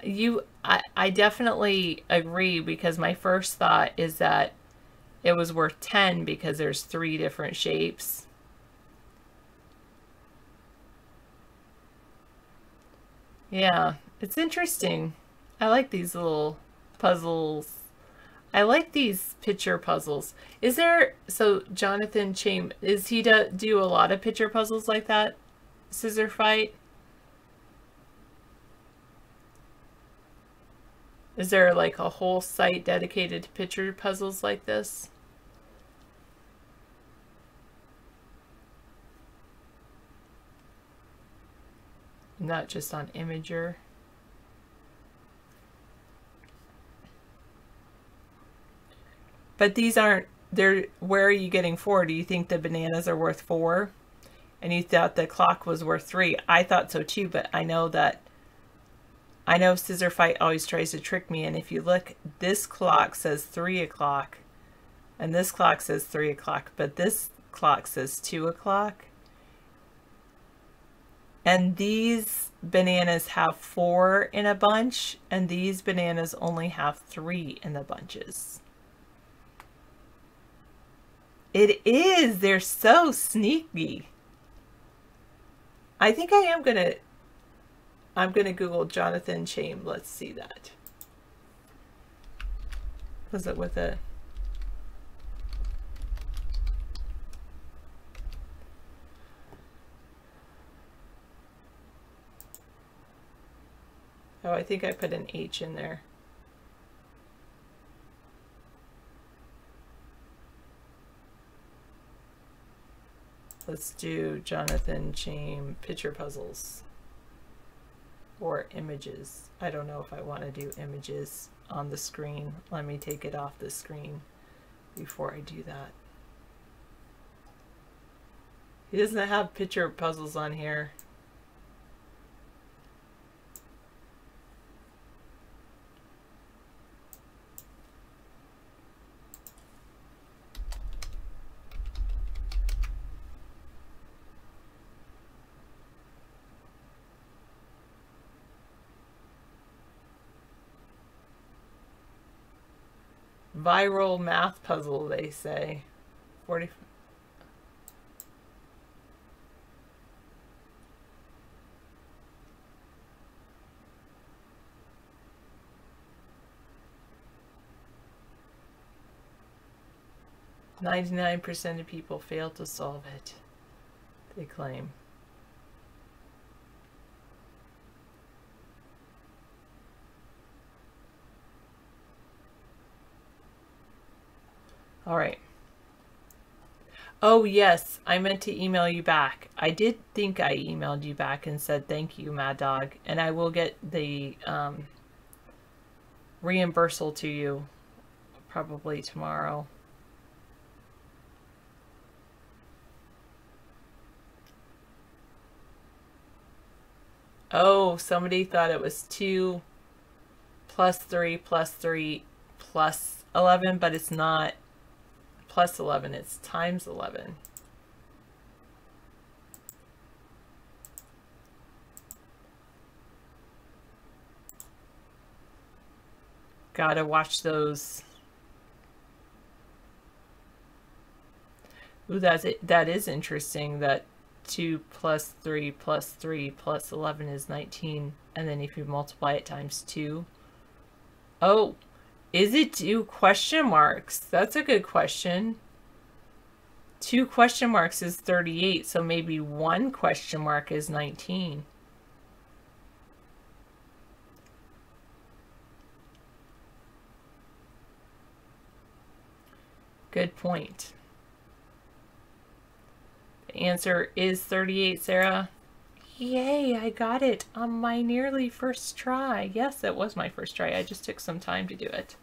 I definitely agree, because my first thought is that it was worth 10 because there's 3 different shapes. Yeah, it's interesting. I like these little puzzles. I like these picture puzzles. Is there, so Jonathan Chaim, is he do a lot of picture puzzles like that? Scissor Fight? Is there like a whole site dedicated to picture puzzles like this? Not just on Imager. But these aren't, they're, where are you getting 4? Do you think the bananas are worth 4? And you thought the clock was worth 3. I thought so too, but I know Scissor Fight always tries to trick me, and if you look, this clock says 3 o'clock, and this clock says 3 o'clock, but this clock says 2 o'clock. And these bananas have 4 in a bunch, and these bananas only have 3 in the bunches. It is! They're so sneaky. I think I'm gonna Google Jonathan Chaim. Let's see that. Was it with a... Oh, I think I put an H in there. Let's do Jonathan Chaim picture puzzles. Or images. I don't know if I want to do images on the screen. Let me take it off the screen before I do that. He doesn't have picture puzzles on here. Viral math puzzle, they say. 40. "99% of people fail to solve it," they claim. All right. Oh, yes, I meant to email you back. I did think I emailed you back and said thank you, Mad Dog, and I will get the reimbursal to you probably tomorrow. Oh, somebody thought it was 2 plus 3 plus 3 plus 11, but it's not plus 11, it's times 11. Gotta watch those. Ooh, that is interesting, that 2 plus 3 plus 3 plus 11 is 19, and then if you multiply it times 2. Oh, is it 2 question marks? That's a good question. 2 question marks is 38, so maybe 1 question mark is 19. Good point. The answer is 38, Sarah. Yay, I got it on my nearly first try. Yes, it was my first try. I just took some time to do it.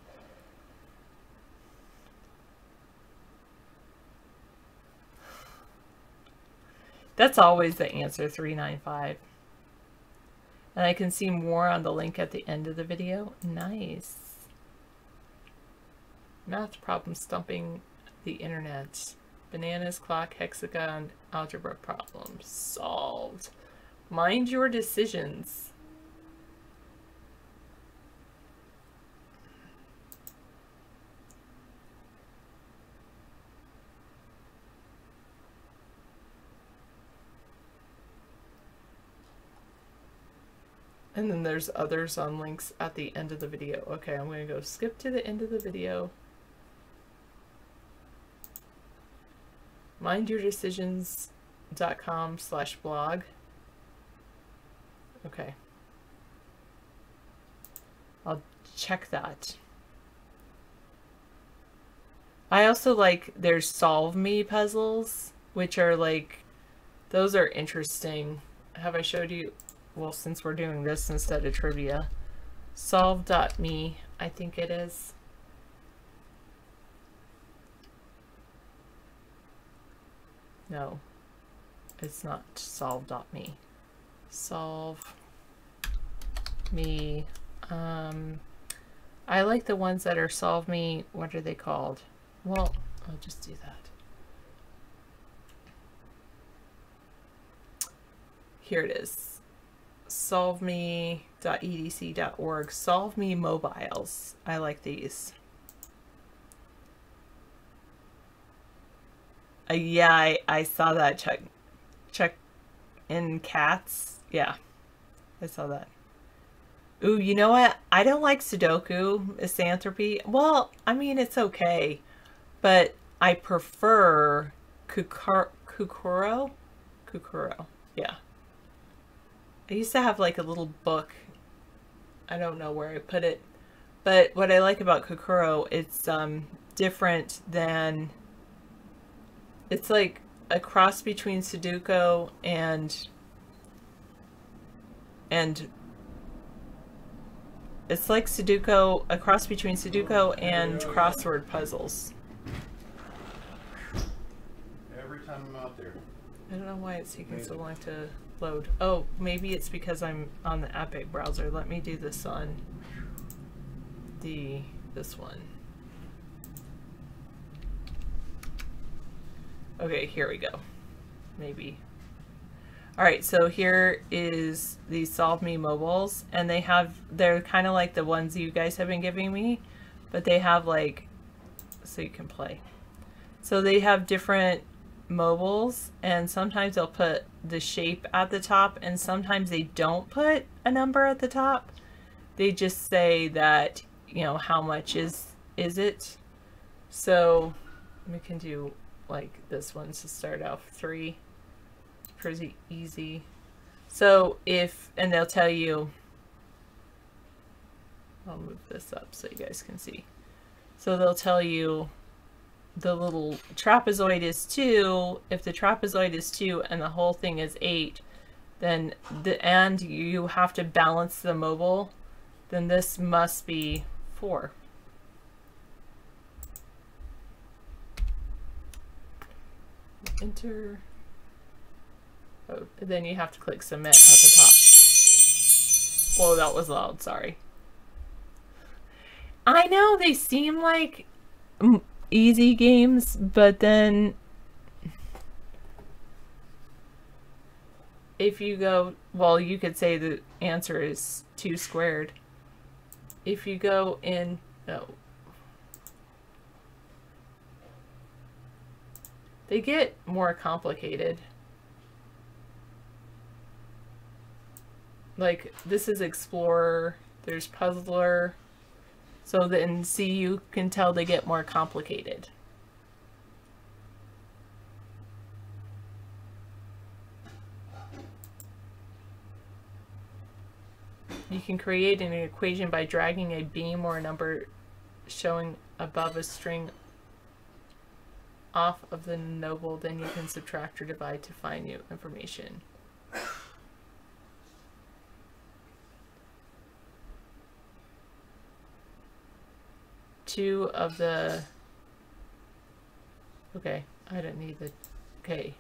That's always the answer, 395. And I can see more on the link at the end of the video. Nice. Math problem stumping the internet. Bananas, clock, hexagon, algebra problems solved. Mind your decisions. And then there's others on links at the end of the video. Okay, I'm going to go skip to the end of the video. mindyourdecisions.com/blog. Okay. I'll check that. I also like there's Solve Me puzzles, which are like, those are interesting. Have I showed you? Well, since we're doing this instead of trivia. Solve.me, I think it is. No, it's not solve.me. Solve me. I like the ones that are Solve Me. What are they called? Well, I'll just do that. Here it is. solveme.edc.org. Solve Me mobiles. I like these. Yeah, I saw that. Check in cats. Yeah, I saw that. Ooh, you know what? I don't like Sudoku, Misanthropy. Well, I mean, it's okay, but I prefer Kukuro. Yeah. I used to have like a little book. I don't know where I put it, but what I like about Kukuro, it's different than. It's like a cross between Sudoku and it's like Sudoku, a cross between Sudoku and crossword puzzles. Every time I'm out there. I don't know why it's taking so long to load. Oh, maybe it's because I'm on the Epic browser. Let me do this on this one. Okay, here we go. Maybe. All right, so here is these Solve Me mobiles, and they're kind of like the ones you guys have been giving me, but they have like, so you can play. So they have different mobiles, and sometimes they'll put the shape at the top, and sometimes they don't put a number at the top. They just say that, you know, how much is it. So we can do like this one to start off 3. Pretty easy. So and they'll tell you, I'll move this up so you guys can see. So they'll tell you the little trapezoid is 2. If the trapezoid is 2 and the whole thing is 8, then and you have to balance the mobile, then this must be 4. Enter. Oh, then you have to click submit at the top. Whoa, that was loud, sorry. I know they seem like easy games, but then if you go, well, you could say the answer is 2 squared. If you go in, no. They get more complicated. Like, this is Explorer, there's Puzzler, so then see, you can tell they get more complicated. You can create an equation by dragging a beam or a number showing above a string off of the noble, then you can subtract or divide to find new information. 2 of the... Okay, I don't need the... Okay.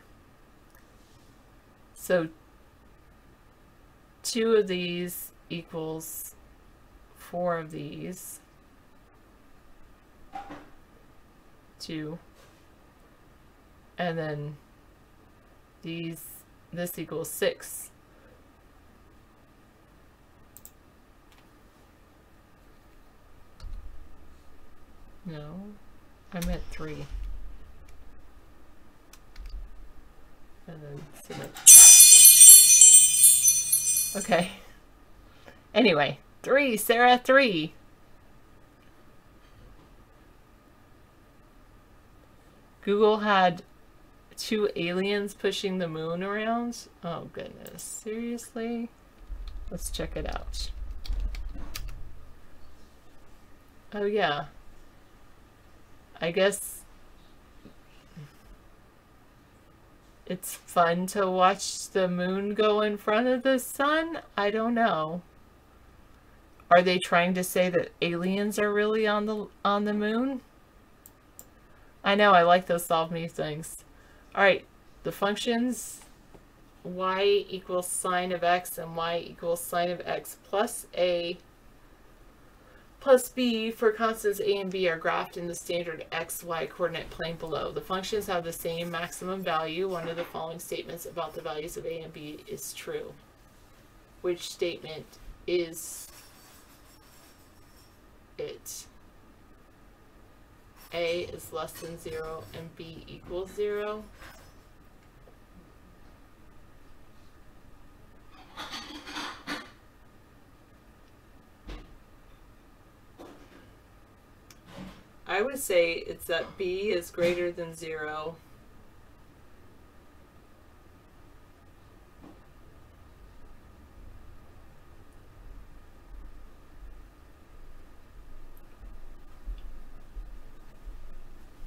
So 2 of these equals 4 of these. 2. And then this equals 6. No, I meant 3. And then submit. Okay. Anyway, 3, Sarah, 3. Google had 2 aliens pushing the moon around. Oh goodness, seriously? Let's check it out. Oh yeah. I guess it's fun to watch the moon go in front of the sun? I don't know. Are they trying to say that aliens are really on the moon? I know, I like those solve me things. Alright, the functions y equals sine of x and y equals sine of x plus a plus b for constants a and b are graphed in the standard xy coordinate plane below. The functions have the same maximum value. One of the following statements about the values of a and b is true. Which statement is it? A is less than 0 and b equals 0. I would say it's that b is greater than 0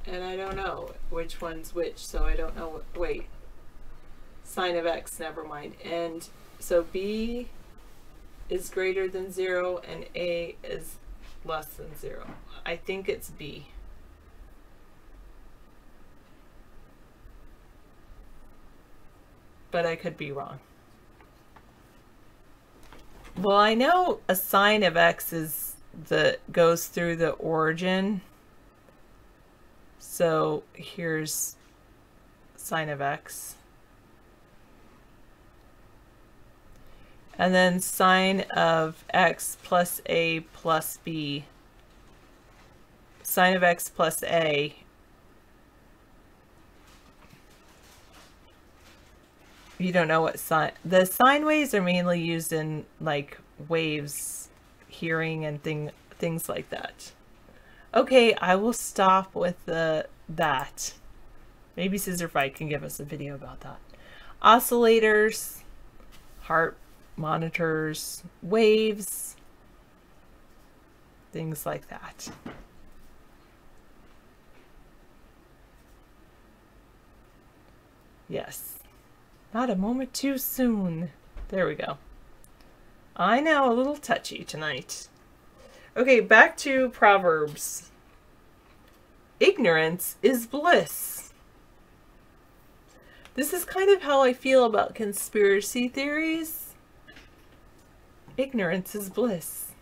and I don't know which one's which, so I don't know. Wait, sine of x, never mind. And so b is greater than 0 and a is less than 0. I think it's b. But I could be wrong. Well, I know a sine of x is goes through the origin. So here's sine of x. And then sine of x plus a plus b. Sine of x plus a. You don't know what sine... The sine waves are mainly used in like waves, hearing and things like that. Okay, I will stop with that. Maybe Scissor Fight can give us a video about that. Oscillators, heart monitors, waves, things like that. Yes. Not a moment too soon. There we go. I know, a little touchy tonight. Okay, back to Proverbs. Ignorance is bliss. This is kind of how I feel about conspiracy theories. Ignorance is bliss.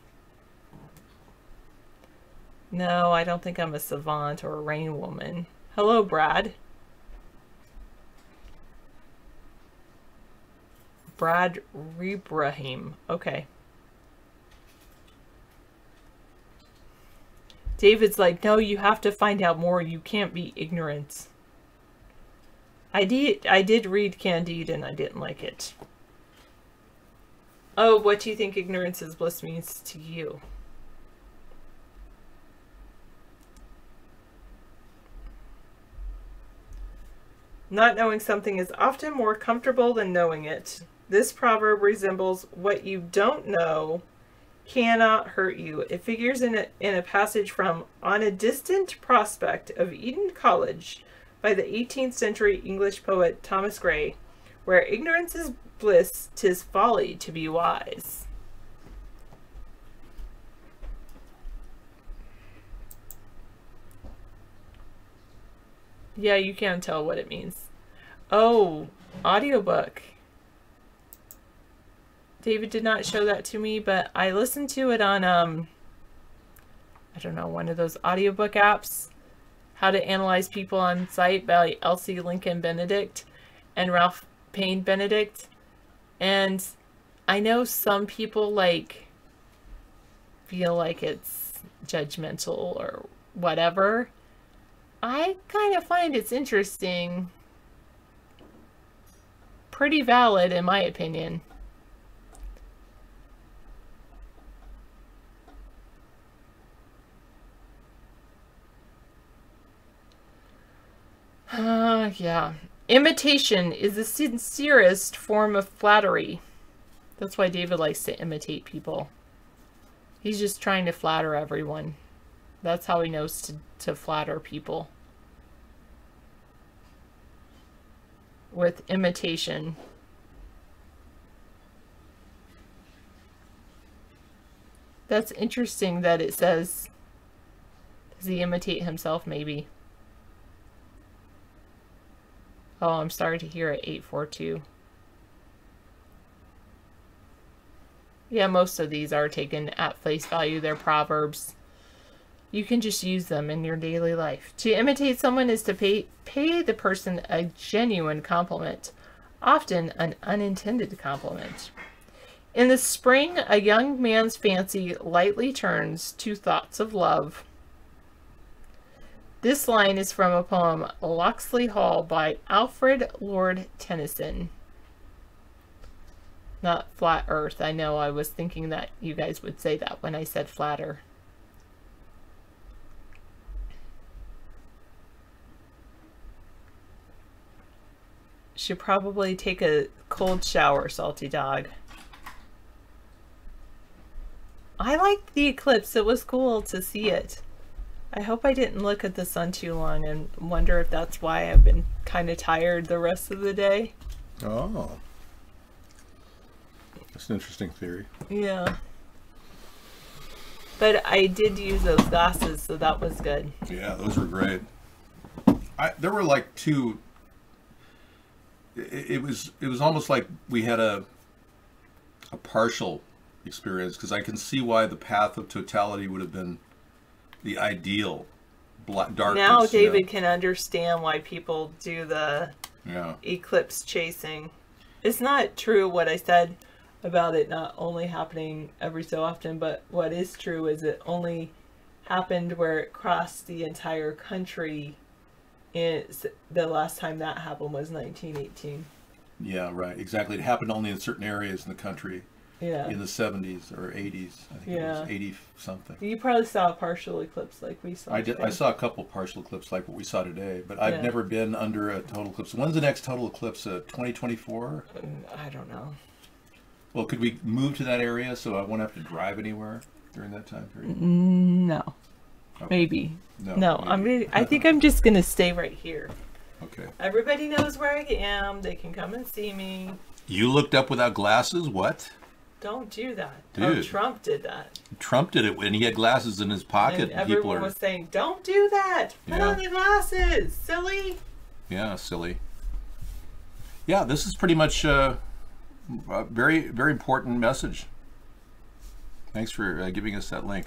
No, I don't think I'm a savant or a rain woman. Hello, Brad. Brad Rebrahim. Okay. David's like, no, you have to find out more. You can't be ignorant. I did read Candide and I didn't like it. Oh, what do you think ignorance is bliss means to you? Not knowing something is often more comfortable than knowing it. This proverb resembles what you don't know cannot hurt you. It figures in a passage from On a Distant Prospect of Eden College by the 18th century English poet Thomas Gray, where ignorance is bliss, 'tis folly to be wise. Yeah, you can't tell what it means. Oh, audiobook. David did not show that to me, but I listened to it on, I don't know, one of those audiobook apps. How to Analyze People on Site by Elsie Lincoln Benedict and Ralph Payne Benedict. And I know some people feel like it's judgmental or whatever. I kind of find it's interesting. Pretty valid in my opinion. Yeah. Imitation is the sincerest form of flattery. That's why David likes to imitate people. He's just trying to flatter everyone. That's how he knows to flatter people. With imitation. That's interesting that it says, does he imitate himself maybe? Oh, I'm sorry to hear it, 842. Yeah, most of these are taken at face value. They're proverbs. You can just use them in your daily life. To imitate someone is to pay the person a genuine compliment, often an unintended compliment. In the spring, a young man's fancy lightly turns to thoughts of love. This line is from a poem, Locksley Hall, by Alfred Lord Tennyson. Not flat earth. I know I was thinking that you guys would say that when I said flatter. Should probably take a cold shower, Salty Dog. I liked the eclipse. It was cool to see it. I hope I didn't look at the sun too long and wonder if that's why I've been kind of tired the rest of the day. Oh. That's an interesting theory. Yeah. But I did use those glasses, so that was good. Yeah, those were great. There were like two... It was almost like we had a partial experience, because I can see why the path of totality would have been the ideal darkness. Now David can understand why people do the Yeah. eclipse chasing. It's not true what I said about it not only happening every so often, but what is true is it only happened where it crossed the entire country. The last time that happened was 1918. Yeah, right. Exactly. It happened only in certain areas in the country. Yeah. In the 70s or 80s. I think it was 80 something. You probably saw a partial eclipse like we saw. I did. today. I saw a couple partial eclipses like what we saw today, but I've Yeah. never been under a total eclipse. When's the next total eclipse? 2024? I don't know. Well, could we move to that area so I won't have to drive anywhere during that time period? No. Okay. Maybe. No, I think I'm just gonna stay right here. Okay. Everybody knows where I am. They can come and see me. You looked up without glasses? What? Don't do that. Dude. Oh, Trump did that. Trump did it when he had glasses in his pocket. And everyone was saying, don't do that. Put on the glasses. Silly. Yeah, silly. Yeah, this is pretty much a very, very important message. Thanks for giving us that link.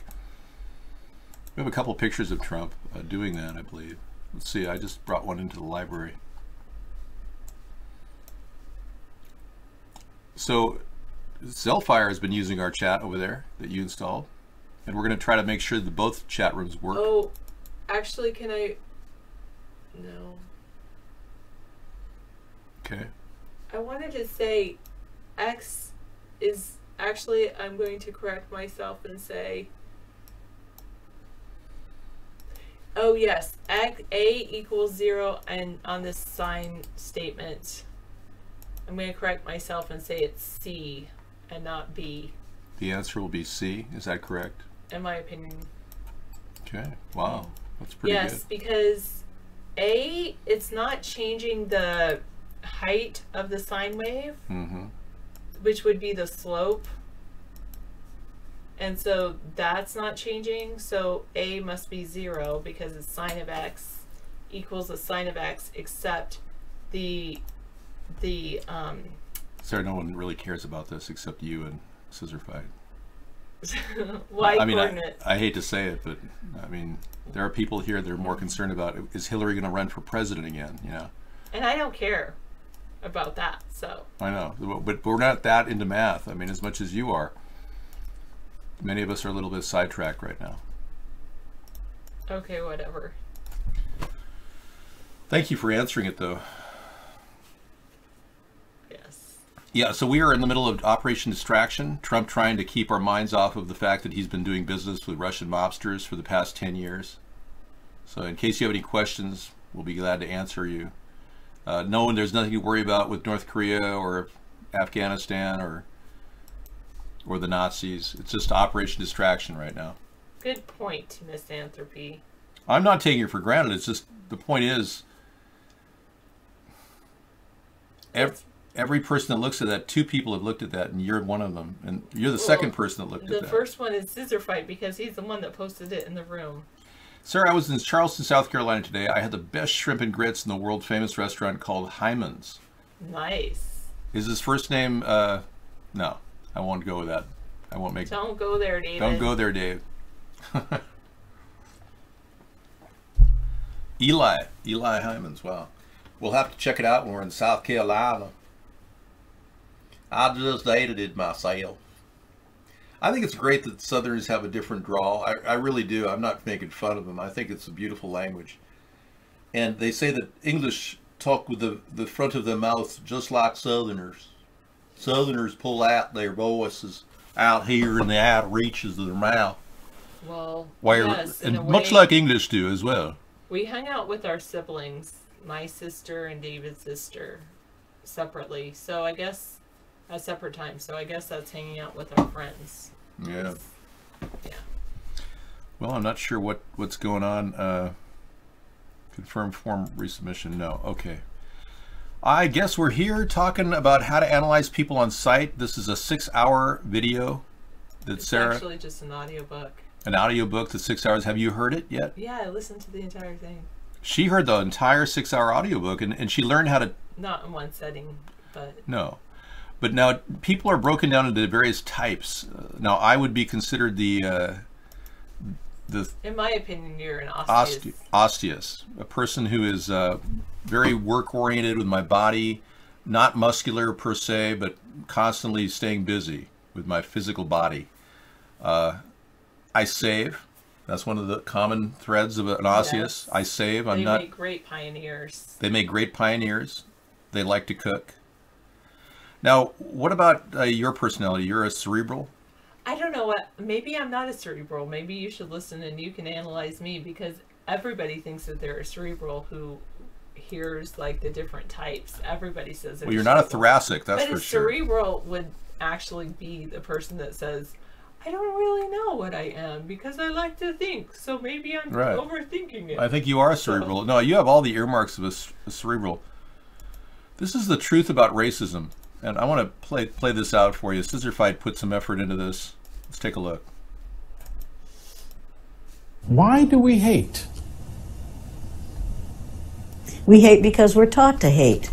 We have a couple pictures of Trump doing that, I believe. Let's see, I just brought one into the library. So, Zellfire has been using our chat over there that you installed. And we're going to try to make sure that both chat rooms work. Oh, actually, can I... No. Okay. I wanted to say X is... Actually, I'm going to correct myself and say... Oh, yes. A equals 0 and on this sign statement. I'm going to correct myself and say it's C and not B. The answer will be C. Is that correct? In my opinion. Okay. Wow. That's pretty good. Yes, because A, it's not changing the height of the sine wave, which would be the slope. And so that's not changing. So A must be 0 because it's sine of X equals a sign of X, except the Sarah, no one really cares about this except you and Scissor Fight. Y I mean, coordinate. I hate to say it, but I mean, there are people here that are more concerned about, is Hillary going to run for president again, you know? And I don't care about that, so. I know, but we're not that into math. I mean, as much as you are. Many of us are a little bit sidetracked right now. Okay, whatever. Thank you for answering it, though. Yes. Yeah, so we are in the middle of Operation Distraction. Trump trying to keep our minds off of the fact that he's been doing business with Russian mobsters for the past 10 years. So in case you have any questions, we'll be glad to answer you. Knowing there's nothing to worry about with North Korea or Afghanistan or the Nazis. It's just Operation Distraction right now. Good point, Misanthropy. I'm not taking it for granted. It's just, the point is, every person that looks at that, 2 people have looked at that, and you're one of them. And you're the second person that looked at that. The first one is Scissor Fight because he's the one that posted it in the room. Sir, I was in Charleston, South Carolina today. I had the best shrimp and grits in the world-famous restaurant called Hyman's. Nice. Is his first name, no. I won't go with that. I won't make. Don't go there, David. Don't go there, Dave. Eli Hyman's. Wow. We'll have to check it out when we're in South Carolina. I just hated it myself. I think it's great that Southerners have a different drawl. I really do. I'm not making fun of them. I think it's a beautiful language. And they say that English talk with the front of their mouth just like Southerners. Southerners pull out their voices out here in the outer reaches of their mouth. Well, yes, in a way, much like English do as well. We hung out with our siblings, my sister and David's sister, separately. So I guess at separate times. So I guess that's hanging out with our friends. Yeah. Yeah. Well, I'm not sure what's going on. Confirm form resubmission. No. Okay. I guess we're here talking about how to analyze people on site. This is a 6-hour video that it's Sarah. Actually, just an audiobook. An audiobook that's 6 hours. Have you heard it yet? Yeah, I listened to the entire thing. She heard the entire 6-hour audiobook, and she learned how to. Not in one setting, but. No. But now people are broken down into various types. Now I would be considered the. In my opinion, you're an osteus, a person who is very work-oriented with my body, not muscular per se, but constantly staying busy with my physical body. I save. That's one of the common threads of an osseous. Yes. I save. They make great pioneers. They make great pioneers. They like to cook. Now, what about your personality? You're a cerebral? I don't know what. Maybe I'm not a cerebral. Maybe you should listen and you can analyze me, because everybody thinks that they're a cerebral who hears like the different types. Everybody says they're well, you're not a thoracic, that's for sure. But a cerebral would actually be the person that says, I don't really know what I am because I like to think, so maybe I'm overthinking it. I think you are a cerebral. No, you have all the earmarks of a cerebral. This is the truth about racism. And I want to play this out for you. Scissor Fight put some effort into this. Let's take a look. Why do we hate? We hate because we're taught to hate.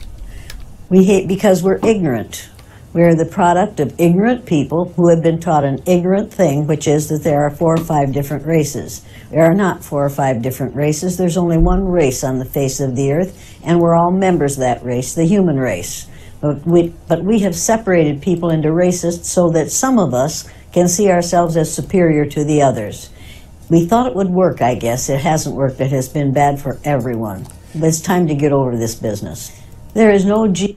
We hate because we're ignorant. We are the product of ignorant people who have been taught an ignorant thing, which is that there are 4 or 5 different races. There are not 4 or 5 different races. There's only one race on the face of the earth, and we're all members of that race, the human race. But we have separated people into races so that some of us can see ourselves as superior to the others. We thought it would work, I guess. It hasn't worked. It has been bad for everyone. But it's time to get over this business. There is no gene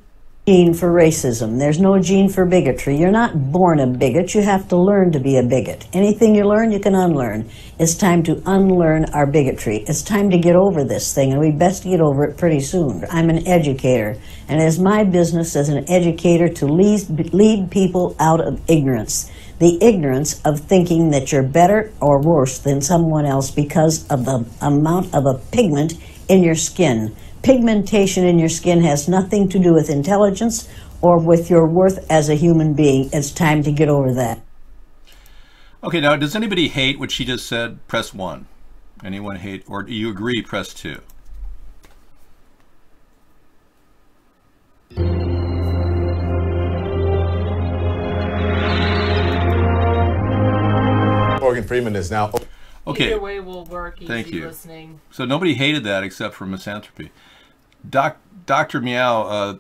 for racism. There's no gene for bigotry. You're not born a bigot. You have to learn to be a bigot. Anything you learn, you can unlearn. It's time to unlearn our bigotry. It's time to get over this thing, and we best get over it pretty soon. I'm an educator, and it's my business as an educator to lead people out of ignorance. The ignorance of thinking that you're better or worse than someone else because of the amount of a pigment in your skin. Pigmentation in your skin has nothing to do with intelligence or with your worth as a human being. It's time to get over that. Okay, now does anybody hate what she just said? Press 1. Anyone hate, or do you agree? Press 2. Morgan Freeman is now. Okay. Either way will work. Easy Thank you. Listening. So nobody hated that except for misanthropy. Dr. Meow,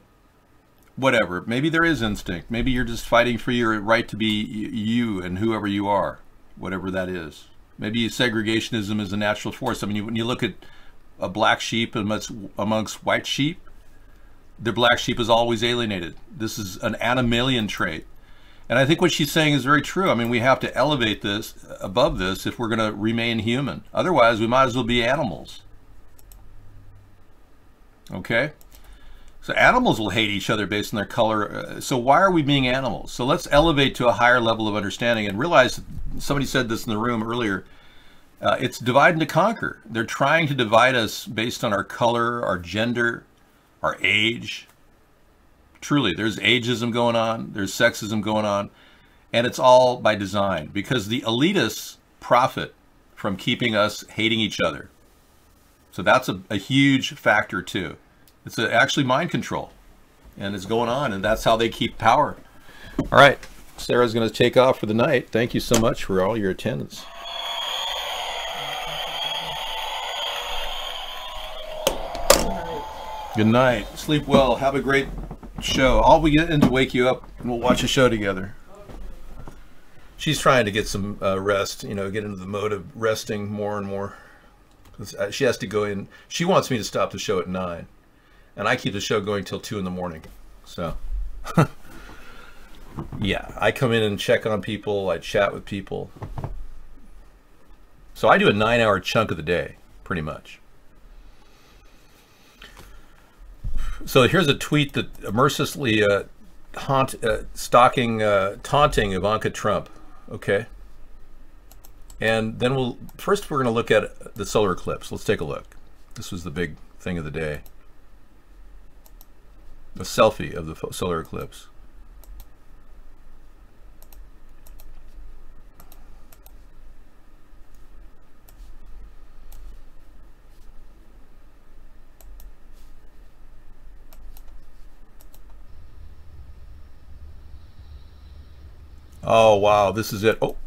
whatever. Maybe there is instinct. Maybe you're just fighting for your right to be you and whoever you are, whatever that is. Maybe segregationism is a natural force. I mean, when you look at a black sheep amongst white sheep, the black sheep is always alienated. This is an animalian trait. And I think what she's saying is very true. I mean, we have to elevate this above this if we're going to remain human. Otherwise, we might as well be animals. Okay? So animals will hate each other based on their color. So why are we being animals? So let's elevate to a higher level of understanding and realize, somebody said this in the room earlier, it's divide and to conquer. They're trying to divide us based on our color, our gender, our age. Truly, there's ageism going on, there's sexism going on, and it's all by design because the elitists profit from keeping us hating each other. So that's a huge factor too. It's actually mind control, and it's going on, and that's how they keep power. All right, Sarah's going to take off for the night. Thank you so much for all your attendance. Good night. Sleep well. Have a great show. I'll be getting to wake you up, and we'll watch a show together. She's trying to get some rest, you know, get into the mode of resting more and more. She has to go in. She wants me to stop the show at 9, and I keep the show going till 2 in the morning. So, yeah, I come in and check on people. I chat with people. So I do a 9-hour chunk of the day, pretty much. So here's a tweet that mercilessly taunting Ivanka Trump. Okay. And then we're going to look at the solar eclipse. Let's take a look. This was the big thing of the day. A selfie of the solar eclipse. Oh, wow, this is it. Oh.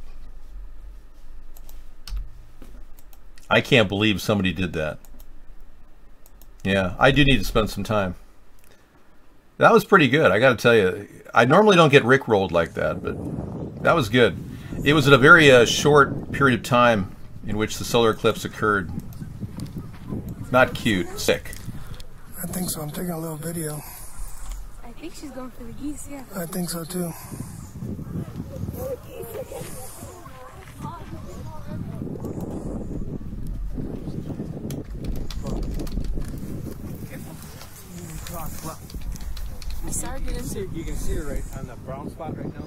I can't believe somebody did that. Yeah, I do need to spend some time. That was pretty good, I gotta tell you. I normally don't get rickrolled like that, but that was good. It was at a very short period of time in which the solar eclipse occurred. Not cute, sick. I think so. I'm taking a little video. I think she's going for the geese, yeah. I think so too. You can see her right on the brown spot right now.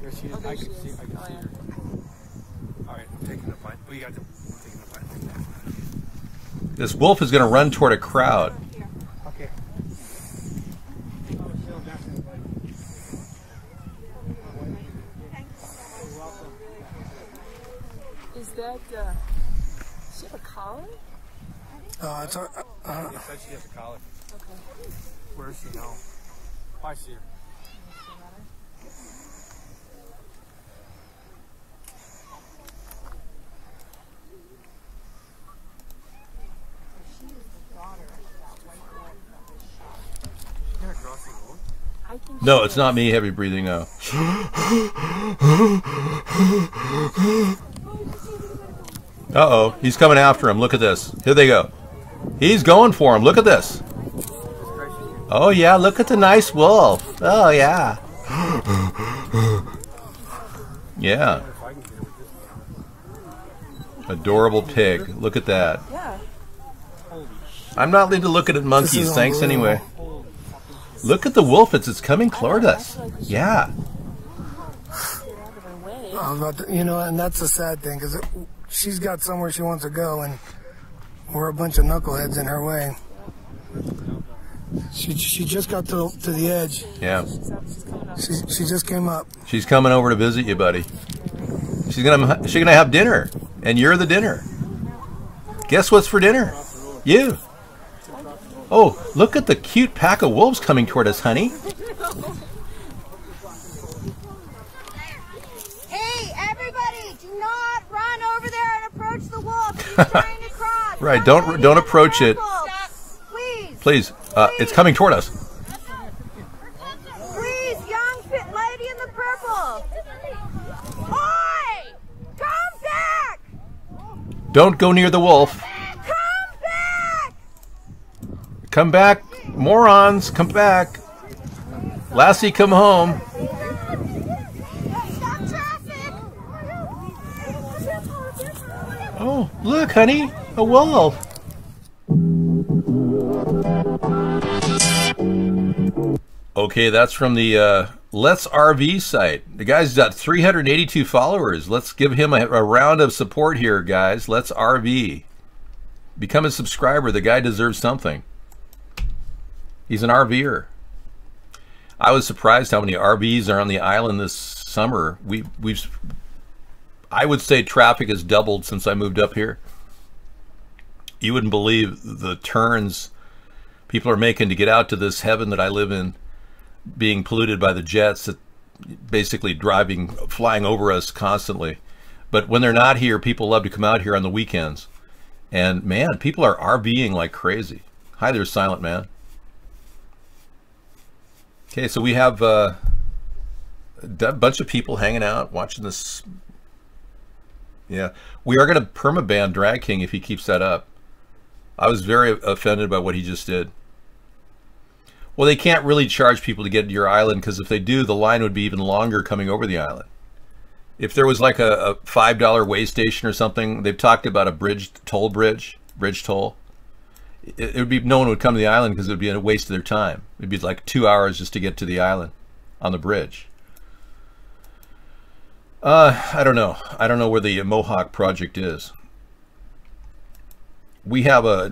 There she is. I can see her. All right, I'm taking a bite. Oh, you got to. I'm taking a bite like that. This wolf is going to run toward a crowd. Okay. Is that, she have a collar? It's said she has a collar. Okay. Where is she now? Oh, I see her. No, it's not me heavy breathing now. Uh-oh, he's coming after him. Look at this. Here they go. He's going for him. Look at this. Oh, yeah, look at the nice wolf. Oh, yeah. Yeah. Adorable pig. Look at that. I'm not need to look at monkeys. Thanks anyway. Look at the wolf. It's coming toward us. Yeah. You know, and that's the sad thing, because she's got somewhere she wants to go, and we're a bunch of knuckleheads in her way. She just got to the edge. Yeah. She just came up. She's coming over to visit you, buddy. She's gonna have dinner, and you're the dinner. Guess what's for dinner? You. Oh, look at the cute pack of wolves coming toward us, honey. Hey, everyone! Everybody, do not run over there and approach the wolf. He's trying to cross. Right, don't approach it. Please. Please, it's coming toward us. Please, young lady in the purple. Oi! Come back! Don't go near the wolf. Come back! Come back, morons, come back. Lassie, come home. Stop traffic! Oh, look, honey, a wolf. Okay, that's from the Let's RV site. The guy's got 382 followers. Let's give him a round of support here, guys. Let's RV. Become a subscriber. The guy deserves something. He's an RVer. I was surprised how many RVs are on the island this summer. I would say traffic has doubled since I moved up here. You wouldn't believe the turns people are making to get out to this heaven that I live in, being polluted by the jets that basically flying over us constantly. But when they're not here, people love to come out here on the weekends. And man, people are RVing like crazy. Hi there, Silent Man. Okay, so we have a bunch of people hanging out, watching this. Yeah, we are going to permaban Drag King if he keeps that up. I was very offended by what he just did. Well, they can't really charge people to get to your island, because if they do, the line would be even longer coming over the island. If there was like a $5 way station or something, they've talked about a bridge toll. It would be, no one would come to the island because it would be a waste of their time. It'd be like 2 hours just to get to the island on the bridge. I don't know. I don't know where the Mohawk project is. We have a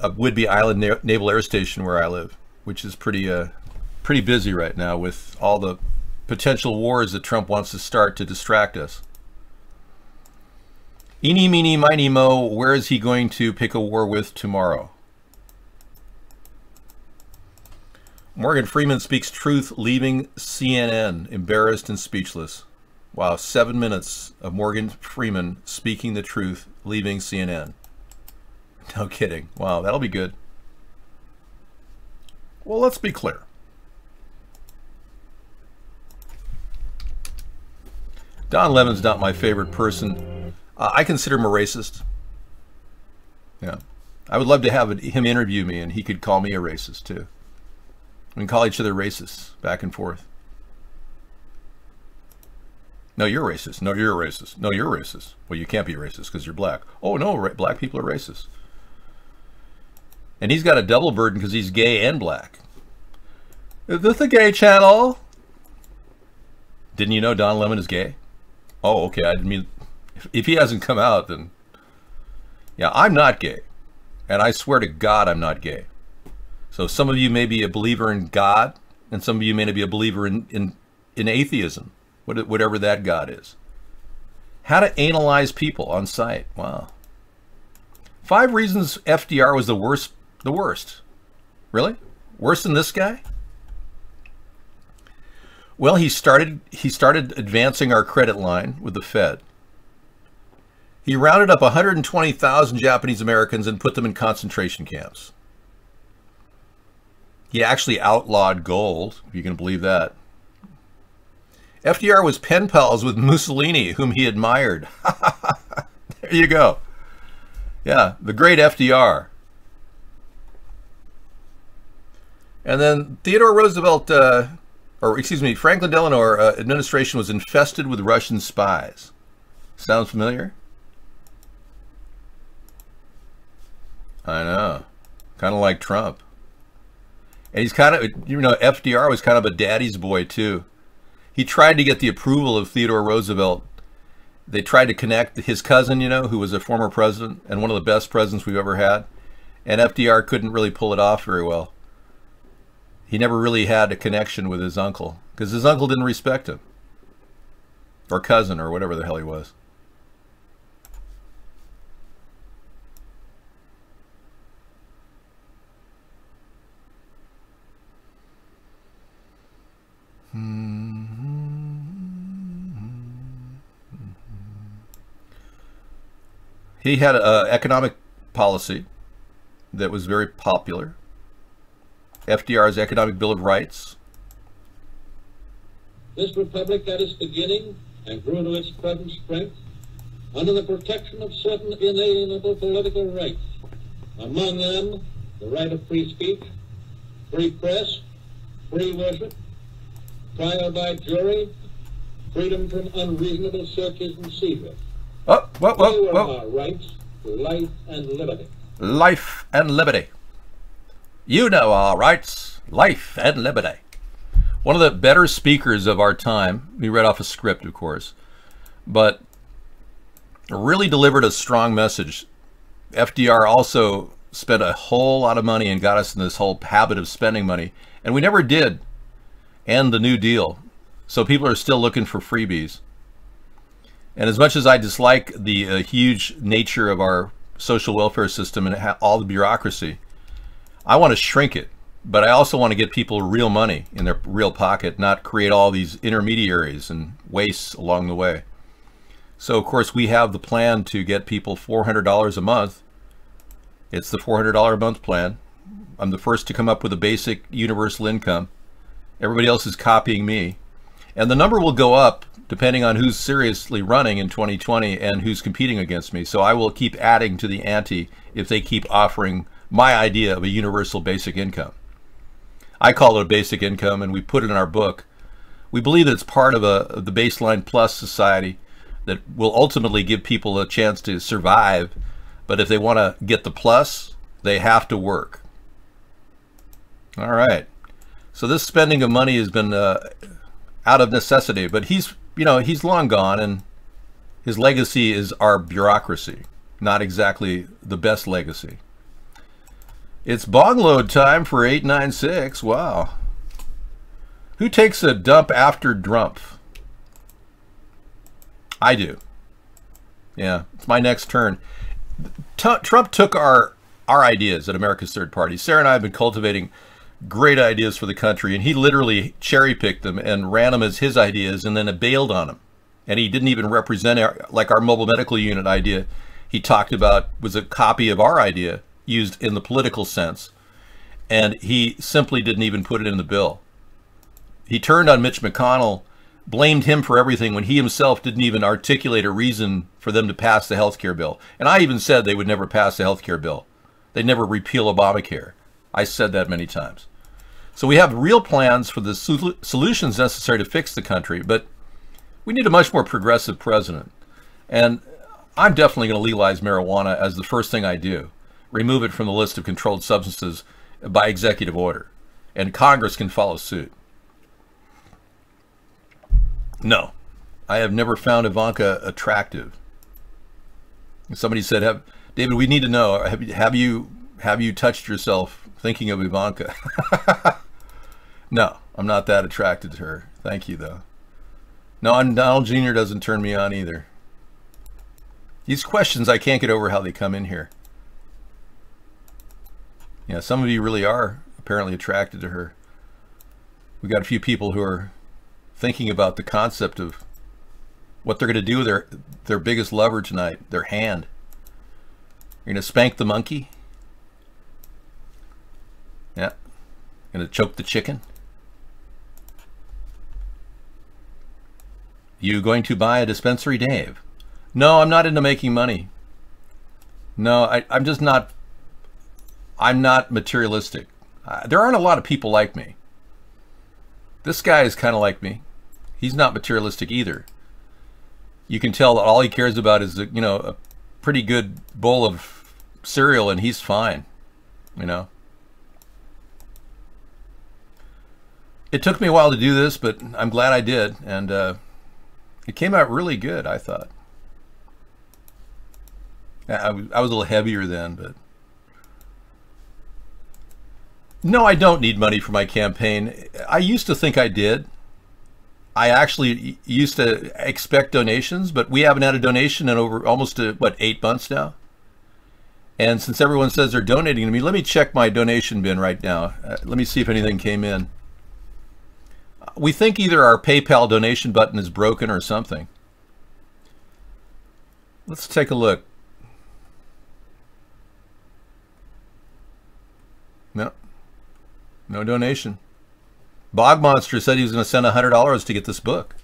Whidbey Island Naval Air Station where I live, which is pretty busy right now with all the potential wars that Trump wants to start to distract us. Eeny, meeny, miny, mo, where is he going to pick a war with tomorrow? Morgan Freeman speaks truth, leaving CNN embarrassed and speechless. Wow, 7 minutes of Morgan Freeman speaking the truth, leaving CNN. No kidding. Wow, that'll be good. Well, let's be clear. Don Lemon's not my favorite person. I consider him a racist. Yeah. I would love to have him interview me and he could call me a racist too. We can call each other racists back and forth. No, you're racist. No, you're a racist. No, you're racist. Well, you can't be racist because you're black. Oh, no, black people are racist. And he's got a double burden because he's gay and black. Is this a gay channel? Didn't you know Don Lemon is gay? Oh, okay. I didn't mean... If he hasn't come out, then... Yeah, I'm not gay. And I swear to God I'm not gay. So some of you may be a believer in God, and some of you may not be a believer in atheism, whatever that God is. How to analyze people on site. Wow. 5 reasons FDR was the worst. Really? Worse than this guy? Well, he started advancing our credit line with the Fed. He rounded up 120,000 Japanese Americans and put them in concentration camps. He actually outlawed gold, if you can believe that. FDR was pen pals with Mussolini, whom he admired. There you go. Yeah, the great FDR. And then Theodore Roosevelt, Franklin Delano administration was infested with Russian spies. Sounds familiar? I know. Kind of like Trump. And he's kind of, FDR was kind of a daddy's boy too. He tried to get the approval of Theodore Roosevelt. They tried to connect his cousin, who was a former president and one of the best presidents we've ever had. And FDR couldn't really pull it off very well. He never really had a connection with his uncle because his uncle didn't respect him. Or cousin or whatever the hell he was. He had an economic policy that was very popular. FDR's Economic Bill of Rights. This republic at its beginning and grew to its present strength under the protection of certain inalienable political rights, among them the right of free speech, free press, free worship, trial by jury, freedom from unreasonable searches and seizures. Oh, whoa, whoa, They were whoa. our rights to life and liberty. Life and liberty. You know our rights, life and liberty. One of the better speakers of our time, we read off a script, of course, but really delivered a strong message. FDR also spent a whole lot of money and got us in this whole habit of spending money, and we never did end the New Deal. So people are still looking for freebies. And as much as I dislike the huge nature of our social welfare system and all the bureaucracy, I want to shrink it, but I also want to get people real money in their real pocket, not create all these intermediaries and wastes along the way. So of course we have the plan to get people $400 a month. It's the $400 a month plan. I'm the first to come up with a basic universal income. Everybody else is copying me. And the number will go up depending on who's seriously running in 2020 and who's competing against me. So I will keep adding to the ante if they keep offering my idea of a universal basic income. I call it a basic income, and we put it in our book. We believe that it's part of the baseline plus society that will ultimately give people a chance to survive. But if they want to get the plus, they have to work. All right. So this spending of money has been out of necessity, but he's long gone, and his legacy is our bureaucracy, not exactly the best legacy. It's bong load time for 896. Wow. Who takes a dump after Drumpf? I do. Yeah, it's my next turn. Trump took our ideas at America's Third Party. Sarah and I have been cultivating great ideas for the country, and he literally cherry-picked them and ran them as his ideas and then bailed on them. And he didn't even represent like our mobile medical unit idea he talked about was a copy of our idea used in the political sense, and he simply didn't even put it in the bill. He turned on Mitch McConnell, blamed him for everything when he himself didn't even articulate a reason for them to pass the health care bill. And I even said they would never pass the health care bill. They'd never repeal Obamacare. I said that many times. So we have real plans for the solutions necessary to fix the country, but we need a much more progressive president. And I'm definitely going to legalize marijuana as the first thing I do. Remove it from the list of controlled substances by executive order. And Congress can follow suit. No, I have never found Ivanka attractive. Somebody said, David, we need to know, have you touched yourself thinking of Ivanka? No, I'm not that attracted to her. Thank you, though. No, and Donald Jr. doesn't turn me on either. These questions, I can't get over how they come in here. Yeah, some of you really are apparently attracted to her. We got a few people who are thinking about the concept of what they're going to do with their biggest lover tonight, their hand. You're going to spank the monkey? Yeah. Going to choke the chicken? You going to buy a dispensary, Dave? No, I'm not into making money. No, I'm just not. I'm not materialistic. There aren't a lot of people like me. This guy is kind of like me. He's not materialistic either. You can tell that all he cares about is, a pretty good bowl of cereal, and he's fine, It took me a while to do this, but I'm glad I did, and it came out really good, I thought. I was a little heavier then, but... No, I don't need money for my campaign. I used to think I did. I actually used to expect donations, but we haven't had a donation in over almost, 8 months now? And since everyone says they're donating to me, let me check my donation bin right now. Let me see if anything came in. We think either our PayPal donation button is broken or something. Let's take a look. No donation. Bog Monster said he was going to send $100 to get this book.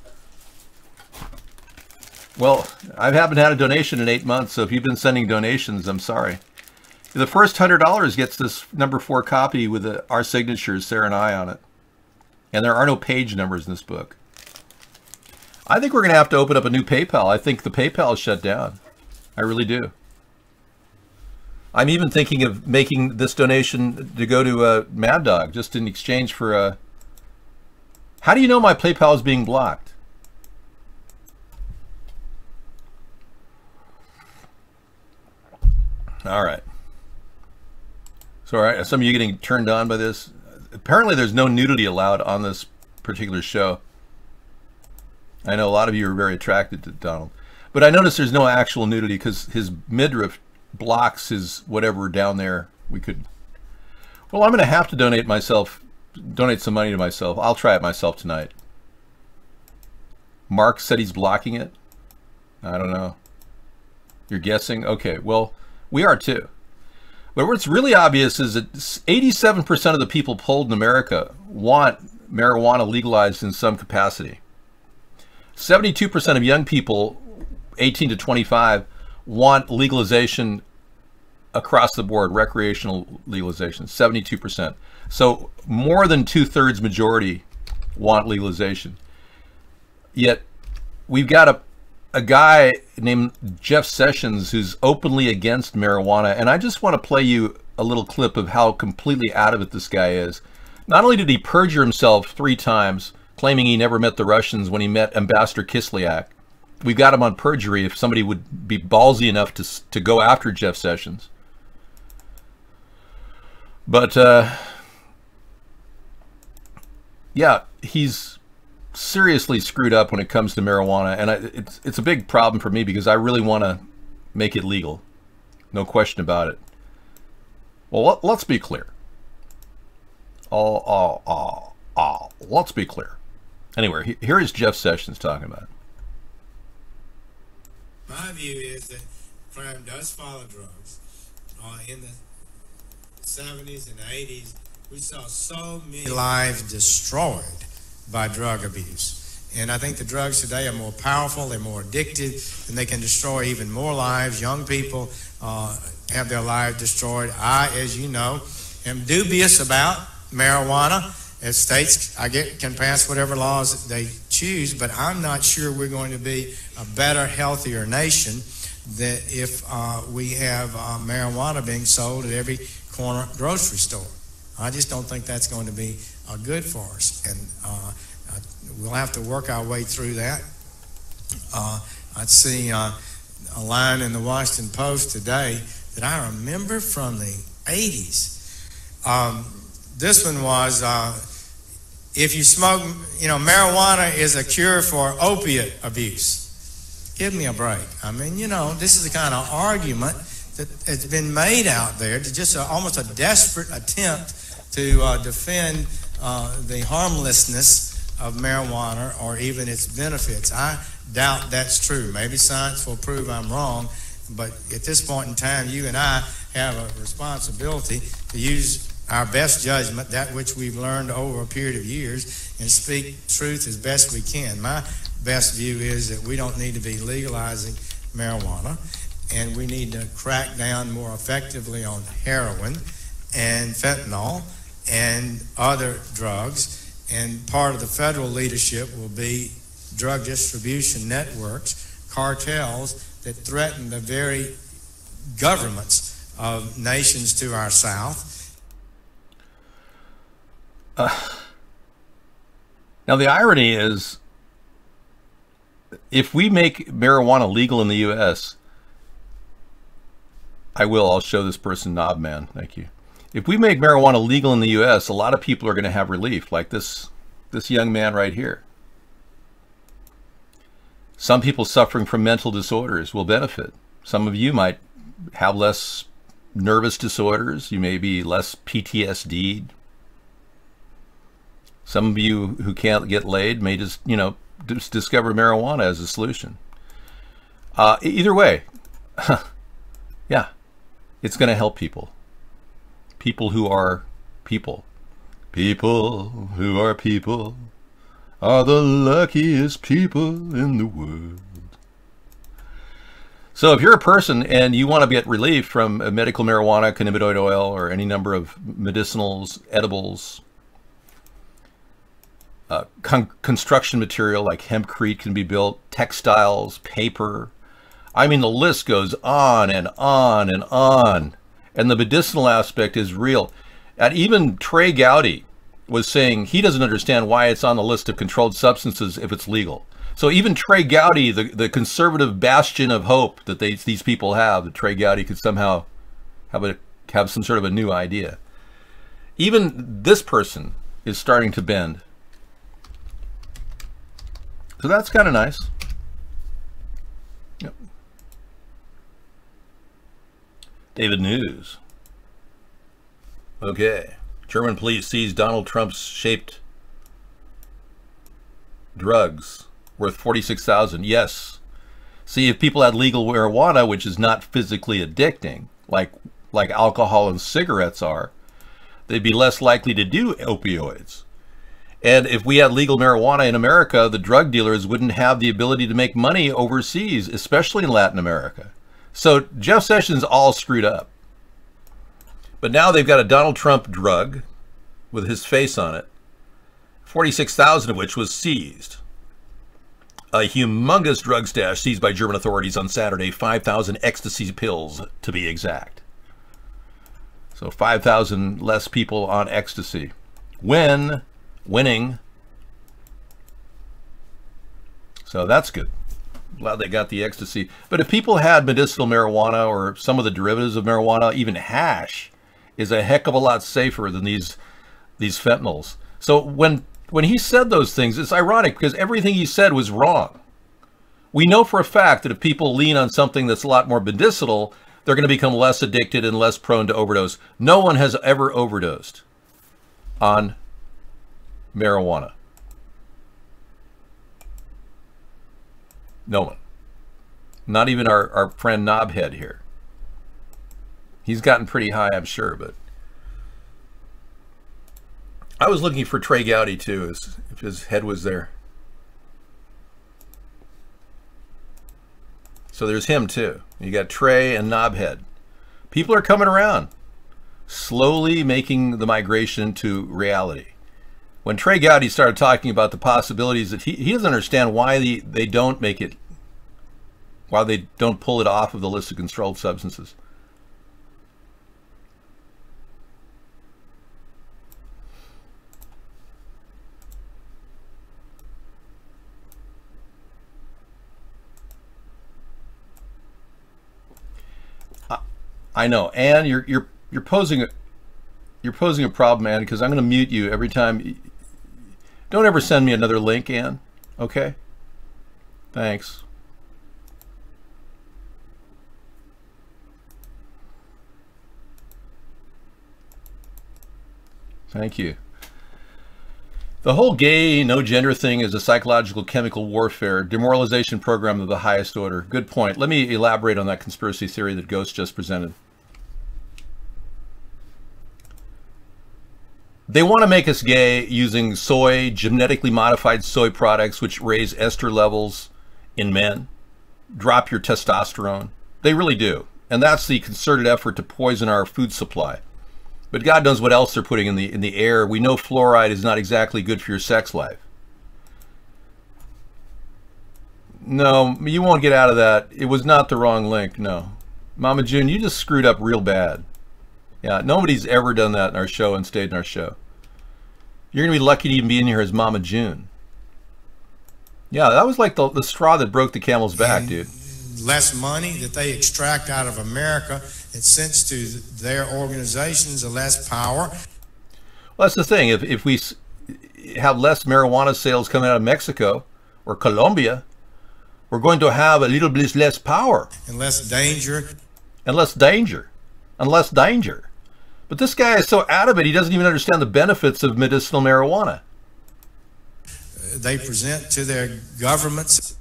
Well, I haven't had a donation in 8 months, so if you've been sending donations, I'm sorry. The first $100 gets this #4 copy with our signatures, Sarah and I, on it. And there are no page numbers in this book. I think we're going to have to open up a new PayPal. I think the PayPal is shut down. I really do. I'm even thinking of making this donation to go to Mad Dog, just in exchange for How do you know my PayPal is being blocked? All right. So, all right, some of you getting turned on by this? Apparently there's no nudity allowed on this particular show. I know a lot of you are very attracted to Donald. But I noticed there's no actual nudity because his midriff blocks his whatever down there. We could... Well, I'm going to have to donate some money to myself. I'll try it myself tonight. Mark said he's blocking it. I don't know. You're guessing? Okay, well, we are too. But what's really obvious is that 87% of the people polled in America want marijuana legalized in some capacity. 72% of young people, 18 to 25, want legalization across the board, recreational legalization, 72%. So more than 2/3 majority want legalization. Yet we've got a guy named Jeff Sessions who's openly against marijuana, and I just want to play you a little clip of how completely out of it this guy is. Not only did he perjure himself 3 times, claiming he never met the Russians when he met Ambassador Kislyak. We've got him on perjury if somebody would be ballsy enough to go after Jeff Sessions. But, yeah, he's seriously screwed up when it comes to marijuana, and it's a big problem for me because I really want to make it legal. No question about it. Well, let's be clear. Let's be clear. Anyway, here is Jeff Sessions talking about it. My view is that crime does follow drugs. In the 70s and 80s, we saw so many lives destroyed by drug abuse. And I think the drugs today are more powerful, they're more addictive, and they can destroy even more lives. Young people have their lives destroyed. I, as you know, am dubious about marijuana. As states, can pass whatever laws they choose, but I'm not sure we're going to be a better, healthier nation that if we have marijuana being sold at every corner grocery store. I just don't think that's going to be good for us, and we'll have to work our way through that. I see a line in the Washington Post today that I remember from the 80s. This one was, if you smoke, marijuana is a cure for opiate abuse. Give me a break. I mean, this is the kind of argument that has been made out there to just almost a desperate attempt to defend the harmlessness of marijuana or even its benefits. I doubt that's true. Maybe science will prove I'm wrong, but at this point in time, you and I have a responsibility to use our best judgment, that which we've learned over a period of years, and speak truth as best we can. My best view is that we don't need to be legalizing marijuana, and we need to crack down more effectively on heroin and fentanyl and other drugs. And part of the federal leadership will be drug distribution networks, cartels that threaten the very governments of nations to our south. Now the irony is, if we make marijuana legal in the U.S., I'll show this person Knobman, thank you. If we make marijuana legal in the U.S., a lot of people are going to have relief, like this young man right here. Some people suffering from mental disorders will benefit. Some of you might have less nervous disorders. You may be less PTSD'd. Some of you who can't get laid may just, just discover marijuana as a solution. Either way, yeah, it's going to help people. People who are people. People who are people are the luckiest people in the world. So if you're a person and you want to get relief from medical marijuana, cannabinoid oil, or any number of medicinals, edibles, construction material like hempcrete can be built, textiles, paper. I mean, the list goes on and on and on. And the medicinal aspect is real. And even Trey Gowdy was saying he doesn't understand why it's on the list of controlled substances if it's legal. So even Trey Gowdy, the conservative bastion of hope that these people have, that Trey Gowdy could somehow have some sort of a new idea. Even this person is starting to bend. So that's kind of nice. Yep. David News. Okay. German police seized Donald Trump's shaped drugs worth $46,000. Yes. See, if people had legal marijuana, which is not physically addicting, like alcohol and cigarettes are, they'd be less likely to do opioids. And if we had legal marijuana in America, the drug dealers wouldn't have the ability to make money overseas, especially in Latin America. So Jeff Sessions all screwed up. But now they've got a Donald Trump drug with his face on it, 46,000 of which was seized. A humongous drug stash seized by German authorities on Saturday, 5,000 ecstasy pills to be exact. So 5,000 less people on ecstasy. Winning. So that's good. Glad they got the ecstasy. But if people had medicinal marijuana or some of the derivatives of marijuana, even hash is a heck of a lot safer than these fentanyls. So when he said those things, it's ironic because everything he said was wrong. We know for a fact that if people lean on something that's a lot more medicinal, they're going to become less addicted and less prone to overdose. No one has ever overdosed on marijuana. No one. Not even our friend Knobhead here. He's gotten pretty high, I'm sure, but I was looking for Trey Gowdy too, if his head was there. So there's him too. You got Trey and Knobhead. People are coming around, slowly making the migration to reality. When Trey Gowdy started talking about the possibilities, that he doesn't understand why they don't make it, why they don't pull it off of the list of controlled substances. I know, Ann, you're posing a problem, Ann, because I'm going to mute you every time. Don't ever send me another link, Ann. Okay? Thanks. Thank you. The whole gay, no gender thing is a psychological chemical warfare, demoralization program of the highest order. Good point. Let me elaborate on that conspiracy theory that Ghost just presented. They want to make us gay using soy, genetically modified soy products, which raise ester levels in men, drop your testosterone. They really do. And that's the concerted effort to poison our food supply. But God knows what else they're putting in the air. We know fluoride is not exactly good for your sex life. No, you won't get out of that. It was not the wrong link, no. Mama June, you just screwed up real bad. Yeah, nobody's ever done that in our show and stayed in our show. You're going to be lucky to even be in here as Mama June. Yeah, that was like the straw that broke the camel's back, dude. Less money that they extract out of America, it sends to their organizations, less power. Well, that's the thing. If we have less marijuana sales coming out of Mexico or Colombia, we're going to have a little bit less power. And less danger. And less danger. And less danger. But this guy is so out of it, he doesn't even understand the benefits of medicinal marijuana. They present to their governments.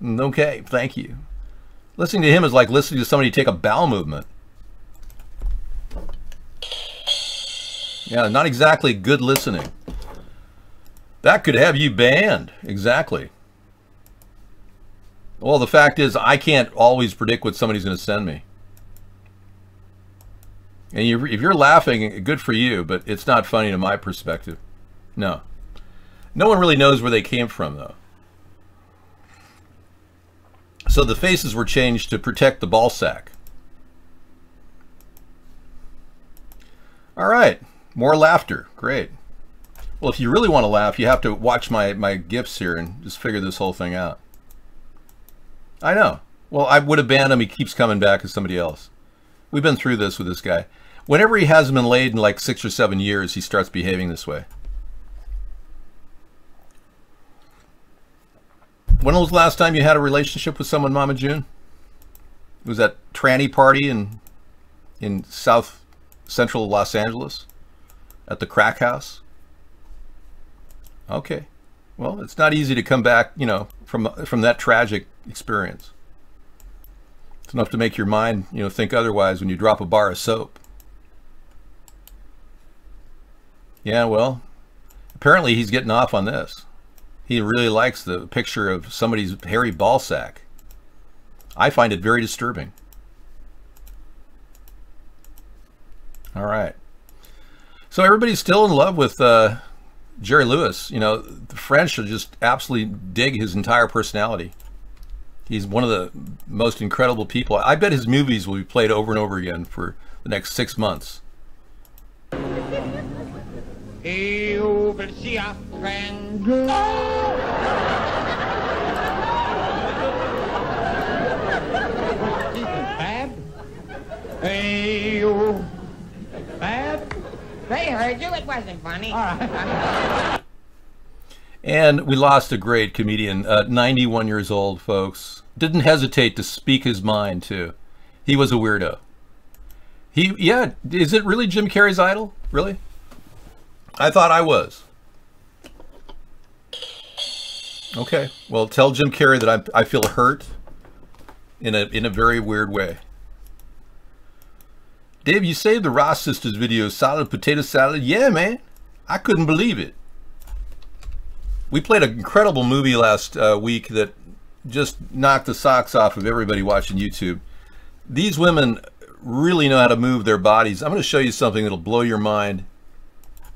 Okay, thank you. Listening to him is like listening to somebody take a bowel movement. Yeah, not exactly good listening. That could have you banned. Exactly. Well, the fact is, I can't always predict what somebody's going to send me. And if you're laughing, good for you, but it's not funny to my perspective. No. No one really knows where they came from, though. So the faces were changed to protect the ball sack. All right. More laughter. Great. Well, if you really want to laugh, you have to watch my GIFs here and just figure this whole thing out. I know. Well, I would have banned him. He keeps coming back as somebody else. We've been through this with this guy. Whenever he hasn't been laid in like 6 or 7 years, he starts behaving this way. When was the last time you had a relationship with someone, Mama June? It was that tranny party in South Central Los Angeles at the crack house? Okay. Well, it's not easy to come back, you know, from that tragic experience. It's enough to make your mind, you know, think otherwise when you drop a bar of soap. Yeah, well, apparently he's getting off on this. He really likes the picture of somebody's hairy ball sack. I find it very disturbing. All right. So everybody's still in love with Jerry Lewis. You know, the French will just absolutely dig his entire personality. He's one of the most incredible people. I bet his movies will be played over and over again for the next 6 months. You will see a friend. Bad? Hey, you. Bad? They heard you. It wasn't funny. All right. And we lost a great comedian, 91 years old, folks. Didn't hesitate to speak his mind, too. He was a weirdo. Yeah, is it really Jim Carrey's idol? Really? I thought I was. Okay, well, tell Jim Carrey that I feel hurt in a very weird way. Dave, you saved the Ross Sisters video, solid potato salad. Yeah, man, I couldn't believe it. We played an incredible movie last week that just knocked the socks off of everybody watching YouTube. These women really know how to move their bodies. I'm going to show you something that'll blow your mind.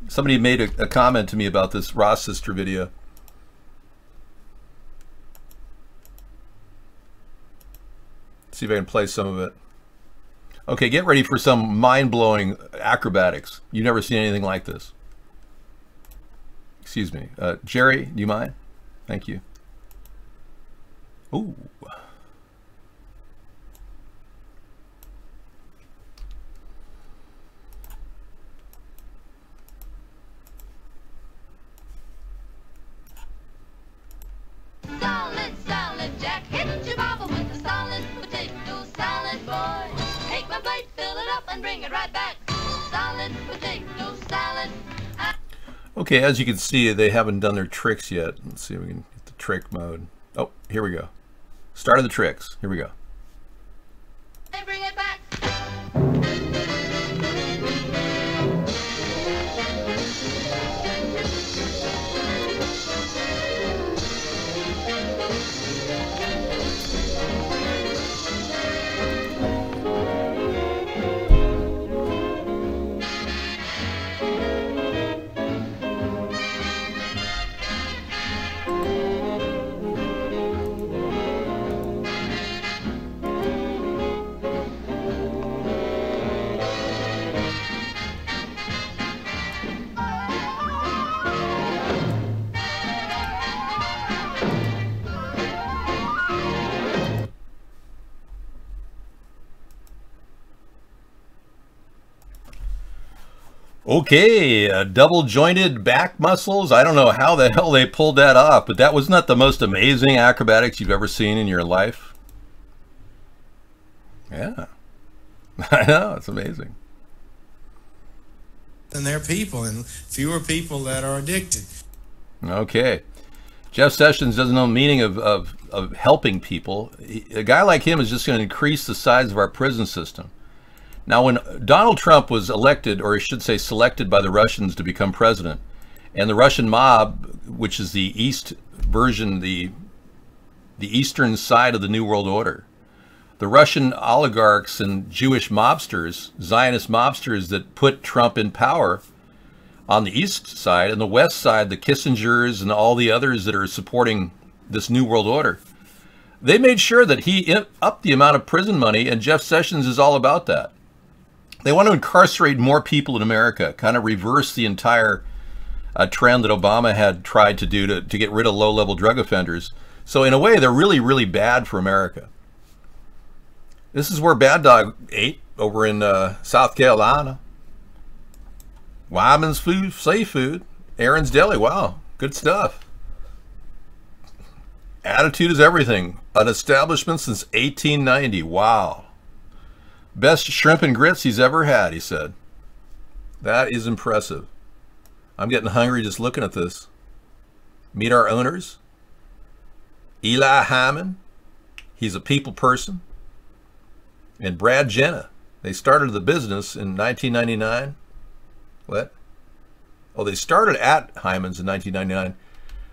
Somebody made a comment to me about this Ross Sister video. Let's see if I can play some of it. Okay, get ready for some mind-blowing acrobatics. You've never seen anything like this. Excuse me. Jerry, do you mind? Thank you. Ooh. Solid, solid Jack, hit your baba with a solid potato salad, boy. Take my plate, fill it up, and bring it right back. Solid potato salad. Okay, as you can see, they haven't done their tricks yet. Let's see if we can get the trick mode. Oh, here we go. Start of the tricks. Here we go. And bring it back. Okay, double jointed back muscles. I don't know how the hell they pulled that off, but that was not the most amazing acrobatics you've ever seen in your life. Yeah, I know, it's amazing. And they're people, and fewer people that are addicted. Okay, Jeff Sessions doesn't know the meaning of helping people. A guy like him is just going to increase the size of our prison system. Now, when Donald Trump was elected, or I should say selected by the Russians to become president, and the Russian mob, which is the East version, the eastern side of the New World Order, the Russian oligarchs and Jewish mobsters, Zionist mobsters that put Trump in power on the east side, and the west side, the Kissingers and all the others that are supporting this New World Order, they made sure that he upped the amount of prison money, and Jeff Sessions is all about that. They want to incarcerate more people in America, kind of reverse the entire trend that Obama had tried to do to get rid of low-level drug offenders. So in a way, they're really, really bad for America. This is where Bad Dog ate, over in South Carolina. Wyman's Food, Safe Food, Aaron's Deli. Wow, good stuff. Attitude is everything. An establishment since 1890. Wow. Best shrimp and grits he's ever had, he said. That is impressive. I'm getting hungry just looking at this. Meet our owners. Eli Hyman. He's a people person. And Brad Jenna. They started the business in 1999. What? Oh, they started at Hyman's in 1999.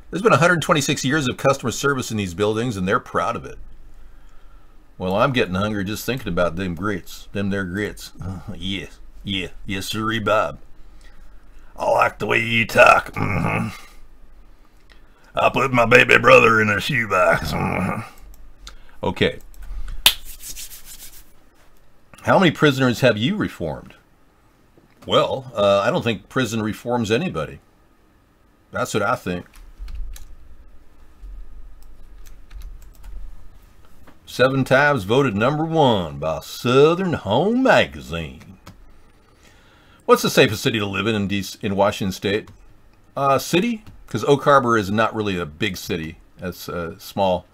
There's been 126 years of customer service in these buildings, and they're proud of it. Well, I'm getting hungry just thinking about them grits. Them there grits. Yes, sirree, Bob. I like the way you talk. I put my baby brother in a shoebox. Okay. How many prisoners have you reformed? Well, I don't think prison reforms anybody. That's what I think. 7 times voted #1 by Southern Home Magazine. What's the safest city to live in Washington State? City? Because Oak Harbor is not really a big city. It's small.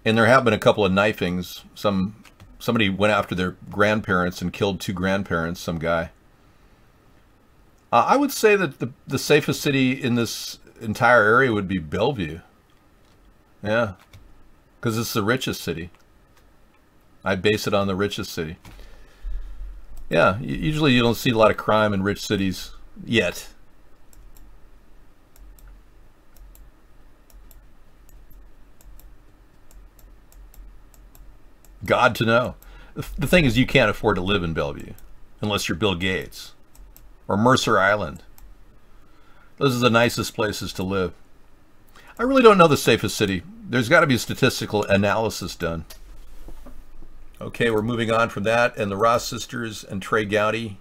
And there have been a couple of knifings. Somebody went after their grandparents and killed 2 grandparents, some guy. I would say that the safest city in this entire area would be Bellevue. Yeah. Because it's the richest city. I base it on the richest city. Yeah, usually you don't see a lot of crime in rich cities yet. God to know. The thing is, you can't afford to live in Bellevue unless you're Bill Gates or Mercer Island. Those are the nicest places to live. I really don't know the safest city. There's got to be a statistical analysis done. Okay, we're moving on from that and the Ross sisters and Trey Gowdy.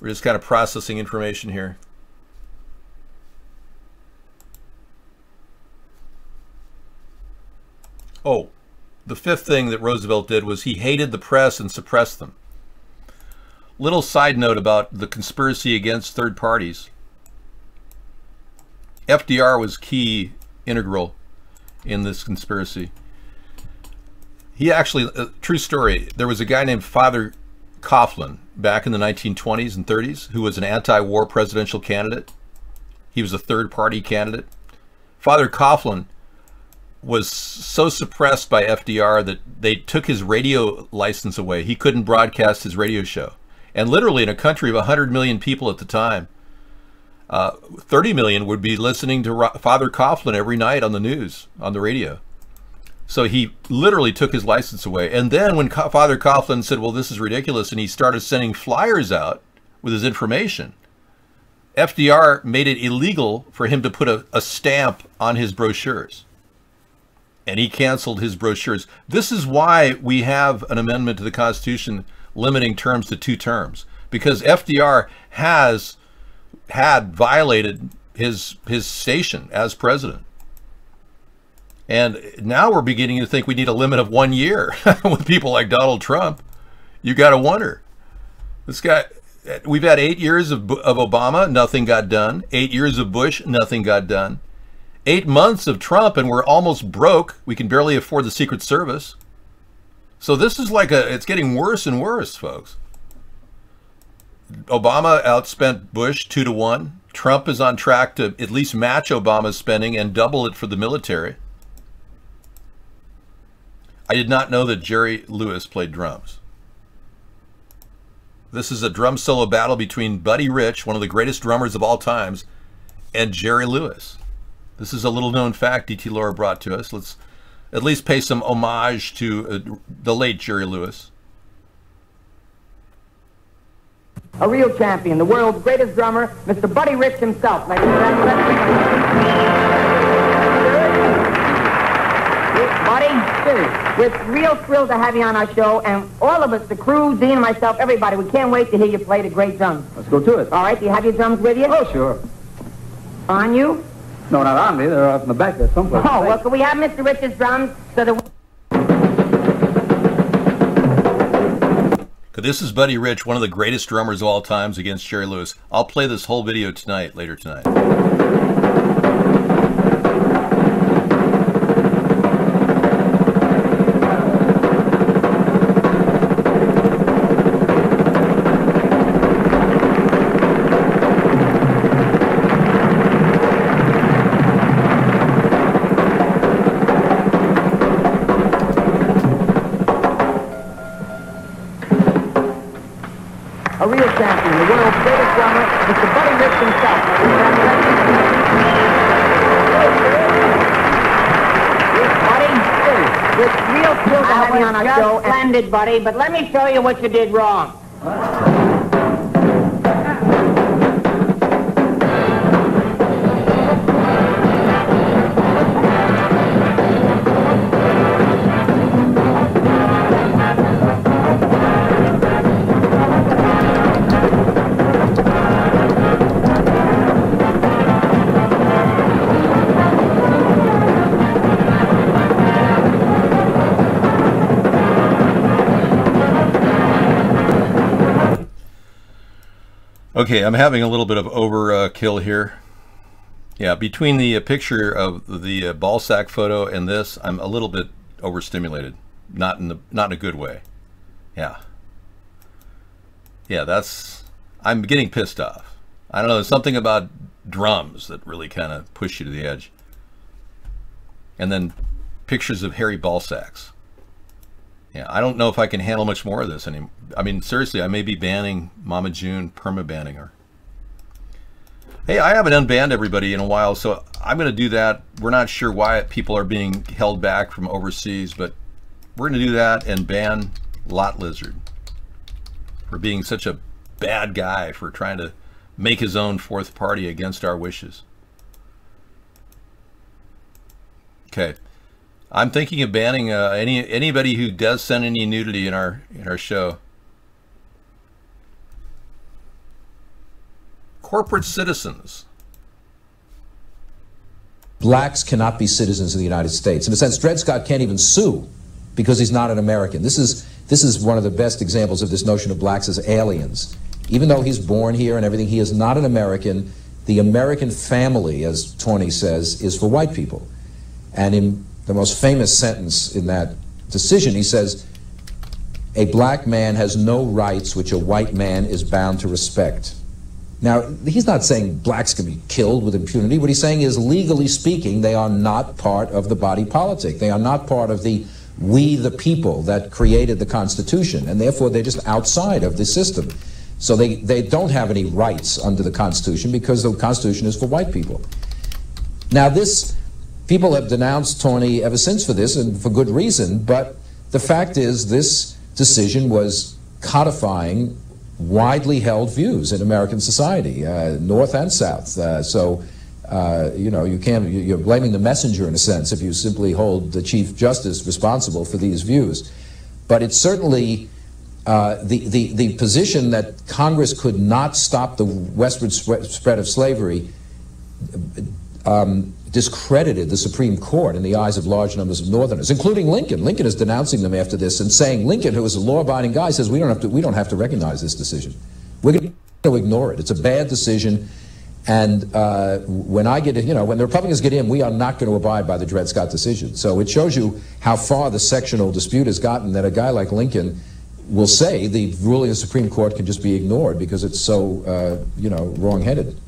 We're just kind of processing information here. Oh, the 5th thing that Roosevelt did was he hated the press and suppressed them. Little side note about the conspiracy against third parties. FDR was key, integral in this conspiracy. He actually, true story, there was a guy named Father Coughlin back in the 1920s and 30s who was an anti-war presidential candidate. He was a third-party candidate. Father Coughlin was so suppressed by FDR that they took his radio license away. He couldn't broadcast his radio show. And literally in a country of 100 million people at the time, 30 million would be listening to Father Coughlin every night on the news, on the radio. So he literally took his license away. And then when Father Coughlin said, well, this is ridiculous, and he started sending flyers out with his information, FDR made it illegal for him to put a stamp on his brochures. And he canceled his brochures. This is why we have an amendment to the Constitution limiting terms to 2 terms. Because FDR had violated his station as president. And now we're beginning to think we need a limit of 1 year with people like Donald Trump. You got to wonder. This guy, we've had 8 years of Obama, nothing got done. 8 years of Bush, nothing got done. 8 months of Trump and we're almost broke. We can barely afford the Secret Service. So this is like it's getting worse and worse, folks. Obama outspent Bush 2-to-1. Trump is on track to at least match Obama's spending and double it for the military. I did not know that Jerry Lewis played drums. This is a drum solo battle between Buddy Rich, one of the greatest drummers of all times, and Jerry Lewis. This is a little known fact DT Laura brought to us. Let's at least pay some homage to the late Jerry Lewis. A real champion, the world's greatest drummer, Mr. Buddy Rich himself, ladies and gentlemen. Buddy, we're real thrilled to have you on our show, and all of us, the crew, Dean, myself, everybody, we can't wait to hear you play the great drums. Let's go to it. All right, do you have your drums with you? Oh, sure. On you? No, not on me. They're up in the back there someplace. Oh, well, can we have Mr. Rich's drums so that... This is Buddy Rich, one of the greatest drummers of all times, against Jerry Lewis. I'll play this whole video tonight, later tonight. A real champion, the world's greatest drummer, Mr. Buddy Rich himself. Buddy, we're real thrilled to have you on our show. Splendid, Buddy, but let me show you what you did wrong. Okay, I'm having a little bit of overkill here. Yeah, between the picture of the ball sack photo and this, I'm a little bit overstimulated. Not in a good way. Yeah. Yeah, I'm getting pissed off. I don't know, there's something about drums that really kind of push you to the edge. And then pictures of hairy ball sacks. Yeah, I don't know if I can handle much more of this anymore. I mean, seriously, I may be banning Mama June, perma-banning her. Hey, I haven't unbanned everybody in a while, so I'm going to do that. We're not sure why people are being held back from overseas, but we're going to do that and ban Lot Lizard for being such a bad guy, for trying to make his own fourth party against our wishes. Okay. I'm thinking of banning anybody who does send any nudity in our show. Corporate citizens. Blacks cannot be citizens of the United States. In a sense, Dred Scott can't even sue because he's not an American. This is one of the best examples of this notion of blacks as aliens. Even though he's born here and everything, he is not an American. The American family, as Tawney says, is for white people. And in the most famous sentence in that decision, he says, a black man has no rights which a white man is bound to respect. Now, he's not saying blacks can be killed with impunity. What he's saying is, legally speaking, they are not part of the body politic. They are not part of the we the people that created the Constitution, and therefore they're just outside of the system. So they don't have any rights under the Constitution because the Constitution is for white people. Now, people have denounced Tawney ever since for this, and for good reason, but the fact is this decision was codifying widely held views in American society, North and South. You know, you're blaming the messenger in a sense if you simply hold the Chief Justice responsible for these views. But it's certainly the position that Congress could not stop the westward spread of slavery discredited the Supreme Court in the eyes of large numbers of Northerners, including Lincoln. Lincoln is denouncing them after this and saying, Lincoln, who is a law-abiding guy, says we don't have to recognize this decision. We're going to ignore it. It's a bad decision. And when the Republicans get in, we are not going to abide by the Dred Scott decision. So it shows you how far the sectional dispute has gotten, that a guy like Lincoln will say the ruling of the Supreme Court can just be ignored because it's so, wrong-headed.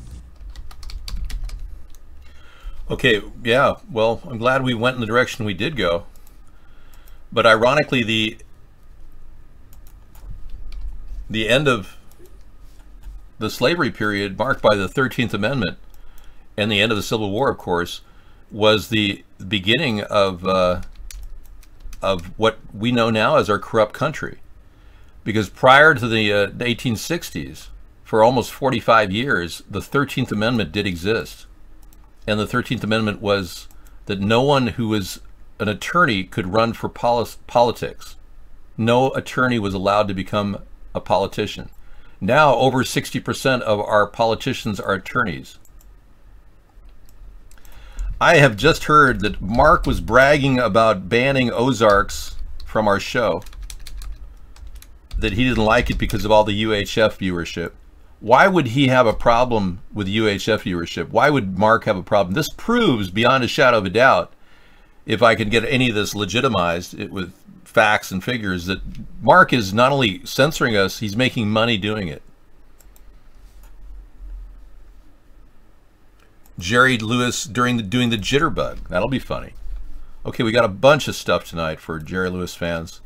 Okay, yeah, well, I'm glad we went in the direction we did go. But ironically, the end of the slavery period, marked by the 13th Amendment, and the end of the Civil War, of course, was the beginning of what we know now as our corrupt country. Because prior to the 1860s, for almost 45 years, the 13th Amendment did exist. And the 13th Amendment was that no one who was an attorney could run for politics. No attorney was allowed to become a politician. Now, over 60% of our politicians are attorneys. I have just heard that Mark was bragging about banning Ozarks from our show, that he didn't like it because of all the UHF viewership. Why would he have a problem with UHF viewership? Why would Mark have a problem? This proves beyond a shadow of a doubt, if I can get any of this legitimized with facts and figures, that Mark is not only censoring us, he's making money doing it. Jerry Lewis doing the jitterbug. That'll be funny. Okay, we got a bunch of stuff tonight for Jerry Lewis fans.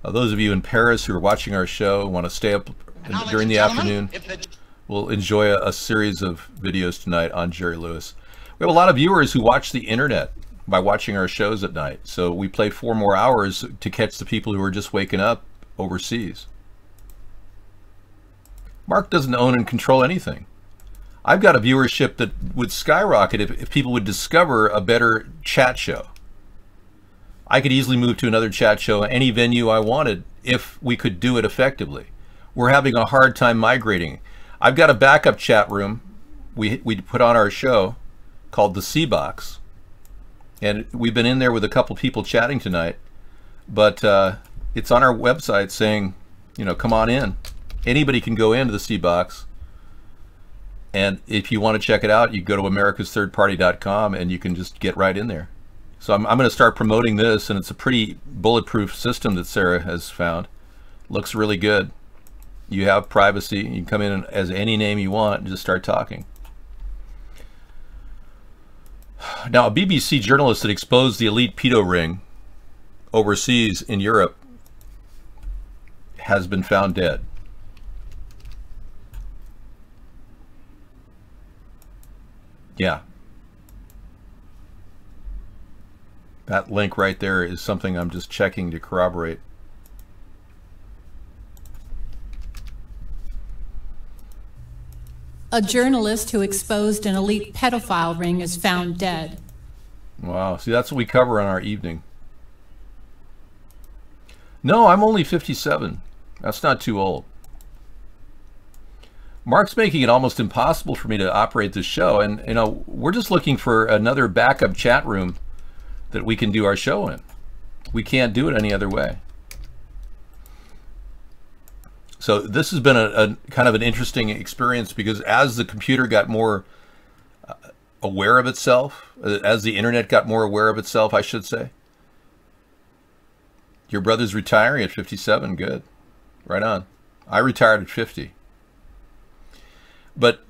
Those of you in Paris who are watching our show, want to stay up during the afternoon, we'll enjoy a series of videos tonight on Jerry Lewis. We have a lot of viewers who watch the internet by watching our shows at night, so we play 4 more hours to catch the people who are just waking up overseas. Mark doesn't own and control anything. I've got a viewership that would skyrocket if people would discover a better chat show. I could easily move to another chat show, any venue I wanted, if we could do it effectively. We're having a hard time migrating. I've got a backup chat room we put on our show called the C Box, and we've been in there with a couple people chatting tonight, but it's on our website saying, you know, come on in. Anybody can go into the C Box, and if you want to check it out, you go to americasthirdparty.com and you can just get right in there. So I'm going to start promoting this, and it's a pretty bulletproof system that Sarah has found. Looks really good. You have privacy. You can come in as any name you want and just start talking. Now, a BBC journalist that exposed the elite pedo ring overseas in Europe has been found dead. Yeah. That link right there is something I'm just checking to corroborate. A journalist who exposed an elite pedophile ring is found dead. Wow. See, that's what we cover on our evening. No, I'm only 57. That's not too old. Mark's making it almost impossible for me to operate this show, and you know, we're just looking for another backup chat room that we can do our show in. We can't do it any other way. So this has been a kind of an interesting experience, because as the computer got more aware of itself, as the internet got more aware of itself, I should say. Your brother's retiring at 57. Good. Right on. I retired at 50. But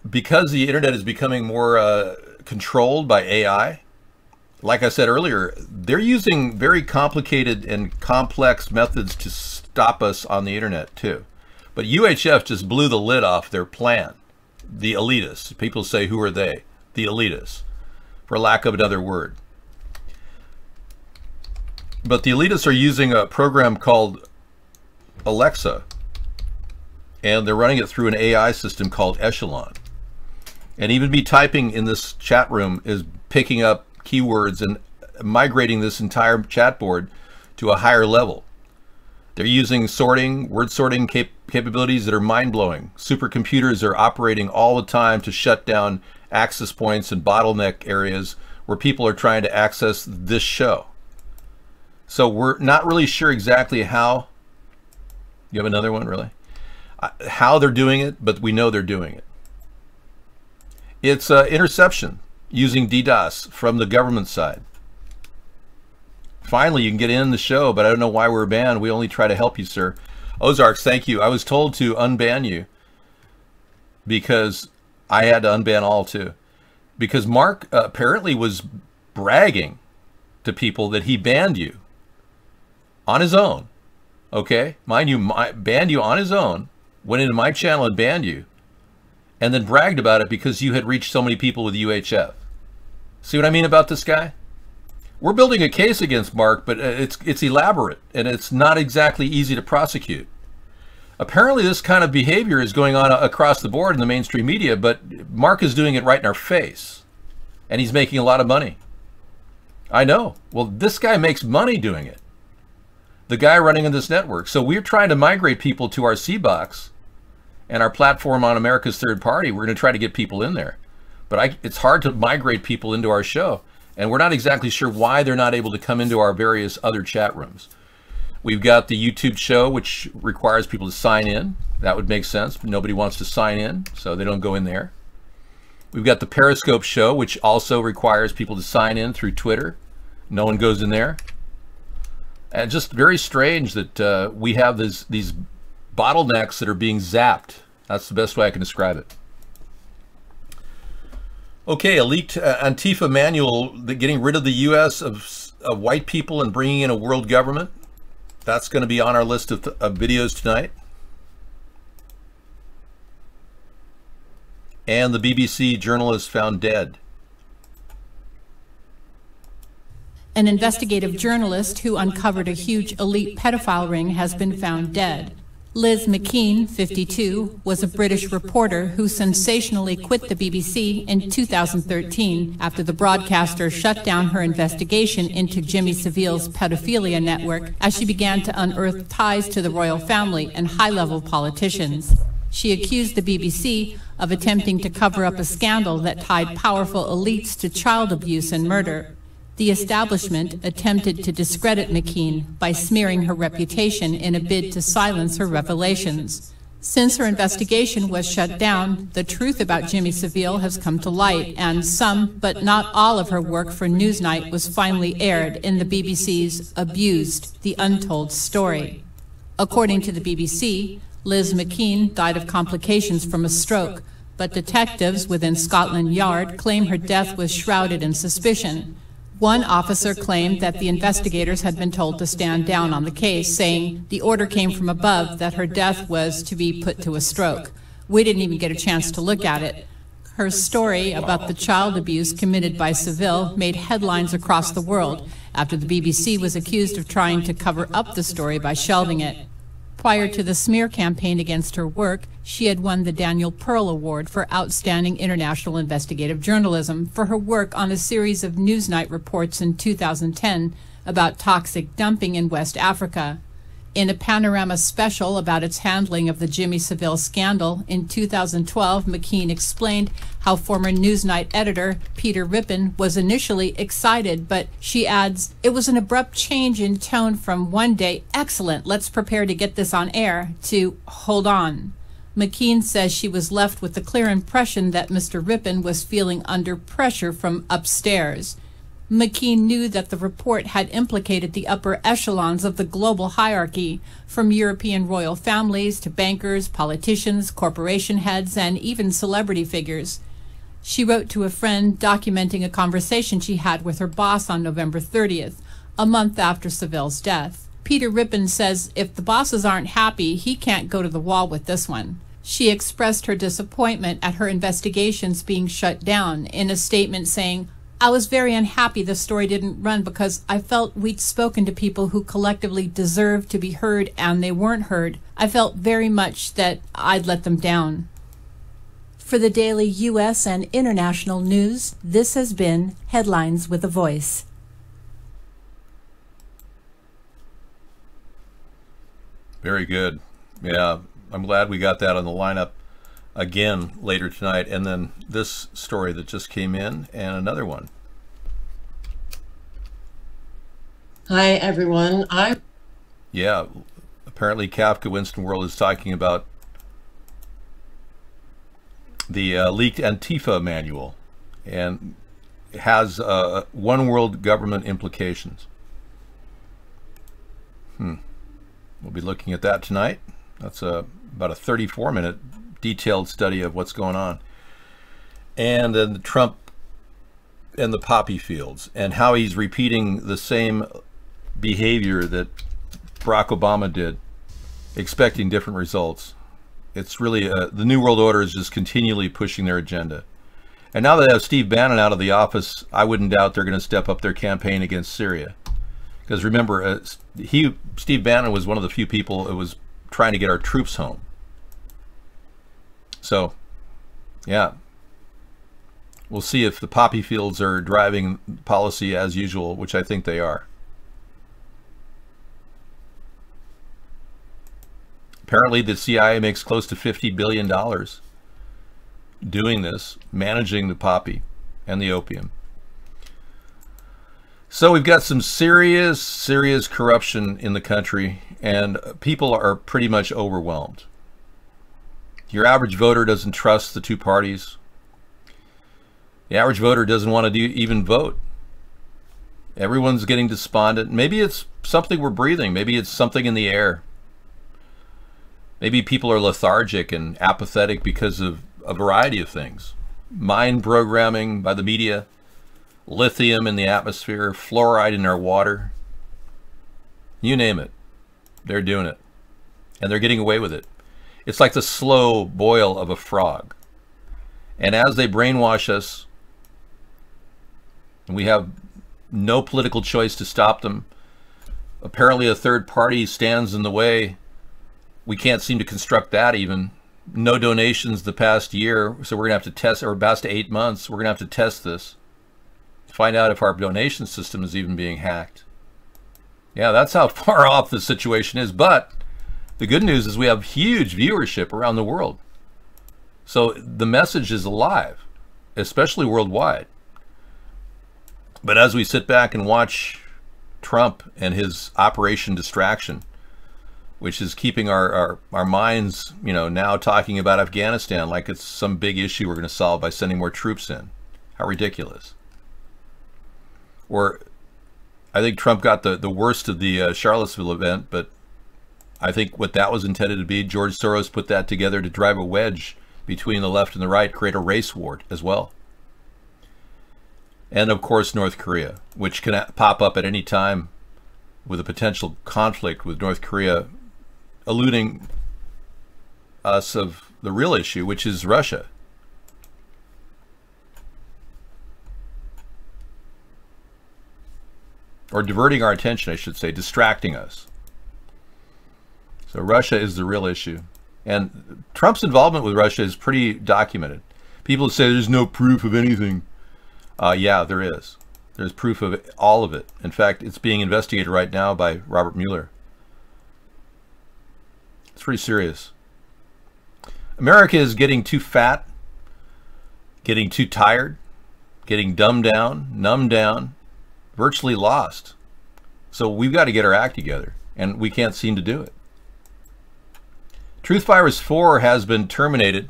because the internet is becoming more controlled by AI, like I said earlier, they're using very complicated and complex methods to stop us on the internet too. But UHF just blew the lid off their plan. The elitists. People say, who are they? The elitists, for lack of another word. But the elitists are using a program called Alexa, and they're running it through an AI system called Echelon. And even me typing in this chat room is picking up keywords and migrating this entire chat board to a higher level. They're using sorting, word sorting capabilities that are mind-blowing. Supercomputers are operating all the time to shut down access points and bottleneck areas where people are trying to access this show. So we're not really sure exactly how. You have another one, really? How they're doing it, but we know they're doing it. It's interception using DDoS from the government side. Finally, you can get in the show, but I don't know why we're banned. We only try to help you, sir. Ozarks, thank you. I was told to unban you because I had to unban all too. Because Mark apparently was bragging to people that he banned you on his own. Okay, mind you, banned you on his own, went into my channel and banned you, and then bragged about it because you had reached so many people with UHF. See what I mean about this guy? We're building a case against Mark, but it's elaborate, and it's not exactly easy to prosecute. Apparently this kind of behavior is going on across the board in the mainstream media, but Mark is doing it right in our face, and he's making a lot of money. I know. Well, this guy makes money doing it. The guy running in this network. So we're trying to migrate people to our C-Box and our platform on America's Third Party. We're going to try to get people in there. But it's hard to migrate people into our show. And we're not exactly sure why they're not able to come into our various other chat rooms. We've got the YouTube show, which requires people to sign in. That would make sense, but nobody wants to sign in, so they don't go in there. We've got the Periscope show, which also requires people to sign in through Twitter. No one goes in there. And just very strange that we have these bottlenecks that are being zapped. That's the best way I can describe it. Okay, a leaked Antifa manual getting rid of the U.S. of white people and bringing in a world government. That's going to be on our list of videos tonight. And the BBC journalist found dead. An investigative journalist who uncovered a huge elite pedophile ring has been found dead. Liz McKean, 52, was a British reporter who sensationally quit the BBC in 2013 after the broadcaster shut down her investigation into Jimmy Savile's pedophilia network as she began to unearth ties to the royal family and high-level politicians. She accused the BBC of attempting to cover up a scandal that tied powerful elites to child abuse and murder. The establishment attempted to discredit McKean by smearing her reputation in a bid to silence her revelations. Since her investigation was shut down, the truth about Jimmy Savile has come to light, and some, but not all of her work for Newsnight was finally aired in the BBC's Abused, the Untold Story. According to the BBC, Liz McKean died of complications from a stroke, but detectives within Scotland Yard claim her death was shrouded in suspicion. One officer claimed that the investigators had been told to stand down on the case, saying the order came from above that her death was to be put to a stroke. We didn't even get a chance to look at it. Her story about the child abuse committed by Savile made headlines across the world after the BBC was accused of trying to cover up the story by shelving it. Prior to the smear campaign against her work, she had won the Daniel Pearl Award for Outstanding International Investigative Journalism for her work on a series of Newsnight reports in 2010 about toxic dumping in West Africa. In a Panorama special about its handling of the Jimmy Savile scandal in 2012, McKean explained how former Newsnight editor Peter Rippin was initially excited, but she adds, it was an abrupt change in tone from one day, excellent, let's prepare to get this on air, to hold on. McKean says she was left with the clear impression that Mr. Rippin was feeling under pressure from upstairs. McKean knew that the report had implicated the upper echelons of the global hierarchy, from European royal families to bankers, politicians, corporation heads, and even celebrity figures. She wrote to a friend documenting a conversation she had with her boss on November 30th, a month after Savile's death. Peter Rippin says if the bosses aren't happy, he can't go to the wall with this one. She expressed her disappointment at her investigations being shut down in a statement saying, I was very unhappy the story didn't run because I felt we'd spoken to people who collectively deserved to be heard and they weren't heard. I felt very much that I'd let them down. For the daily U.S. and international news, this has been Headlines with a Voice. Very good. Yeah, I'm glad we got that on the lineup again later tonight, and then this story that just came in and another one. Hi everyone. Yeah, apparently Kafka Winston World is talking about the leaked Antifa manual, and it has one world government implications. We'll be looking at that tonight. That's about a 34-minute detailed study of what's going on. And then the Trump and the poppy fields, and how he's repeating the same behavior that Barack Obama did, expecting different results. It's really, the New World Order is just continually pushing their agenda. And now that they have Steve Bannon out of the office, I wouldn't doubt they're going to step up their campaign against Syria. Because remember, Steve Bannon was one of the few people that was trying to get our troops home. So, yeah. We'll see if the poppy fields are driving policy as usual, which I think they are. Apparently, the CIA makes close to $50 billion doing this, managing the poppy and the opium. So we've got some serious corruption in the country, and people are pretty much overwhelmed. Your average voter doesn't trust the two parties. The average voter doesn't want to even vote. Everyone's getting despondent. Maybe it's something we're breathing. Maybe it's something in the air. Maybe people are lethargic and apathetic because of a variety of things. Mind programming by the media, lithium in the atmosphere, fluoride in our water. You name it. They're doing it. And they're getting away with it. It's like the slow boil of a frog. And as they brainwash us, we have no political choice to stop them. Apparently a third party stands in the way. We can't seem to construct that even. No donations the past year, so we're going to have to test, or past 8 months, we're going to have to test this. Find out if our donation system is even being hacked. Yeah, that's how far off the situation is. But the good news is we have huge viewership around the world. So the message is alive, especially worldwide. But as we sit back and watch Trump and his Operation Distraction, which is keeping our minds, you know, now talking about Afghanistan like it's some big issue we're going to solve by sending more troops in. How ridiculous. Or I think Trump got the worst of the Charlottesville event, but I think what that was intended to be, George Soros put that together to drive a wedge between the left and the right, create a race war as well. And of course North Korea, which can pop up at any time with a potential conflict with North Korea, eluding us of the real issue, which is Russia. Or diverting our attention, I should say, distracting us. So Russia is the real issue. And Trump's involvement with Russia is pretty documented. People say there's no proof of anything. Yeah, there is. There's proof of all of it. In fact, it's being investigated right now by Robert Mueller. It's pretty serious. America is getting too fat, getting too tired, getting dumbed down, numbed down, virtually lost. So we've got to get our act together, and we can't seem to do it. Truth Virus 4 has been terminated.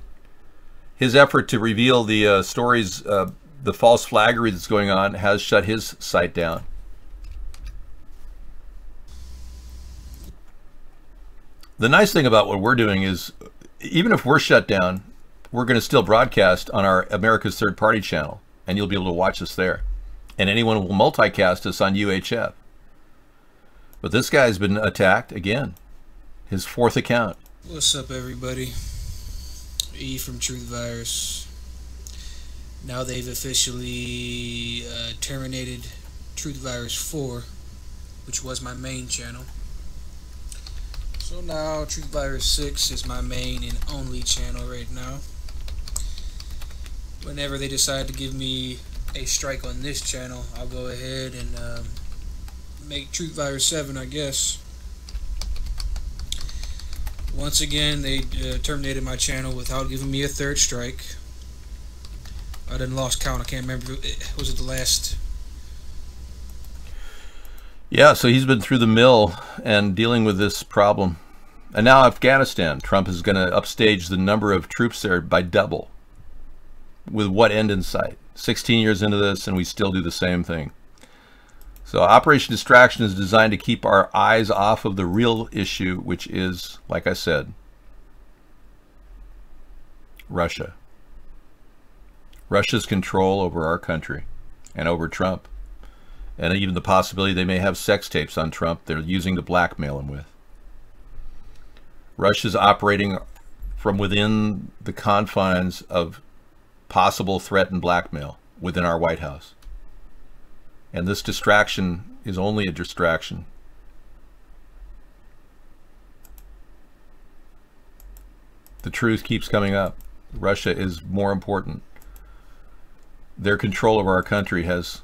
His effort to reveal the stories, the false flaggery that's going on, has shut his site down. The nice thing about what we're doing is, even if we're shut down, we're going to still broadcast on our America's Third Party channel, and you'll be able to watch us there. And anyone will multicast us on UHF. But this guy's been attacked again. His fourth account. What's up, everybody? E from Truth Virus. Now they've officially terminated Truth Virus 4, which was my main channel. So now Truth Virus 6 is my main and only channel right now. Whenever they decide to give me a strike on this channel, I'll go ahead and make Truth Virus 7, I guess. Once again, they terminated my channel without giving me a third strike. I done lost count. I can't remember. Was it the last? Yeah, so he's been through the mill and dealing with this problem. And now Afghanistan. Trump is going to upstage the number of troops there by double. With what end in sight? 16 years into this, and we still do the same thing. So Operation Distraction is designed to keep our eyes off of the real issue, which is, like I said, Russia. Russia's control over our country and over Trump. and even the possibility they may have sex tapes on Trump they're using to blackmail him with. Russia's operating from within the confines of possible threat and blackmail within our White House. And this distraction is only a distraction. The truth keeps coming up. Russia is more important. Their control over our country has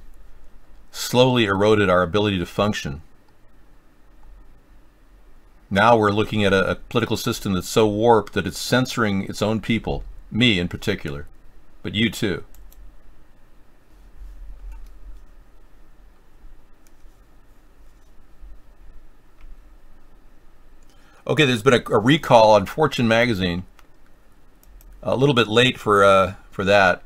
slowly eroded our ability to function. Now we're looking at a political system that's so warped that it's censoring its own people, me in particular, but you too. Okay, there's been a recall on Fortune magazine. A little bit late for that.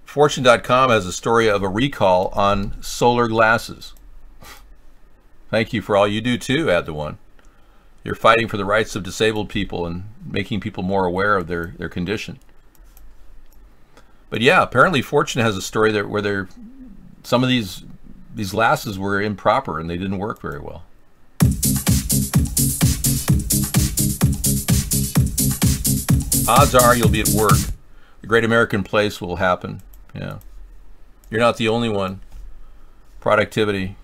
Fortune.com has a story of a recall on solar glasses. Thank you for all you do too, add the one. You're fighting for the rights of disabled people and making people more aware of their condition. But yeah, apparently Fortune has a story that where some of these glasses were improper and they didn't work very well. Odds are you'll be at work. The Great American Place will happen. Yeah. You're not the only one. Productivity.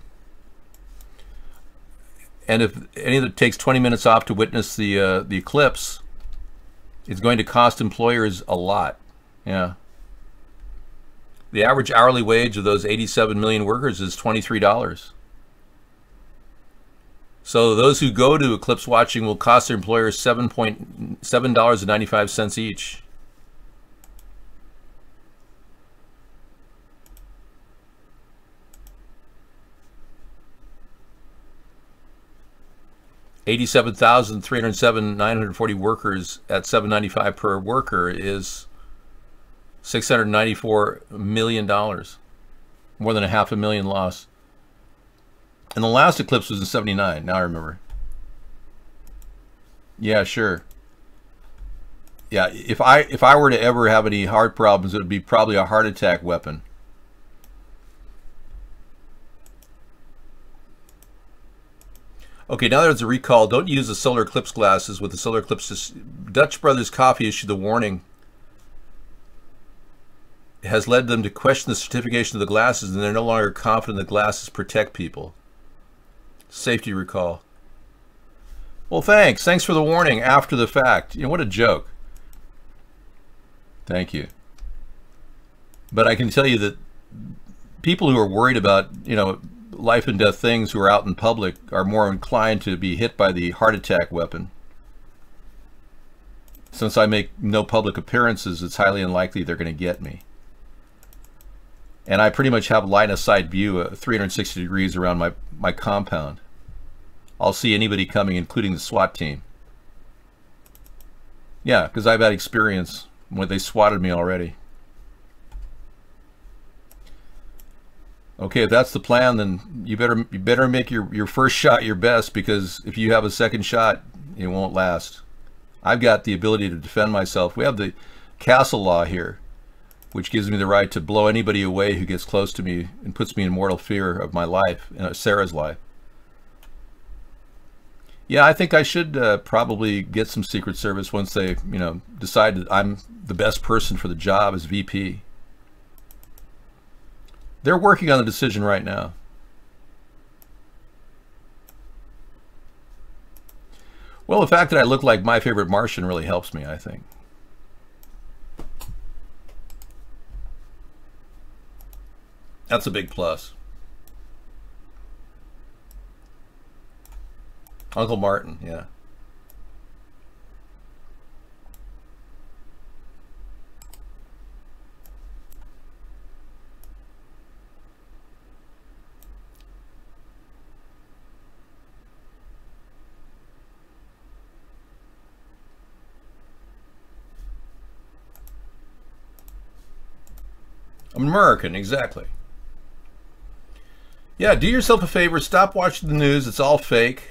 And if any of it takes 20 minutes off to witness the eclipse, it's going to cost employers a lot. Yeah. The average hourly wage of those 87 million workers is $23. So those who go to eclipse watching will cost their employers $7.95 each. $87,307,940 workers at $7.95 per worker is $694 million. More than a $500,000 loss. And the last eclipse was in '79. Now I remember. Yeah, sure. Yeah, if I were to ever have any heart problems, it would be probably a heart attack weapon. Okay, now there's a recall. Don't use the solar eclipse glasses with the solar eclipse. Dutch Brothers Coffee issued the warning. It has led them to question the certification of the glasses, and they're no longer confident the glasses protect people. Safety recall. Well, thanks. Thanks for the warning after the fact. You know, what a joke. Thank you. But I can tell you that people who are worried about, you know, life and death things who are out in public are more inclined to be hit by the heart attack weapon. Since I make no public appearances, it's highly unlikely they're going to get me. And I pretty much have line of sight view 360 degrees around my compound. I'll see anybody coming, including the SWAT team. Yeah, because I've had experience when they swatted me already. Okay, if that's the plan, then you better make your first shot your best, because if you have a second shot, it won't last. I've got the ability to defend myself. We have the castle law here, which gives me the right to blow anybody away who gets close to me and puts me in mortal fear of my life, Sarah's life. Yeah, I think I should probably get some Secret Service once they, you know, decide that I'm the best person for the job as VP. They're working on the decision right now. Well, the fact that I look like My Favorite Martian really helps me, I think. That's a big plus. Uncle Martin, yeah. I'm American, exactly. Yeah, do yourself a favor, stop watching the news, it's all fake.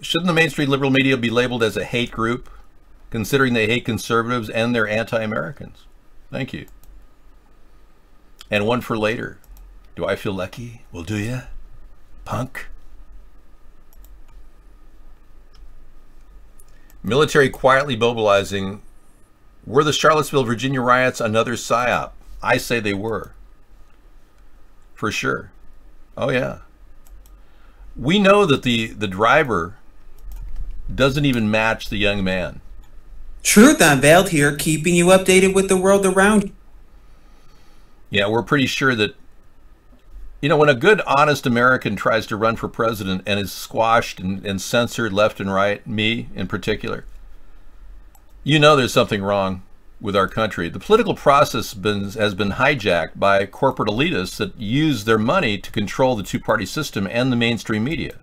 Shouldn't the mainstream liberal media be labeled as a hate group, considering they hate conservatives and they're anti-Americans? Thank you. And one for later. Do I feel lucky? Well, do ya, punk? Military quietly mobilizing. Were the Charlottesville, Virginia riots another psyop? I say they were. For sure. Oh, yeah. We know that the driver doesn't even match the young man. Truth Unveiled here, keeping you updated with the world around you. Yeah, we're pretty sure that, you know, when a good, honest American tries to run for president and is squashed and censored left and right, me in particular, you know there's something wrong with our country. The political process has been hijacked by corporate elitists that use their money to control the two-party system and the mainstream media.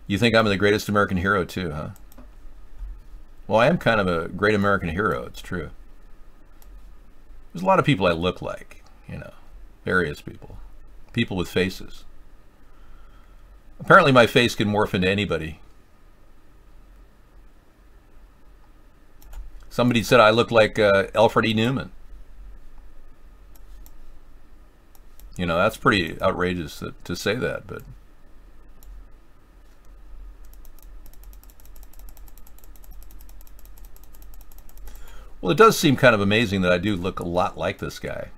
You think I'm the greatest American hero too, huh? Well, I am kind of a great American hero, it's true. There's a lot of people I look like, you know, various people. People with faces. Apparently my face can morph into anybody. Somebody said I look like Alfred E. Newman. You know, that's pretty outrageous to say that, but... Well, it does seem kind of amazing that I do look a lot like this guy.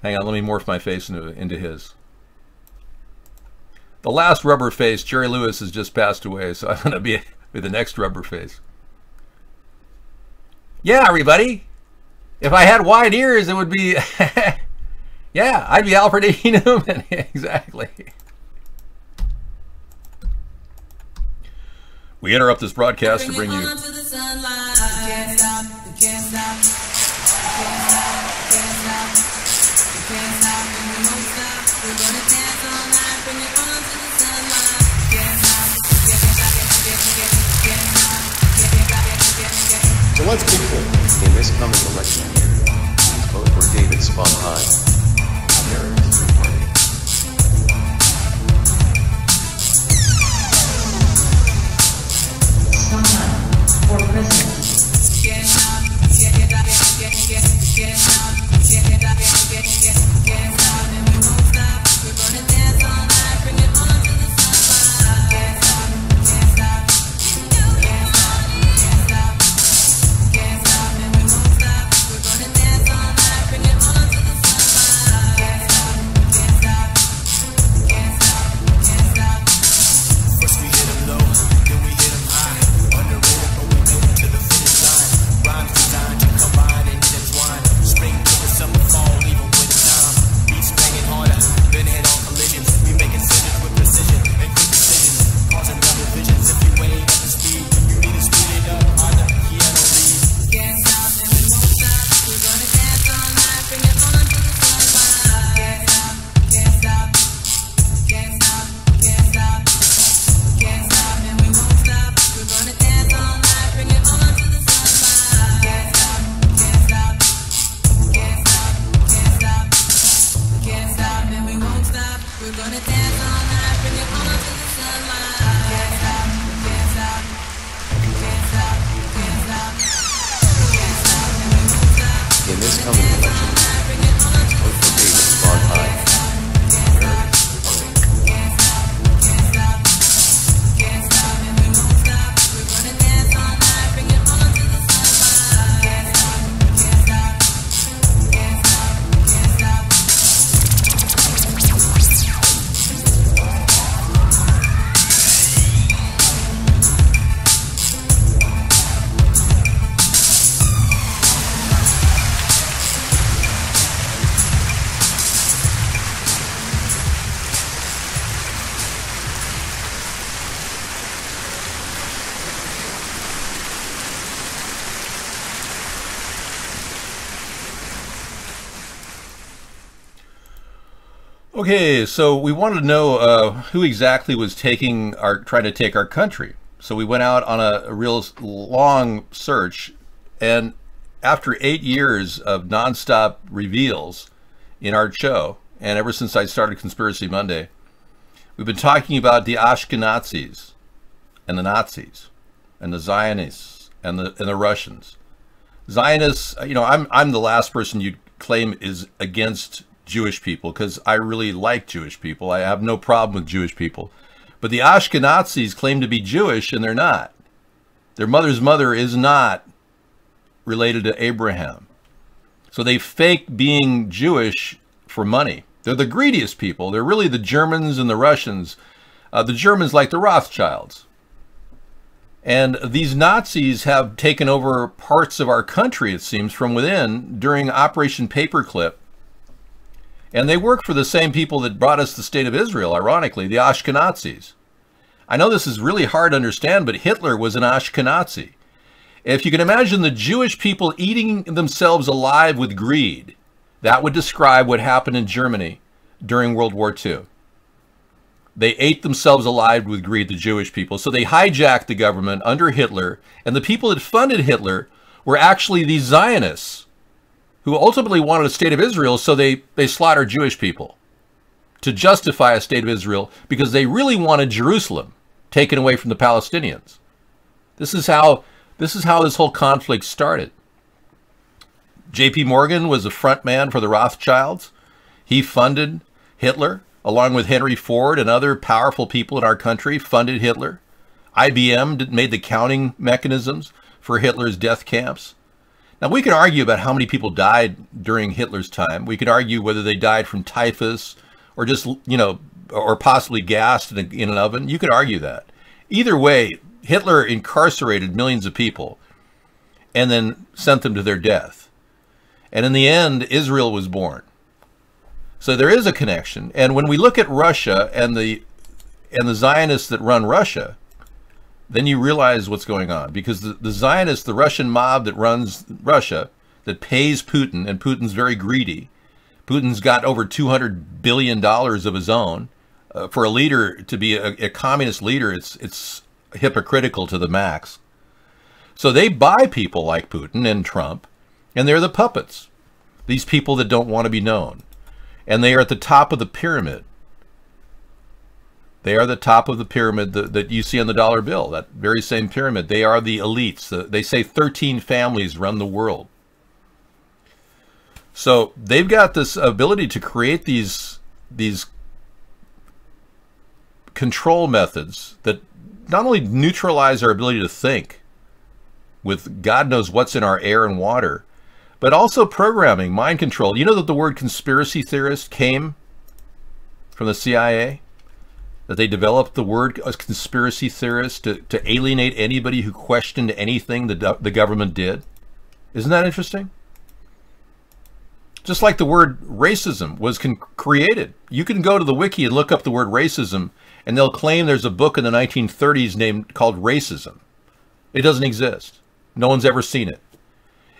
Hang on, let me morph my face into his. The last rubber face, Jerry Lewis, has just passed away, so I'm going to be the next rubber face. Yeah, everybody. If I had wide ears, it would be... yeah, I'd be Alfred E. Newman. Exactly. We interrupt this broadcast to bring you... So let's be clear. In this coming election year, please vote for David Sponheim. America's Third Party. Sponheim for president. In this coming election year, please vote for David Sponheim. America's Third Okay, so we wanted to know who exactly was trying to take our country. So we went out on a real long search, and after 8 years of nonstop reveals in our show, and ever since I started Conspiracy Monday, we've been talking about the Ashkenazis and the Nazis and the Zionists and the Russians. Zionists, you know, I'm the last person you'd claim is against Jewish people, because I really like Jewish people. I have no problem with Jewish people. But the Ashkenazis claim to be Jewish, and they're not. Their mother's mother is not related to Abraham. So they fake being Jewish for money. They're the greediest people. They're really the Germans and the Russians. The Germans like the Rothschilds. And these Nazis have taken over parts of our country, it seems, from within during Operation Paperclip. And they work for the same people that brought us the state of Israel, ironically, the Ashkenazis. I know this is really hard to understand, but Hitler was an Ashkenazi. If you can imagine the Jewish people eating themselves alive with greed, that would describe what happened in Germany during World War II. They ate themselves alive with greed, the Jewish people. So they hijacked the government under Hitler, and the people that funded Hitler were actually these Zionists, who ultimately wanted a state of Israel, so they slaughtered Jewish people to justify a state of Israel, because they really wanted Jerusalem taken away from the Palestinians. This is how this whole conflict started. J.P. Morgan was a front man for the Rothschilds. He funded Hitler, along with Henry Ford and other powerful people in our country, funded Hitler. IBM made the counting mechanisms for Hitler's death camps. Now, we can argue about how many people died during Hitler's time. We could argue whether they died from typhus or just, you know, or possibly gassed in an oven. You could argue that. Either way, Hitler incarcerated millions of people and then sent them to their death. And in the end, Israel was born. So there is a connection. And when we look at Russia and the Zionists that run Russia, then you realize what's going on. Because the Zionists, the Russian mob that runs Russia, that pays Putin, and Putin's very greedy. Putin's got over $200 billion of his own. For a leader to be a communist leader, it's hypocritical to the max. So they buy people like Putin and Trump, and they're the puppets. These people that don't want to be known. And they are at the top of the pyramid. They are the top of the pyramid that you see on the dollar bill, that very same pyramid. They are the elites. They say 13 families run the world. So they've got this ability to create these control methods that not only neutralize our ability to think with God knows what's in our air and water, but also programming, mind control. You know that the word conspiracy theorist came from the CIA? That they developed the word conspiracy theorist to alienate anybody who questioned anything the government did? Isn't that interesting? Just like the word racism was created. You can go to the wiki and look up the word racism, and they'll claim there's a book in the 1930s called Racism. It doesn't exist. No one's ever seen it.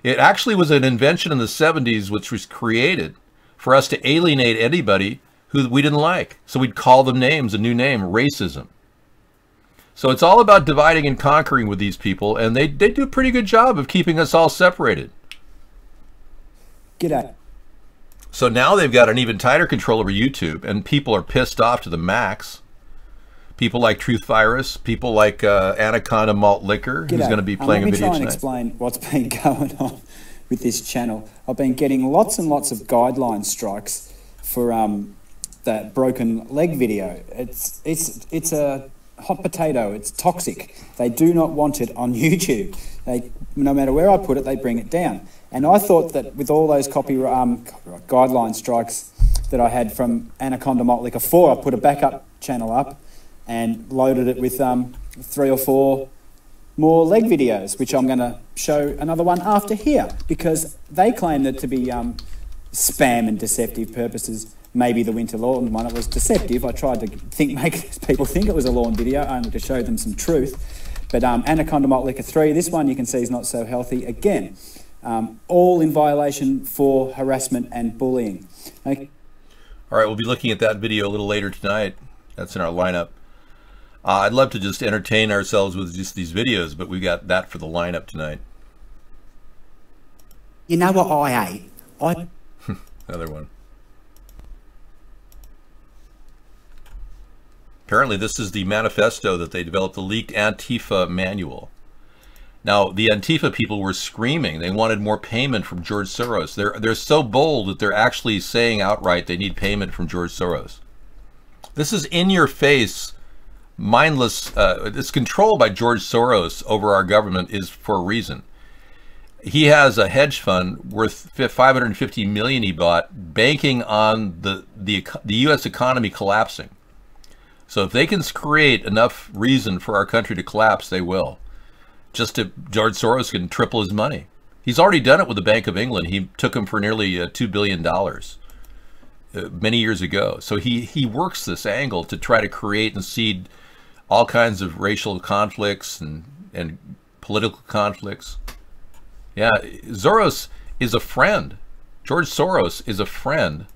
It actually was an invention in the 70s which was created for us to alienate anybody who we didn't like. So we'd call them names, a new name, racism. So it's all about dividing and conquering with these people, and they do a pretty good job of keeping us all separated. G'day. So now they've got an even tighter control over YouTube, and people are pissed off to the max. People like Truth Virus, people like Anaconda Malt Liquor, who's going to be playing a video tonight. Let me try and explain what's been going on with this channel. I've been getting lots and lots of guideline strikes for that broken leg video. It's a hot potato. It's toxic. They do not want it on YouTube. No matter where I put it, they bring it down. And I thought that with all those copyright guideline strikes that I had from Anaconda Malt Liquor 4, I put a backup channel up and loaded it with 3 or 4 more leg videos, which I'm going to show another one after here, because they claim that to be spam and deceptive purposes. Maybe the winter lawn one, it was deceptive. I tried to make people think it was a lawn video, only to show them some truth. But Anaconda Malt Liquor 3, this one you can see is not so healthy. Again, all in violation for harassment and bullying. Okay. All right, we'll be looking at that video a little later tonight. That's in our lineup. I'd love to just entertain ourselves with just these videos, but we got that for the lineup tonight. You know what I ate? Another one. Apparently this is the manifesto that they developed, the leaked Antifa manual. Now, the Antifa people were screaming. They wanted more payment from George Soros. They're so bold that they're actually saying outright they need payment from George Soros. This is in your face, mindless. It's controlled by George Soros over our government is for a reason. He has a hedge fund worth $550 million he bought, banking on the U.S. economy collapsing. So if they can create enough reason for our country to collapse, they will. Just to George Soros can triple his money. He's already done it with the Bank of England. He took him for nearly $2 billion many years ago. So he works this angle to try to create and seed all kinds of racial conflicts and political conflicts. Yeah, Soros is a friend. George Soros is a friend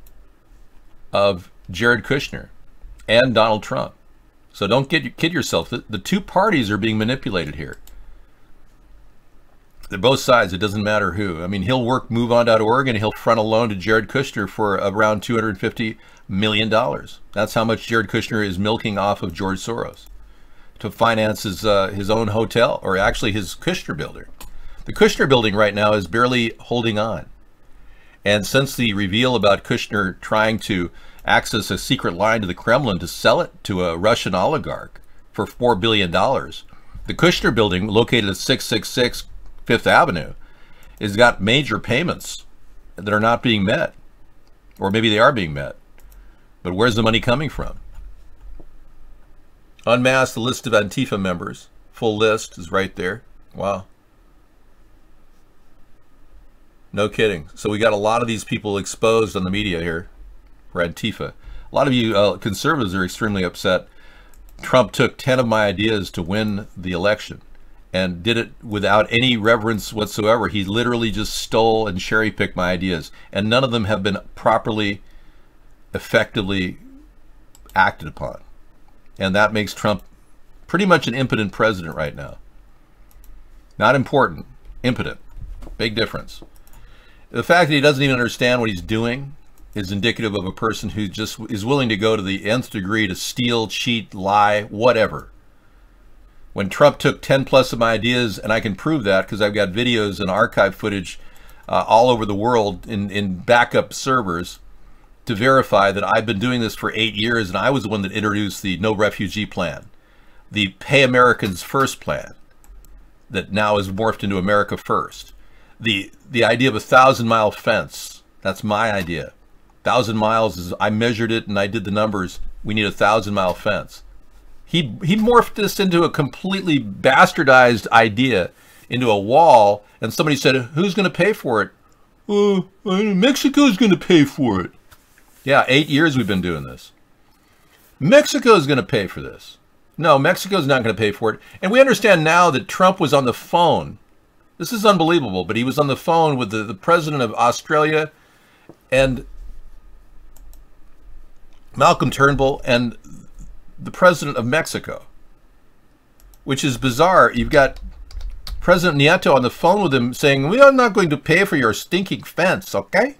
of Jared Kushner and Donald Trump. So don't kid yourself. The two parties are being manipulated here. They're both sides. It doesn't matter who. I mean, he'll work MoveOn.org and he'll front a loan to Jared Kushner for around $250 million. That's how much Jared Kushner is milking off of George Soros to finance his own hotel, or actually his Kushner building. The Kushner building right now is barely holding on. And since the reveal about Kushner trying to access a secret line to the Kremlin to sell it to a Russian oligarch for $4 billion, the Kushner building, located at 666 Fifth Avenue, has got major payments that are not being met. Or maybe they are being met. But where's the money coming from? Unmasked, the list of Antifa members. Full list is right there. Wow. No kidding. So we got a lot of these people exposed on the media here for Antifa. A lot of you conservatives are extremely upset. Trump took 10 of my ideas to win the election and did it without any reverence whatsoever. He literally just stole and cherry-picked my ideas, and none of them have been properly, effectively acted upon. And that makes Trump pretty much an impotent president right now. Not important, impotent. Big difference. The fact that he doesn't even understand what he's doing is indicative of a person who just is willing to go to the nth degree to steal, cheat, lie, whatever. When Trump took 10 plus of my ideas, and I can prove that because I've got videos and archive footage all over the world in backup servers to verify that I've been doing this for 8 years, and I was the one that introduced the No Refugee Plan, the Pay Americans First plan that now is morphed into America First, the idea of a 1,000-mile fence. That's my idea. 1,000 miles is, I measured it and I did the numbers. We need a 1,000-mile fence. He morphed this into a completely bastardized idea, into a wall, and somebody said, who's going to pay for it? Mexico's going to pay for it. Yeah, 8 years we've been doing this. Mexico's going to pay for this. No, Mexico's not going to pay for it. And we understand now that Trump was on the phone. This is unbelievable, but he was on the phone with the president of Australia and Malcolm Turnbull and the president of Mexico, which is bizarre. You've got President Nieto on the phone with him saying, we are not going to pay for your stinking fence, okay?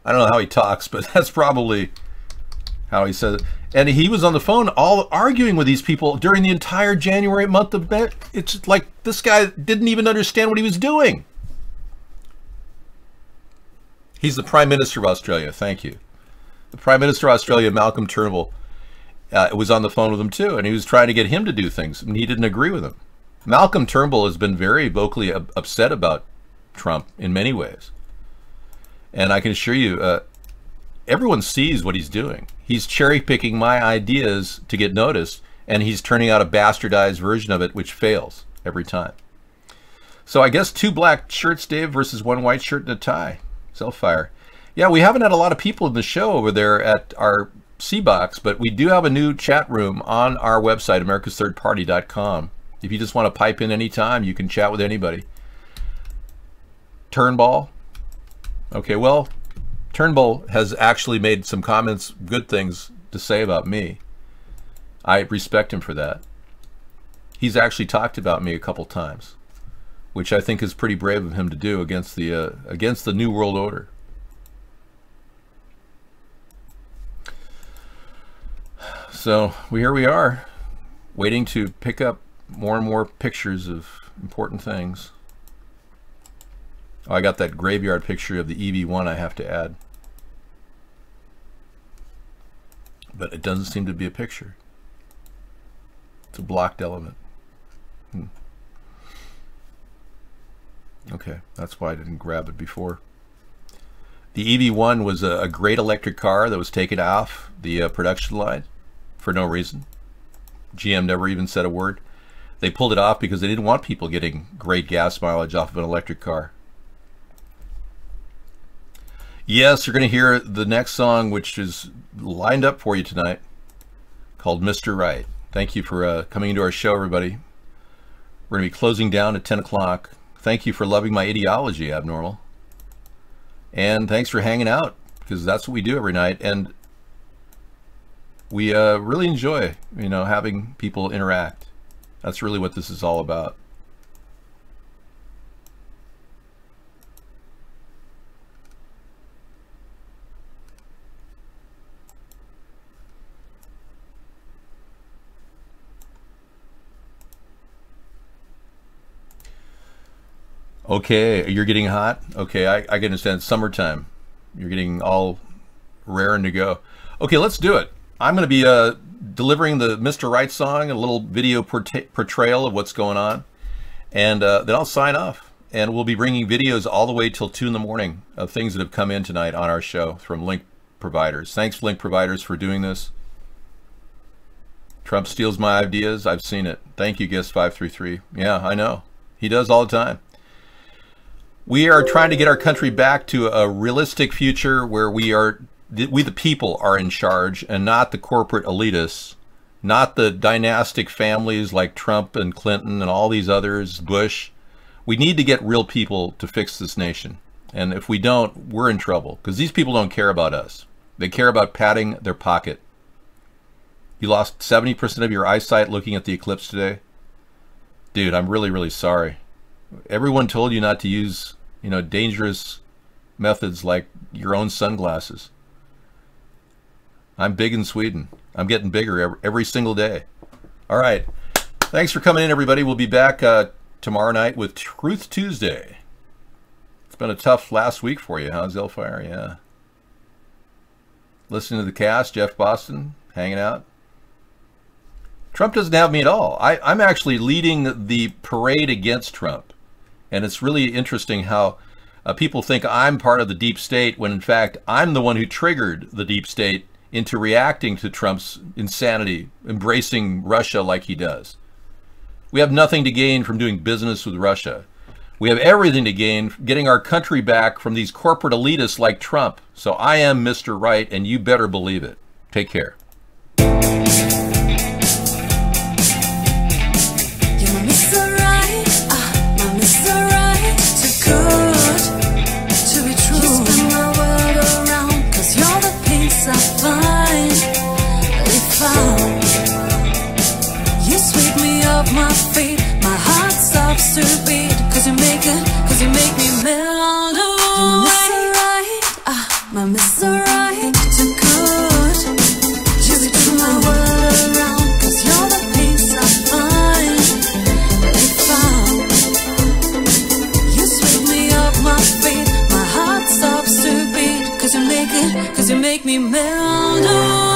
I don't know how he talks, but that's probably how he says it. And he was on the phone all arguing with these people during the entire January month of May. It's like this guy didn't even understand what he was doing. He's the Prime Minister of Australia. Thank you. The Prime Minister of Australia, Malcolm Turnbull, was on the phone with him too, and he was trying to get him to do things, and he didn't agree with him. Malcolm Turnbull has been very vocally upset about Trump in many ways. And I can assure you, everyone sees what he's doing. He's cherry-picking my ideas to get noticed, and he's turning out a bastardized version of it, which fails every time. So I guess 2 black shirts, Dave, versus 1 white shirt and a tie. Self-fire. Yeah, we haven't had a lot of people in the show over there at our C-Box, but we do have a new chat room on our website, americasthirdparty.com. If you just want to pipe in anytime, you can chat with anybody. Turnbull. Okay, well, Turnbull has actually made some comments, good things to say about me. I respect him for that. He's actually talked about me a couple times, which I think is pretty brave of him to do against the New World Order. So here we are, waiting to pick up more and more pictures of important things. Oh, I got that graveyard picture of the EV1 I have to add. But it doesn't seem to be a picture. It's a blocked element. Okay, that's why I didn't grab it before. The EV1 was a great electric car that was taken off the production line for no reason. GM never even said a word. They pulled it off because they didn't want people getting great gas mileage off of an electric car. Yes, you're going to hear the next song, which is lined up for you tonight, called Mr. Right. Thank you for coming into our show, everybody. We're going to be closing down at 10 o'clock. Thank you for loving my ideology, Abnormal. And thanks for hanging out, because that's what we do every night. And we really enjoy, you know, having people interact. That's really what this is all about. Okay, you're getting hot? Okay, I can understand. It's summertime. You're getting all raring to go. Okay, let's do it. I'm going to be delivering the Mr. Right song, a little video portrayal of what's going on. And then I'll sign off. And we'll be bringing videos all the way till 2 in the morning of things that have come in tonight on our show from link providers. Thanks, link providers, for doing this. Trump steals my ideas. I've seen it. Thank you, Guest533. Yeah, I know. He does all the time. We are trying to get our country back to a realistic future where we the people are in charge and not the corporate elitists, not the dynastic families like Trump and Clinton and all these others, Bush. We need to get real people to fix this nation. And if we don't, we're in trouble, because these people don't care about us. They care about padding their pocket. You lost 70% of your eyesight looking at the eclipse today? Dude, I'm really, really sorry. Everyone told you not to use, you know, dangerous methods like your own sunglasses. I'm big in Sweden. I'm getting bigger every single day. All right. Thanks for coming in, everybody. We'll be back tomorrow night with Truth Tuesday. It's been a tough last week for you, huh, Zellfire? Yeah. Listening to the cast, Jeff Boston, hanging out. Trump doesn't have me at all. I'm actually leading the parade against Trump. And it's really interesting how people think I'm part of the deep state when, in fact, I'm the one who triggered the deep state into reacting to Trump's insanity, embracing Russia like he does. We have nothing to gain from doing business with Russia. We have everything to gain getting our country back from these corporate elitists like Trump. So I am Mr. Right, and you better believe it. Take care. My feet, my heart stops to beat, cause you make me melt. Oh, my Mr. Right, too good. Just turn my world around, cause you're the piece I find. They found. You sweep me off my feet, my heart stops to beat, cause you make me melt. Oh,